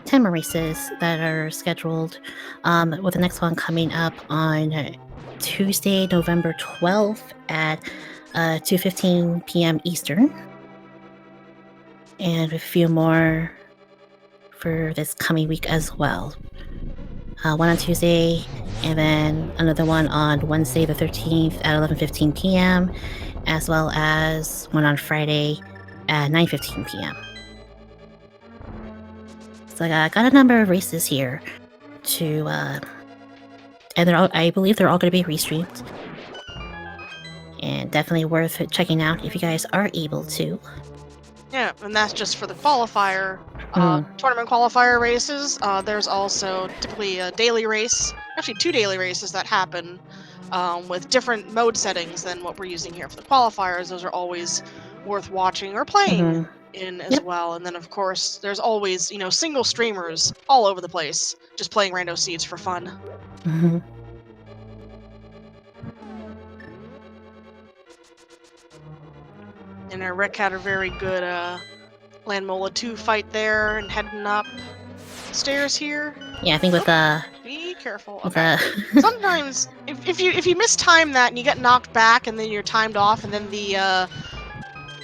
10 more races that are scheduled, with the next one coming up on Tuesday, November 12th at 2:15 p.m. Eastern. And a few more for this coming week as well. One on Tuesday, and then another one on Wednesday the 13th at 11:15 p.m., as well as one on Friday at 9:15 p.m. So I got a number of races here to, and I believe they're all going to be restreamed, and definitely worth checking out if you guys are able to. Yeah, and that's just for the qualifier, tournament qualifier races. There's also typically a daily race, actually 2 daily races that happen with different mode settings than what we're using here for the qualifiers. Those are always worth watching or playing Mhm. in as Yep. well. And then of course there's always, single streamers all over the place just playing Rando Seeds for fun. Mhm. And Rick had a very good Landmola 2 fight there and heading up stairs here. Yeah, I think with Be careful. with Okay. Sometimes if you mistime that and you get knocked back and then you're timed off and then the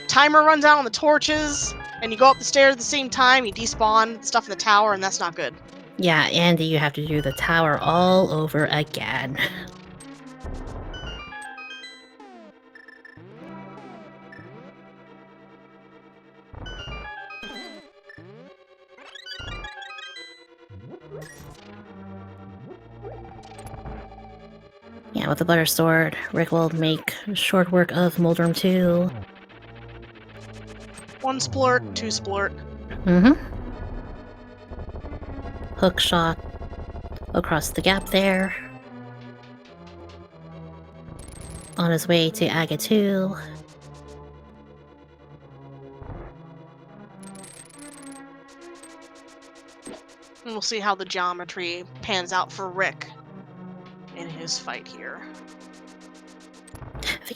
timer runs out on the torches and you go up the stairs at the same time, you despawn stuff in the tower, and that's not good. yeah, and you have to do the tower all over again. Yeah, with the butter sword, Rick will make short work of Moldrum 2. 1 splurt, 2 splurt. Mm-hmm. Hook shot across the gap there. On his way to Aga 2. And we'll see how the geometry pans out for Rick in his fight here.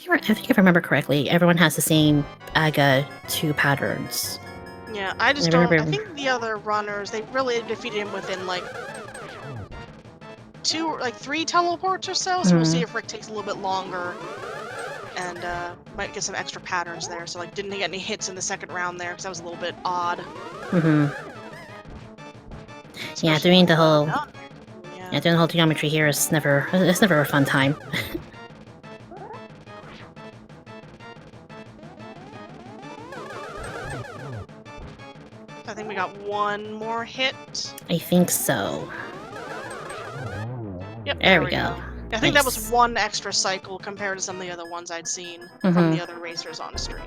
I think if I remember correctly, everyone has the same Aga 2 patterns. Yeah, I just I don't. remember- I think the other runners, they really defeated him within like 3 teleports or so. So we'll see if Rick takes a little bit longer and might get some extra patterns there. So like, didn't he get any hits in the second round there? Because that was a little bit odd. Mm-hmm. Yeah, Especially doing with, the whole yeah. doing the whole geometry here is never a fun time. I think we got 1 more hit. I think so. Yep, There we go. I think that Nice. was 1 extra cycle compared to some of the other ones I'd seen Mhm. from the other racers on stream.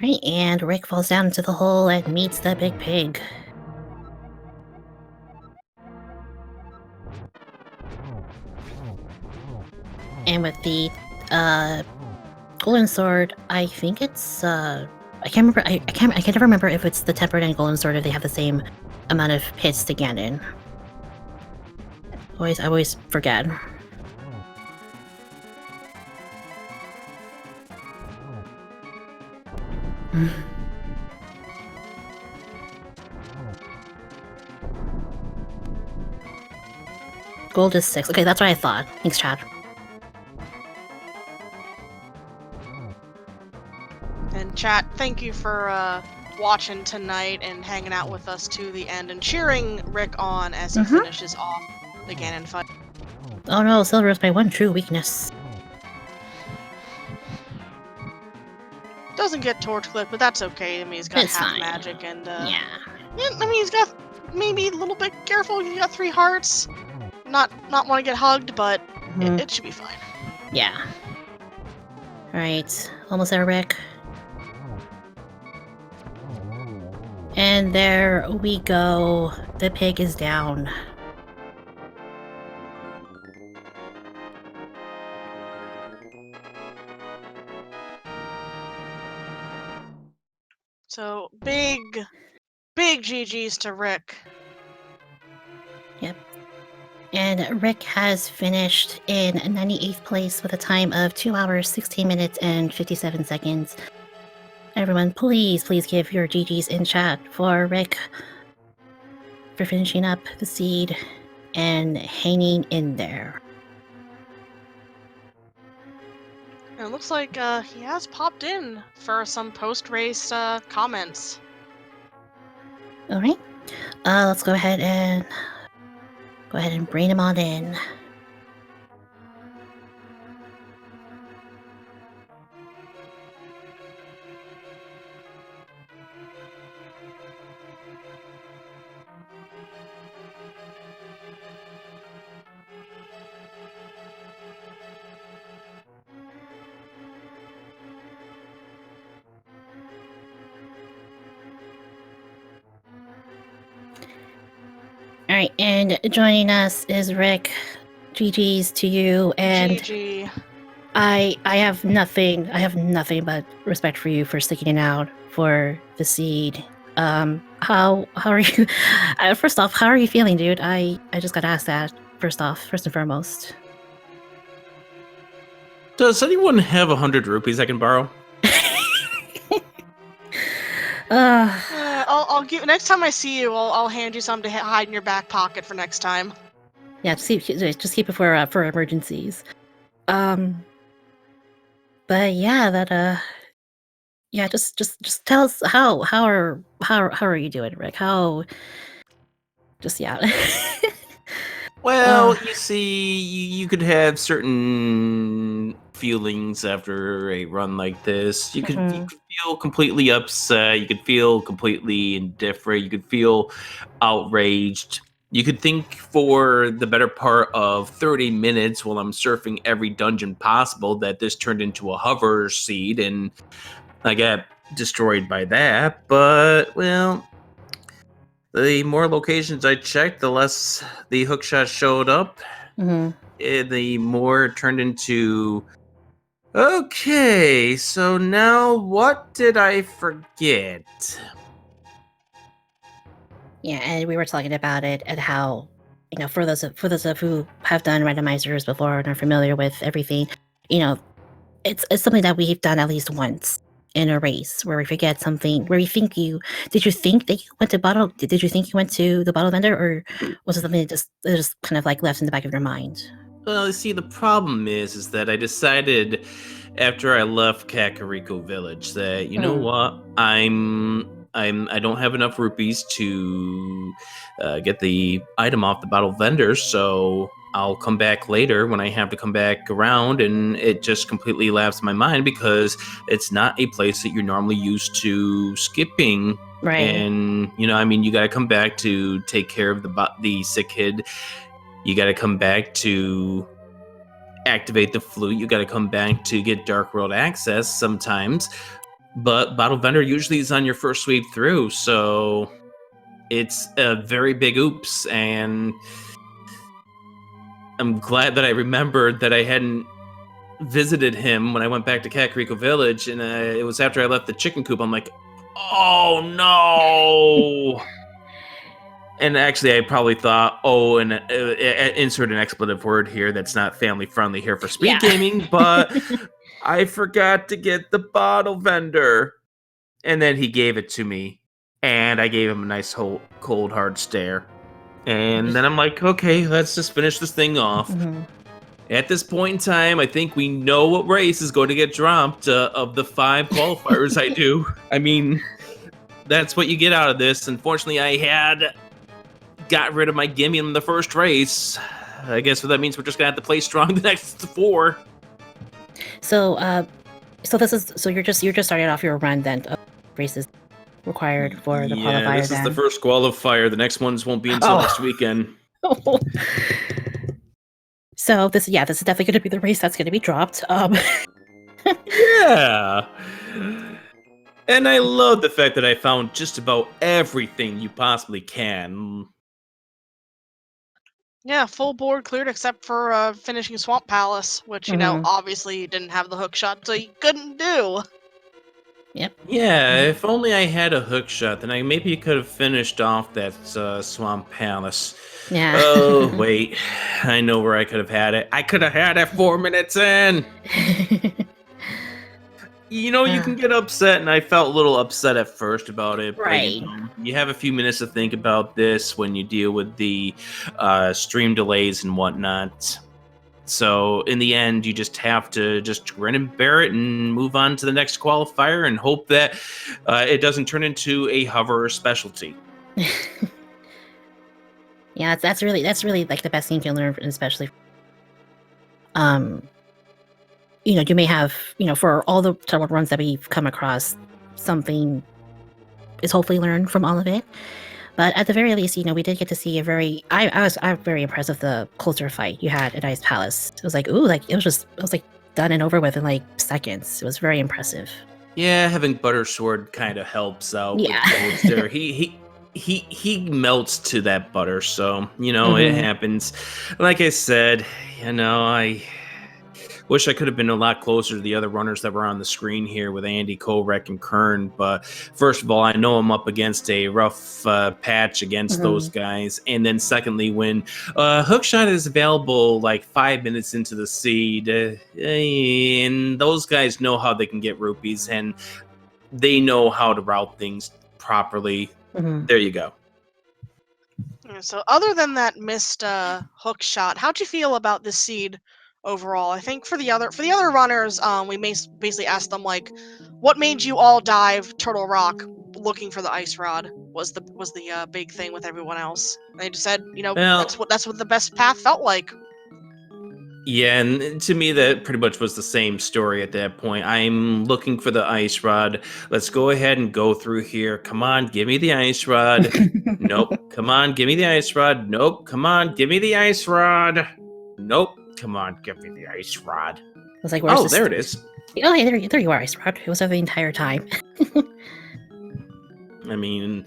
Right, and Rick falls down into the hole and meets the big pig. And with the golden sword, I think it's I can't remember. I can never remember if it's the tempered and golden sword, if they have the same amount of hits to Ganon. I always forget. Gold is 6. Okay, that's what I thought. Thanks, Chad. And chat, thank you for watching tonight and hanging out with us to the end and cheering Rick on as he finishes off the Ganon fight. Oh no, silver is my one true weakness. Doesn't get torch clipped, but that's okay. I mean, he's got It's half fine. magic and Yeah. I mean, he's got maybe a little bit careful. He's got 3 hearts. Not want to get hugged, but it should be fine. Yeah. Alright, almost there, Rick. And there we go. The pig is down. So big GGs to Rick. Yep. And Rick has finished in 98th place with a time of 2 hours, 16 minutes, and 57 seconds. Everyone, please give your GGs in chat for Rick for finishing up the seed and hanging in there. And it looks like he has popped in for some post-race comments. Alright. Let's go ahead and bring him on in. All right, and joining us is Rick. GG's to you, and GG. I have nothing but respect for you for sticking it out for the seed. How are you? First off, how are you feeling, dude? I just got asked that first and foremost. Does anyone have 100 rupees I can borrow? I'll give next time I see you. I'll hand you some to hide in your back pocket for next time. Yeah, just keep it for emergencies. But yeah, yeah, just tell us how are you doing, Rick? Yeah. Well, you see, you could have certain feelings after a run like this. You could feel completely upset. You could feel completely indifferent. You could feel outraged. You could think for the better part of 30 minutes while I'm surfing every dungeon possible that this turned into a hover seed and I got destroyed by that. But, well, the more locations I checked, the less the hookshot showed up. The more it turned into, okay, so now what did I forget? Yeah, and we were talking about it and how, for those of who have done randomizers before and are familiar with everything, it's something that we've done at least once in a race where we forget something, where did you think that you went to did you think you went to the bottle vendor, or was it something that just kind of like left in the back of your mind? Well, you see, the problem is that I decided after I left Kakariko Village that, you know what, I don't have enough rupees to get the item off the bottle vendor, so I'll come back later when I have to come back around, and it just completely lapsed my mind because it's not a place that you're normally used to skipping. Right. And, you gotta come back to take care of the sick kid. You gotta come back to activate the flute. You gotta come back to get Dark World access sometimes. But Bottle Vendor usually is on your first sweep through, so it's a very big oops, and I'm glad that I remembered that I hadn't visited him when I went back to Kakariko Village, and it was after I left the chicken coop. I'm like, oh no! And actually, I probably thought, and insert an expletive word here that's not family friendly here for speed gaming, but I forgot to get the bottle vendor. And then he gave it to me, and I gave him a nice cold hard stare. And then I'm like, okay, let's just finish this thing off. At this point in time, I think we know what race is going to get dropped of the 5 qualifiers I do. I mean, that's what you get out of this. Unfortunately, I had got rid of my gimme in the first race. I guess what that means, we're just gonna have to play strong the next 4. So you're just starting off your run then of races required for the qualifier. Yeah, this is the first qualifier. The next ones won't be until next weekend. So this is definitely going to be the race that's going to be dropped. Yeah. And I love the fact that I found just about everything you possibly can. Yeah, full board cleared except for finishing Swamp Palace, which, obviously you didn't have the hook shot, so you couldn't do. Yep. Yeah, if only I had a hook shot, then I maybe could have finished off that Swamp Palace. Yeah. Oh, wait. I know where I could have had it. I could have had it 4 minutes in! You can get upset, and I felt a little upset at first about it. Right. But, you have a few minutes to think about this when you deal with the stream delays and whatnot. So in the end, you just have to just grin and bear it and move on to the next qualifier and hope that it doesn't turn into a hover specialty. Yeah, that's really like the best thing you can learn, especially. You may have, for all the tower runs that we've come across, something is hopefully learned from all of it. But at the very least, we did get to see I was very impressed with the closer fight you had at Ice Palace. It was like, it was done and over with in like seconds. It was very impressive. Yeah, having Butter Sword kind of helps out. Yeah. With there. he melts to that butter, so it happens. Like I said, I wish I could have been a lot closer to the other runners that were on the screen here with Andy, Korek, and Kern. But first of all, I know I'm up against a rough patch against those guys. And then secondly, when Hookshot is available like 5 minutes into the seed, and those guys know how they can get rupees, and they know how to route things properly. There you go. So other than that missed hook shot, how'd you feel about this seed overall? I think for the other runners, we basically asked them like, what made you all dive Turtle Rock looking for the ice rod was the big thing with everyone else. They just said, Well, that's what the best path felt like. Yeah, and to me, that pretty much was the same story at that point. I'm looking for the ice rod. Let's go ahead and go through here. Come on, give me the ice rod. Nope. Come on, give me the ice rod. Nope. Come on, give me the ice rod. Nope. Come on, give me the ice rod. I was like, where's there it is. Oh, hey, there you are, Ice Rod. It was there the entire time. I mean,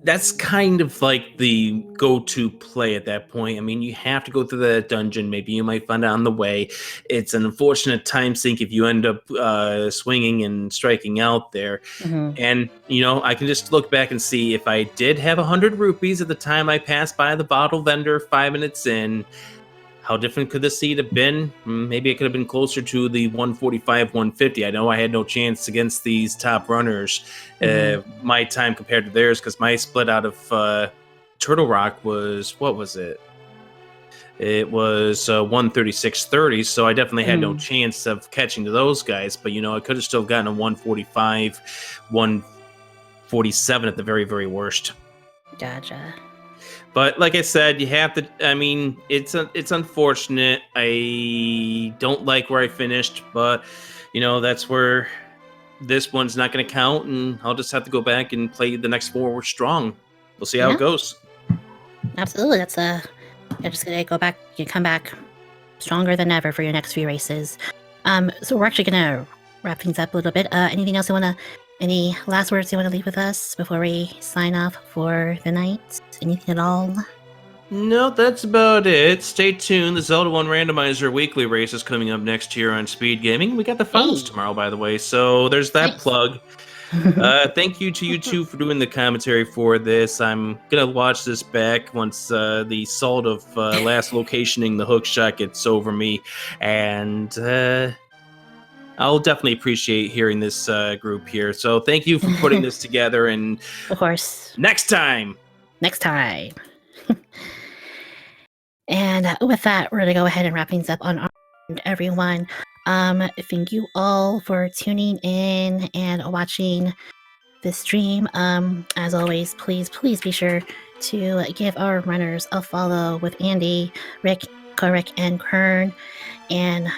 that's kind of like the go-to play at that point. I mean, you have to go through the dungeon. Maybe you might find it on the way. It's an unfortunate time sink if you end up swinging and striking out there. And, I can just look back and see if I did have 100 rupees at the time I passed by the bottle vendor 5 minutes in, how different could the seed have been? Maybe it could have been closer to the 145, 150. I know I had no chance against these top runners. My time compared to theirs, because my split out of Turtle Rock was, what was it? It was 136.30, so I definitely had no chance of catching to those guys. But, I could have still gotten a 145, 147 at the very, very worst. Gotcha. But like I said, you have to. I mean, it's unfortunate. I don't like where I finished, but that's where this one's not going to count, and I'll just have to go back and play the next 4 strong. We'll see how it goes. Absolutely, that's you're just gonna go back. You come back stronger than ever for your next few races. So we're actually gonna wrap things up a little bit. Anything else you wanna? Any last words you want to leave with us before we sign off for the night? Anything at all? No, that's about it. Stay tuned. The Zelda 1 Randomizer weekly race is coming up next year on Speed Gaming. We got the finals tomorrow, by the way, so there's that plug. Thank you to you two for doing the commentary for this. I'm going to watch this back once the salt of last locationing the hook shot gets over me, and I'll definitely appreciate hearing this group here. So thank you for putting this together, and of course, next time. And with that, we're gonna go ahead and wrap things up on our end, everyone. Thank you all for tuning in and watching this stream. As always, please be sure to give our runners a follow with Andy, Rick, Korek, and Kern. And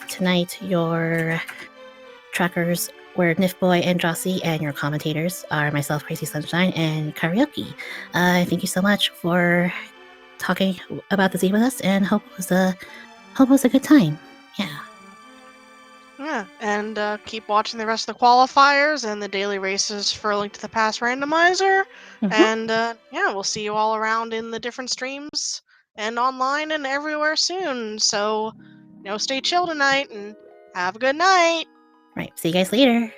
tonight, your trackers were Nifboy and Jossie, and your commentators are myself, Crazy Sunshine, and Karaoke. Thank you so much for talking about the Z with us, and hope it was a good time. Yeah, and keep watching the rest of the qualifiers and the daily races for Link to the Past Randomizer. And we'll see you all around in the different streams and online and everywhere soon. So, stay chill tonight and have a good night. Right, see you guys later.